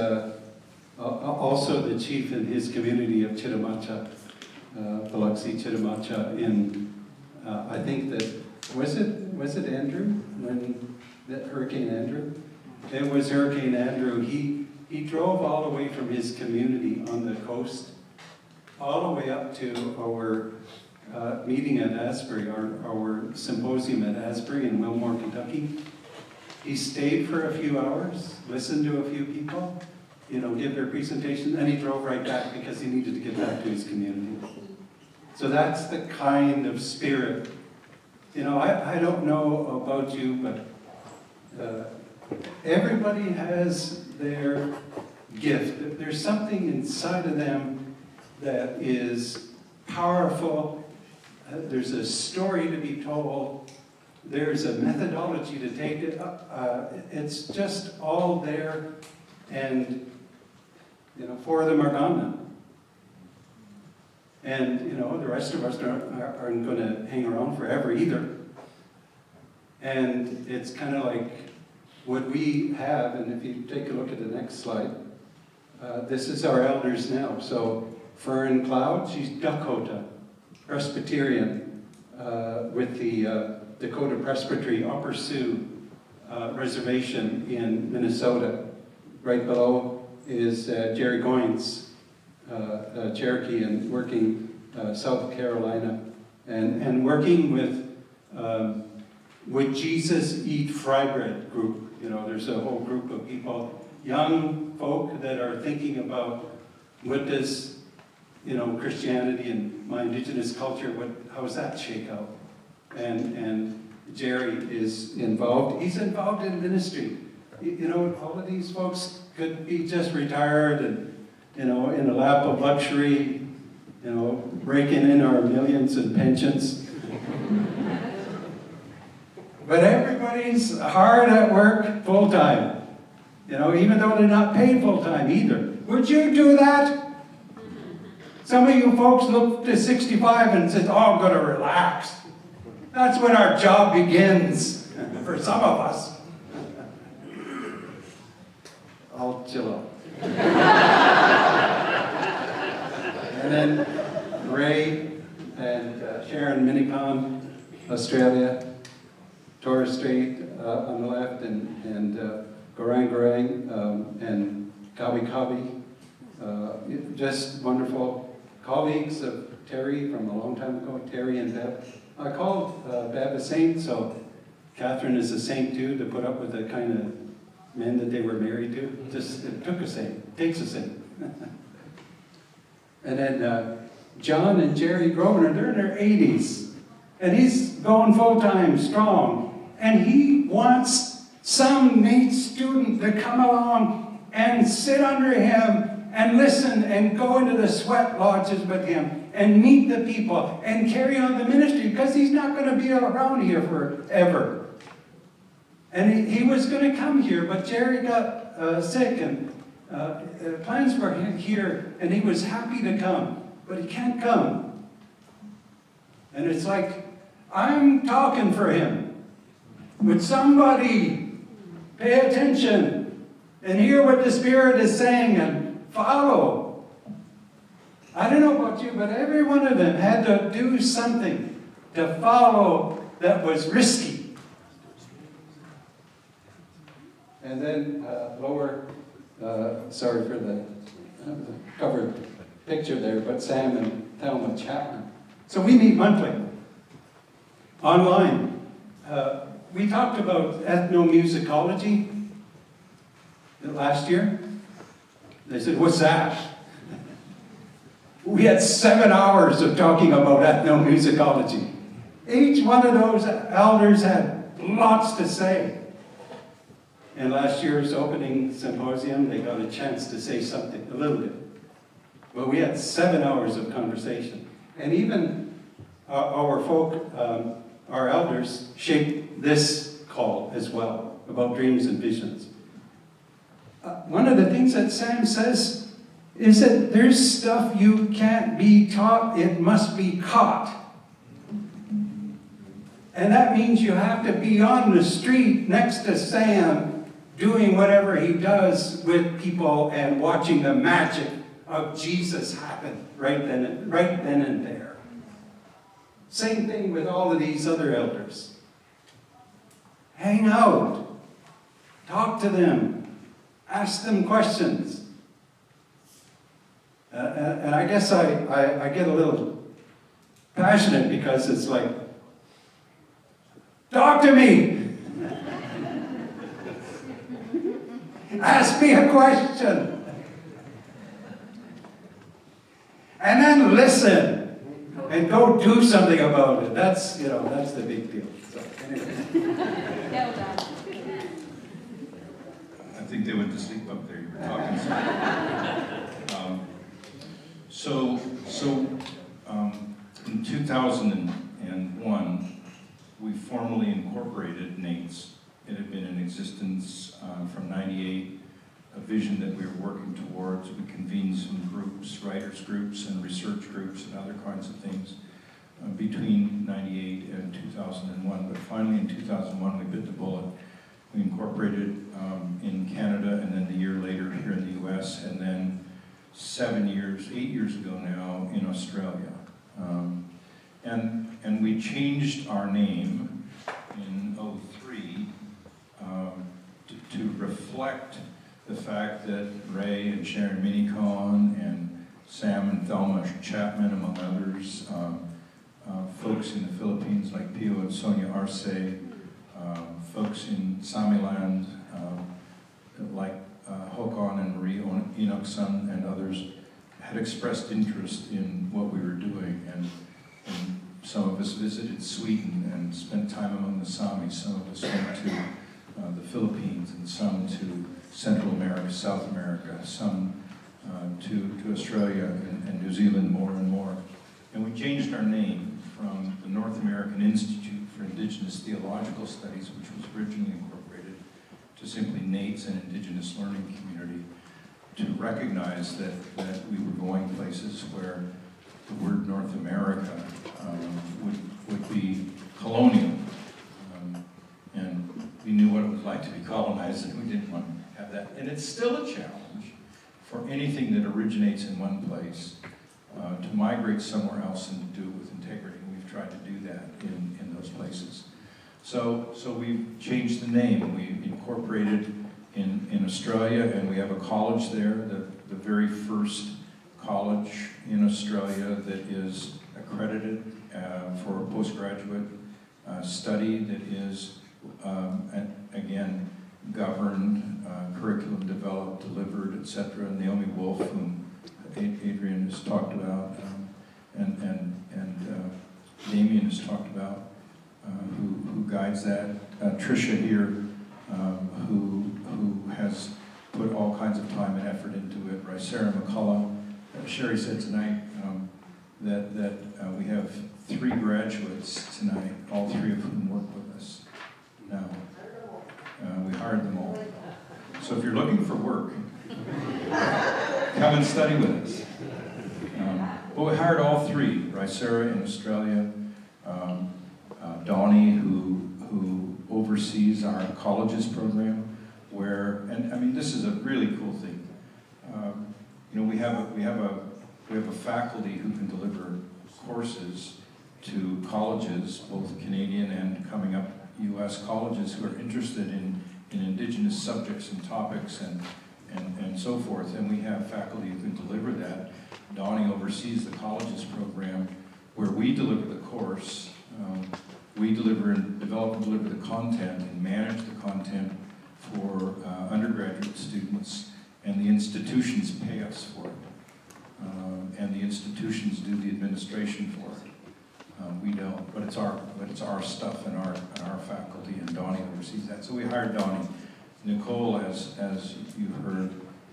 S7: also the chief in his community of Chitimacha, Biloxi Chitimacha in, I think that, was it Andrew? When that Hurricane Andrew? It was Hurricane Andrew. He drove all the way from his community on the coast, all the way up to our meeting at Asbury, our symposium at Asbury in Wilmore, Kentucky. He stayed for a few hours, listened to a few people, give their presentation, and he drove right back because he needed to get back to his community. So that's the kind of spirit. I don't know about you, but everybody has their gift. There's something inside of them that is powerful. There's a story to be told. There's a methodology to take it. It's just all there, and 4 of them are gone now. And the rest of us aren't going to hang around forever either. And it's kind of like what we have, and if you take a look at the next slide, this is our elders now. So Fern Cloud, she's Dakota, Presbyterian, with the Dakota Presbytery, Upper Sioux Reservation in Minnesota. Right below is Jerry Goins, Cherokee, and working South Carolina, and working with Would Jesus Eat Fry Bread group. There's a whole group of people, young folk that are thinking about what does Christianity and my indigenous culture, how does that shake out? And Jerry is involved. He's involved in ministry. All of these folks could be just retired and, in a lap of luxury, raking in our millions in pensions. But everybody's hard at work full-time, even though they're not paid full-time either. Would you do that? Some of you folks look to 65 and say, oh, I'm going to relax. That's when our job begins, for some of us. I'll chill out. And then Ray and Sharon Minnicon, Australia, Torres Strait on the left, and Gorang Gorang and Kabi Kabi. Just wonderful colleagues of Terry from a long time ago, Terry and Bev. I called Bev a saint, so Catherine is a saint too, to put up with the kind of men that they were married to. It took a saint, takes a saint. And then John and Jerry Grosvenor, they're in their 80s. And he's going full-time, strong. And he wants some NAITS student to come along and sit under him and listen and go into the sweat lodges with him and meet the people and carry on the ministry, because he's not going to be around here forever. And he was going to come here, but Jerry got sick, and plans were here, and he was happy to come, but he can't come. And it's like, I'm talking for him. Would somebody pay attention and hear what the Spirit is saying and follow? I don't know about you, but every one of them had to do something to follow that was risky. And then lower, sorry for the covered picture there, but Sam and Thelma Chapman. So we meet monthly. online. We talked about ethnomusicology last year. They said, what's that? We had 7 hours of talking about ethnomusicology. Each one of those elders had lots to say. In last year's opening symposium, they got a chance to say something, a little bit. But we had 7 hours of conversation. And even our folk, our elders, shaped this call as well, about dreams and visions. One of the things that Sam says is that there's stuff you can't be taught, it must be caught. And that means you have to be on the street next to Sam doing whatever he does with people and watching the magic of Jesus happen right then and there. Same thing with all of these other elders. Hang out. Talk to them. Ask them questions. And I guess I get a little passionate because it's like, talk to me! Ask me a question! And then listen! And go do something about it. That's the big deal. So, anyway.
S6: I think they went to sleep up there. You were talking. In 2001, we formally incorporated NAITS. It had been in existence from '98, a vision that we were working towards. We convened some groups, writers groups and research groups and other kinds of things between '98 and 2001. But finally in 2001, we bit the bullet. We incorporated in Canada, and then the year later here in the US, and then 8 years ago now in Australia. And we changed our name in '03 to reflect the fact that Ray and Sharon Minicon and Sam and Thelma Chapman, among others, folks in the Philippines like Pio and Sonia Arce, folks in Samiland like Hokon and Marie Enochson and others had expressed interest in what we were doing, and some of us visited Sweden and spent time among the Sami. Some of us went to the Philippines, and some to Central America, South America, some to Australia and New Zealand more and more. And we changed our name from the North American Institute for Indigenous Theological Studies, which was originally incorporated, to simply NAITS, an Indigenous Learning Community, to recognize that we were going places where the word North America would be colonial. And we knew what it was like to be colonized, and we didn't want to have that. And it's still a challenge for anything that originates in one place to migrate somewhere else and to do it with integrity. We've tried to do that in those places. So we've changed the name. We incorporated in Australia, and we have a college there, the very first college in Australia that is accredited for a postgraduate study that is, again, governed, curriculum developed, delivered, etc. Naomi Wolf, whom Adrian has talked about, and Damien has talked about, who guides that. Tricia here, who has put all kinds of time and effort into it. Sarah McCullough. Sherry said tonight that we have 3 graduates tonight, all 3 of whom work with us now. We hired them all. So if you're looking for work, come and study with us. But we hired all 3, Sarah in Australia, Donnie, who oversees our colleges program, and I mean, this is a really cool thing. We have a faculty who can deliver courses to colleges, both Canadian and coming up U.S. colleges, who are interested in Indigenous subjects and topics and so forth. And we have faculty who can deliver that. Donnie oversees the colleges program where we deliver the course. We develop and deliver the content and manage the content for undergraduate students, and the institutions pay us for it. And the institutions do the administration for it. We don't, but it's our stuff and our faculty, and Donnie oversees that. So we hired Donnie. Nicole, as you've heard,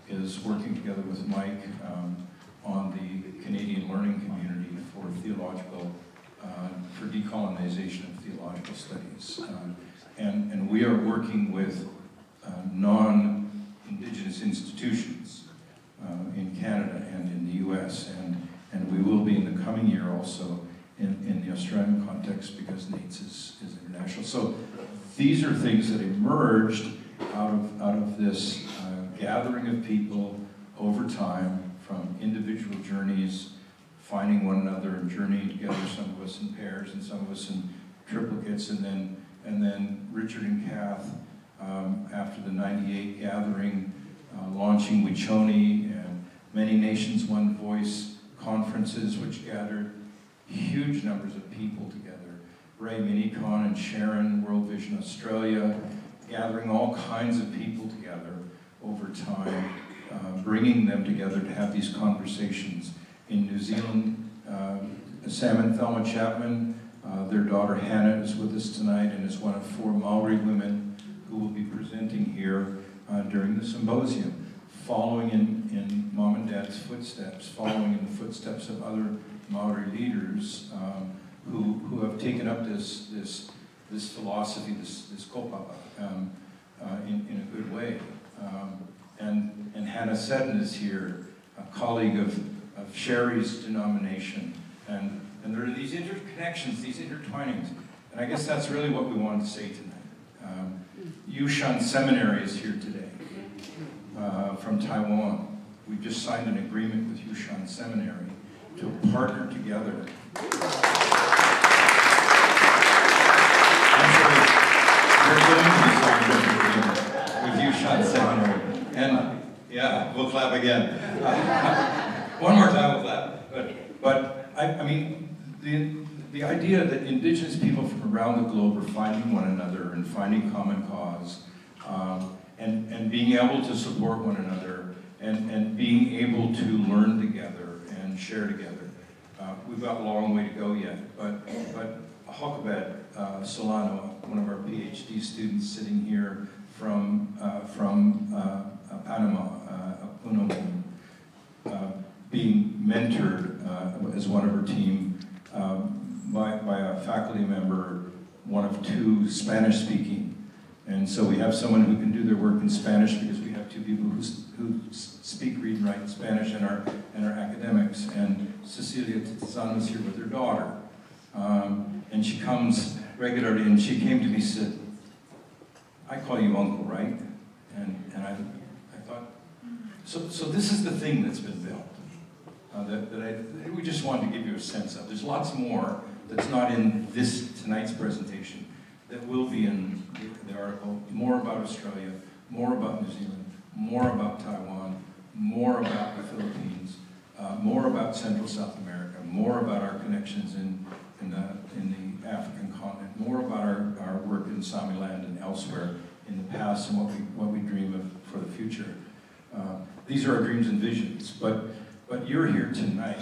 S6: is working together with Mike on the Canadian Learning Community for theological, for decolonization of theological studies. And we are working with non-Indigenous institutions in Canada and in the US, and we will be in the coming year also in the Australian context, because NAITS is international. So these are things that emerged out of this gathering of people over time, from individual journeys, finding one another and journeying together, some of us in pairs and some of us in triplicates, and then Richard and Kath, after the '98 gathering, launching Wichoni and Many Nations One Voice conferences, which gathered huge numbers of people together. Ray Minicon and Sharon, World Vision Australia, gathering all kinds of people together over time, bringing them together to have these conversations. In New Zealand, Sam and Thelma Chapman, their daughter Hannah is with us tonight and is one of 4 Maori women who will be presenting here during the symposium, following in Mom and Dad's footsteps, following in the footsteps of other Maori leaders who have taken up this philosophy, this kaupapa, in a good way. And Hannah Seddon is here, a colleague of Sherry's denomination, and there are these interconnections, these intertwinings, and I guess that's really what we wanted to say tonight. Yushan Seminary is here today, from Taiwan. We've just signed an agreement with Yushan Seminary to partner together. We're going to be signing an agreement with Yushan Seminary. And yeah, we'll clap again. One more time we'll clap. But I mean, the idea that Indigenous people from around the globe are finding one another and finding common cause, and being able to support one another, and being able to learn together and share together. We've got a long way to go yet, but Hokabet Solano, one of our PhD students sitting here from Panama, being mentored as one of her team by a faculty member, one of 2 Spanish speaking. And so we have someone who can do their work in Spanish, because we have 2 people who speak, read, and write in Spanish, and are academics. And Cecilia Tizan was here with her daughter. And she comes regularly, and she came to me and said, "I call you uncle, right?" And I thought, so this is the thing that's been built, that we just wanted to give you a sense of. There's lots more that's not in tonight's presentation that will be in the article. More about Australia, more about New Zealand, more about Taiwan, more about the Philippines, more about Central South America, more about our connections in the African continent, more about our work in Sami land and elsewhere in the past, and what we dream of for the future. These are our dreams and visions, but you're here tonight.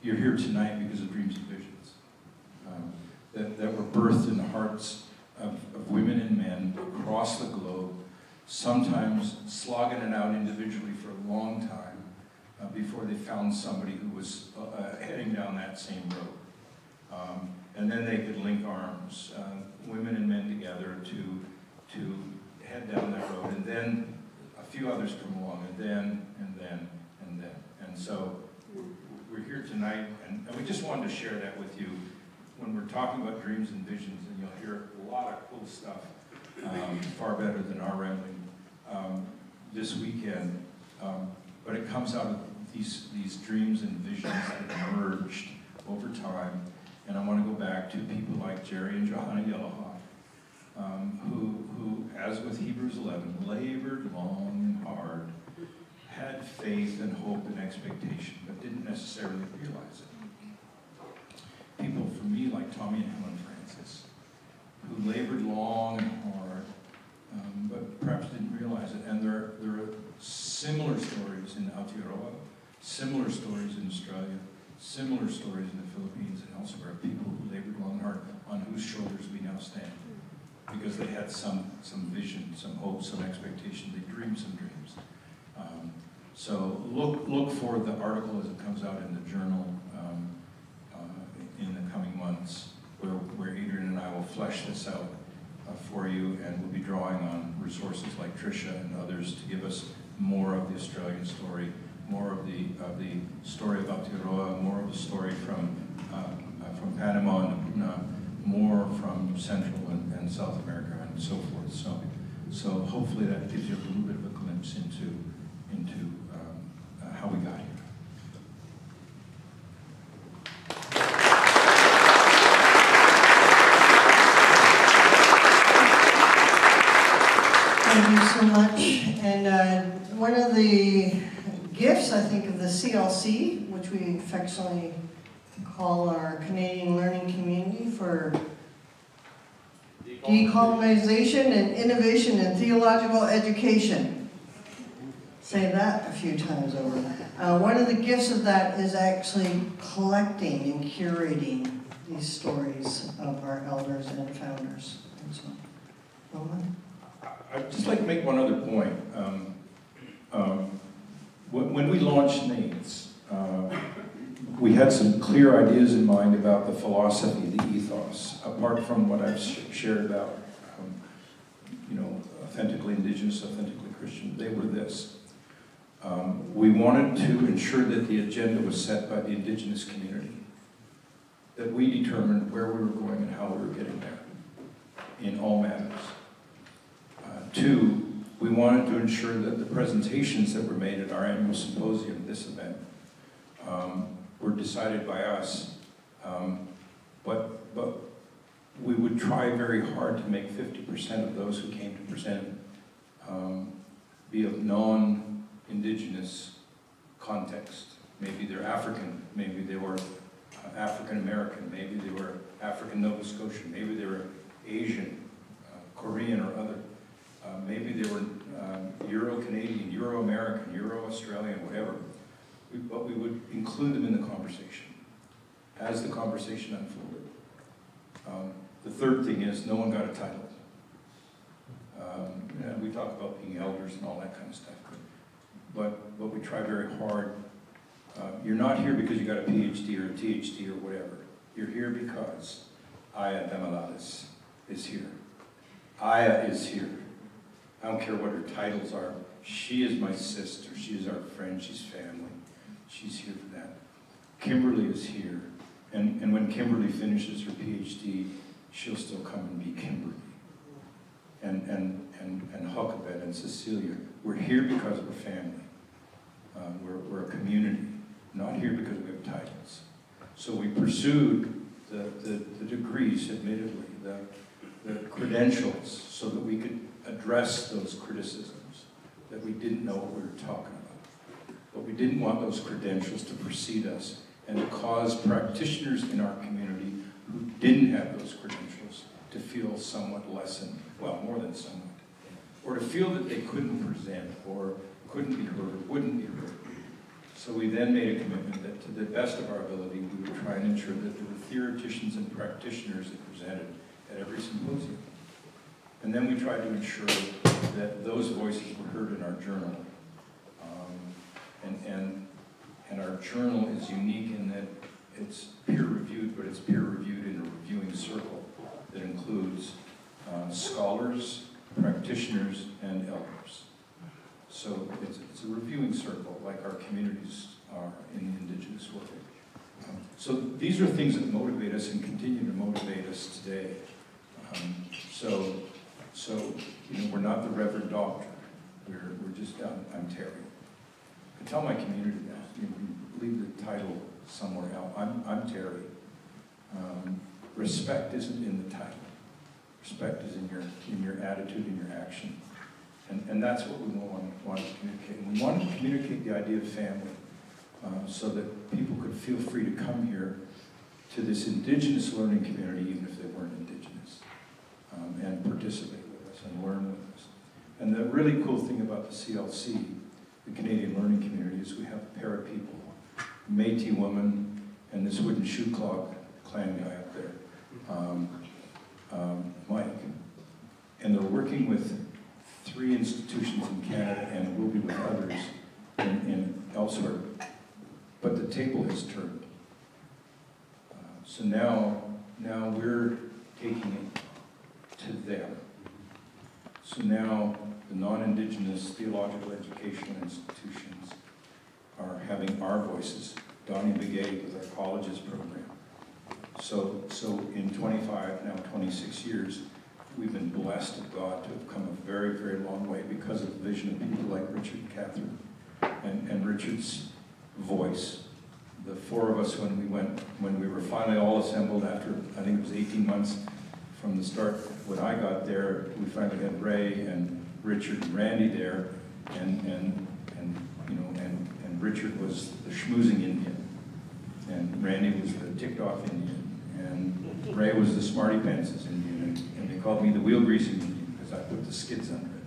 S6: You're here tonight because of dreams and visions that were birthed in the hearts of women and men across the globe, sometimes slogging it out individually for a long time before they found somebody who was heading down that same road. And then they could link arms, women and men together, to head down that road. And then a few others come along, and then. And so we're here tonight, and we just wanted to share that with you when we're talking about dreams and visions, and you'll hear a lot of cool stuff, far better than our rambling this weekend. But it comes out of these dreams and visions that emerged over time. And I want to go back to people like Jerry and Johanna Yellowhawk, who, as with Hebrews 11, labored long and hard, had faith and hope and expectation, but didn't necessarily realize it. People from me like Tommy and Helen Francis, who labored long and hard, but perhaps didn't realize it. And there are similar stories in Aotearoa, similar stories in Australia, similar stories in the Philippines and elsewhere, people who labored long and hard, on whose shoulders we now stand. Because they had some vision, some hope, some expectation. They dreamed some dreams. So look for the article as it comes out in the journal in the coming months, where Adrian and I will flesh this out for you, and we'll be drawing on resources like Tricia and others to give us more of the Australian story, more of the story of Aotearoa, more of the story from Panama and Puna, more from Central and South America and so forth. So hopefully that gives you a little bit of a glimpse into how we got here.
S3: Thank you so much. And one of the gifts, I think, of the CLC, which we affectionately call our Canadian Learning Community for Decolonization and Innovation in Theological Education. Say that a few times over. One of the gifts of that is actually collecting and curating these stories of our elders and founders. And so, Roman?
S6: I'd just like to make one other point. When we launched NAIITS, we had some clear ideas in mind about the philosophy, the ethos, apart from what I've shared about, authentically Indigenous, authentically Christian. They were this. We wanted to ensure that the agenda was set by the Indigenous community, that we determined where we were going and how we were getting there in all matters. Two, we wanted to ensure that the presentations that were made at our annual symposium, this event, were decided by us, but we would try very hard to make 50% of those who came to present be of non-Indigenous context. Maybe they're African, maybe they were African American, maybe they were African Nova Scotian, maybe they were Asian, Korean or other. Maybe they were Euro-Canadian, Euro-American, Euro-Australian, whatever. But we would include them in the conversation as the conversation unfolded. The third thing is no one got a title. We talk about being elders and all that kind of stuff, but we try very hard. You're not here because you got a PhD or a THD or whatever. You're here because Aya Demalades is here. Aya is here. I don't care what her titles are. She is my sister. She is our friend. She's family. She's here for that. Kimberly is here. And when Kimberly finishes her PhD, she'll still come and be Kimberly. And Huckabeth and Cecilia. We're here because we're family. We're a community. Not here because we have titles. So we pursued the degrees, admittedly, the credentials, so that we could address those criticisms, that we didn't know what we were talking about. But we didn't want those credentials to precede us and to cause practitioners in our community who didn't have those credentials to feel somewhat less than, well, more than somewhat, or to feel that they couldn't present or couldn't be heard or wouldn't be heard. So we then made a commitment that to the best of our ability, we would try and ensure that there were theoreticians and practitioners that presented at every symposium. And then we tried to ensure that those voices were heard in our journal. And our journal is unique in that it's peer-reviewed, but it's peer-reviewed in a reviewing circle that includes scholars, practitioners, and elders. So it's a reviewing circle, like our communities are in the Indigenous world. So these are things that motivate us and continue to motivate us today. So we're not the Reverend Doctor. We're just, I'm Terry. I tell my community that. You can leave the title somewhere else. I'm Terry. Respect isn't in the title. Respect is in your attitude and your action. And that's what we want to communicate. And we wanted to communicate the idea of family so that people could feel free to come here to this Indigenous learning community, even if they weren't Indigenous, and participate with us and learn with us. And the really cool thing about the CLC, the Canadian Learning Community, is we have a pair of people, a Métis woman and this wooden shoe clan guy up there, Mike. And they're working with 3 institutions in Canada and will be with others in elsewhere. But the table has turned. So now we're taking it to them. So now the non-Indigenous theological educational institutions are having our voices. Donnie Begay with our colleges program. So in 25, now 26 years, we've been blessed of God to have come a very, very long way because of the vision of people like Richard and Catherine and Richard's voice. The 4 of us, when we were finally all assembled after, I think it was 18 months from the start, when I got there, we finally had Ray and Richard and Randy there, and Richard was the schmoozing Indian, and Randy was the ticked-off Indian, and Ray was the smarty pants Indian, and they called me the wheel greasing Indian because I put the skids under it.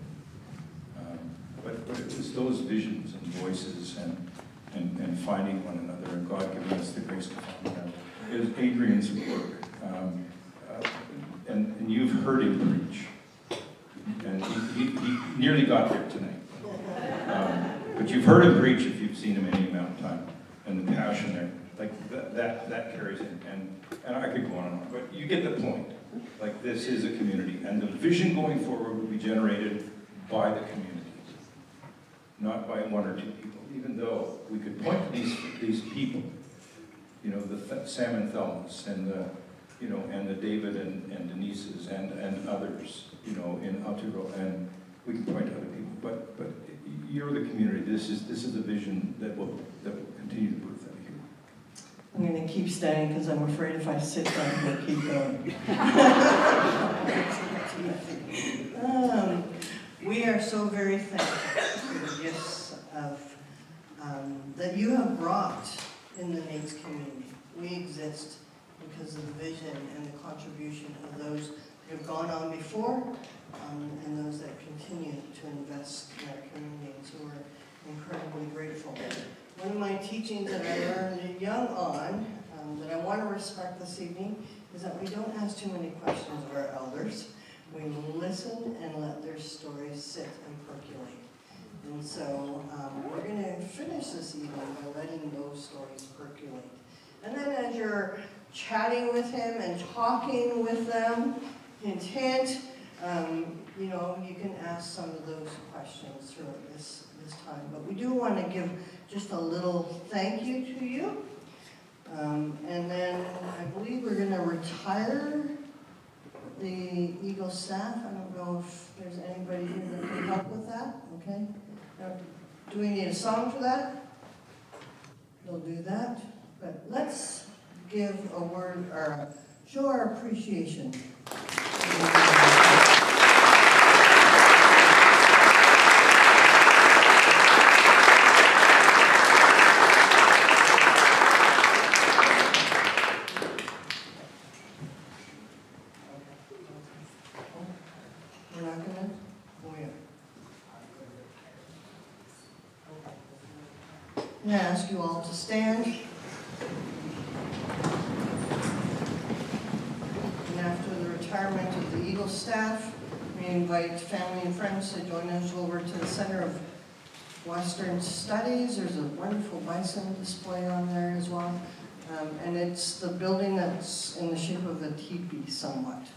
S6: But it was those visions and voices and finding one another, and God giving us the grace to find one another. It was Adrian's work, and you've heard him preach, and he nearly got there tonight. But you've heard him preach if you've seen him any amount of time, and the passion there, like that carries in, and I could go on and on, but you get the point. Like, this is a community, and the vision going forward will be generated by the community, not by 1 or 2 people. Even though we could point to these people, you know, the Sam and Thelmas, and the David and Denise's and others, you know, in Aotearoa, and we can point to other people. But you're the community. This is the vision that will continue to birth out here.
S3: I'm going to keep standing because I'm afraid if I sit down, we'll keep going. We are so very thankful for the gifts that you have brought in the NAITS community. We exist because of the vision and the contribution of those who have gone on before, and those that continue to invest in our community. And so we're incredibly grateful. One of my teachings that I learned young on, that I want to respect this evening, is that we don't ask too many questions of our elders. We listen and let their stories sit and percolate. And so we're going to finish this evening by letting those stories percolate. And then as you're chatting with him and talking with them, hint, hint, you know, you can ask some of those questions throughout this time. But we do want to give just a little thank you to you. And then I believe we're going to retire the Eagle staff. I don't know if there's anybody here that can help with that. Okay. Now, do we need a song for that? We'll do that. But let's give a word, or show our appreciation. I'm going to ask you all to stand. And after the retirement of the Eagle staff, we invite family and friends to join us over to the Center of Western Studies. There's a wonderful bison display on there as well. And it's the building that's in the shape of a teepee somewhat.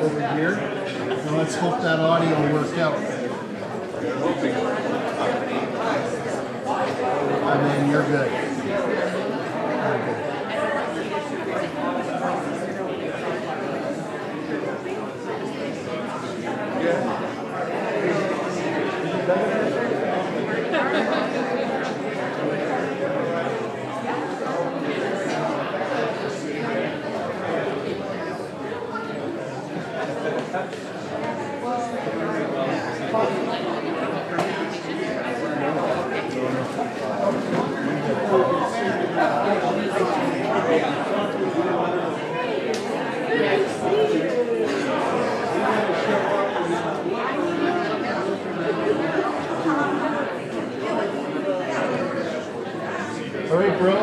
S4: over here. Now let's hope that audio will work out. And then you're good. All right, bro.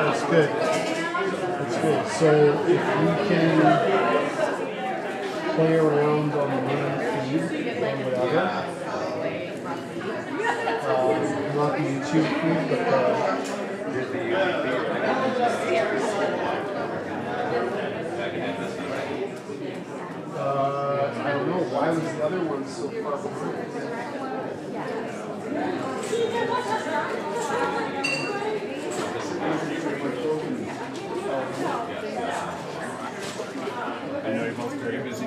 S4: That's good. That's good. So if we can play around on the main feed or whatever, not the YouTube feed, but I don't know, why was the other one so far behind?
S1: I know you're both very busy.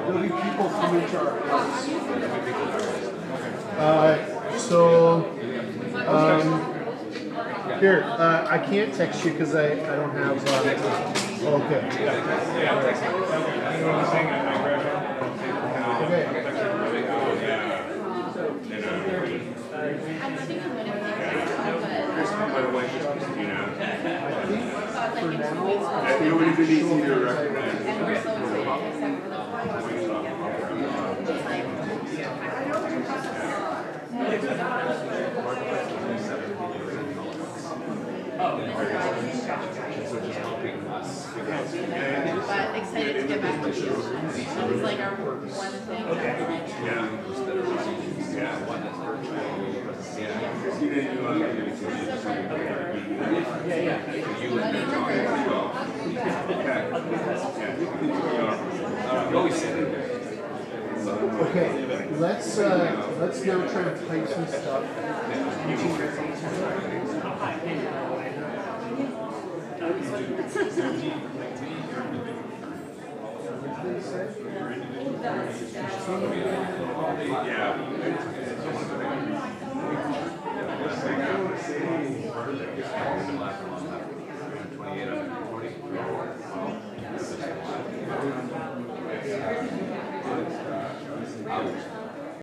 S4: There'll be people coming to our house. Here, I can't text you because I don't have. Okay.
S1: It would have been easy to recognize.
S12: But excited to get back to you. That was like our one thing.
S4: Okay, let's now try to type some stuff.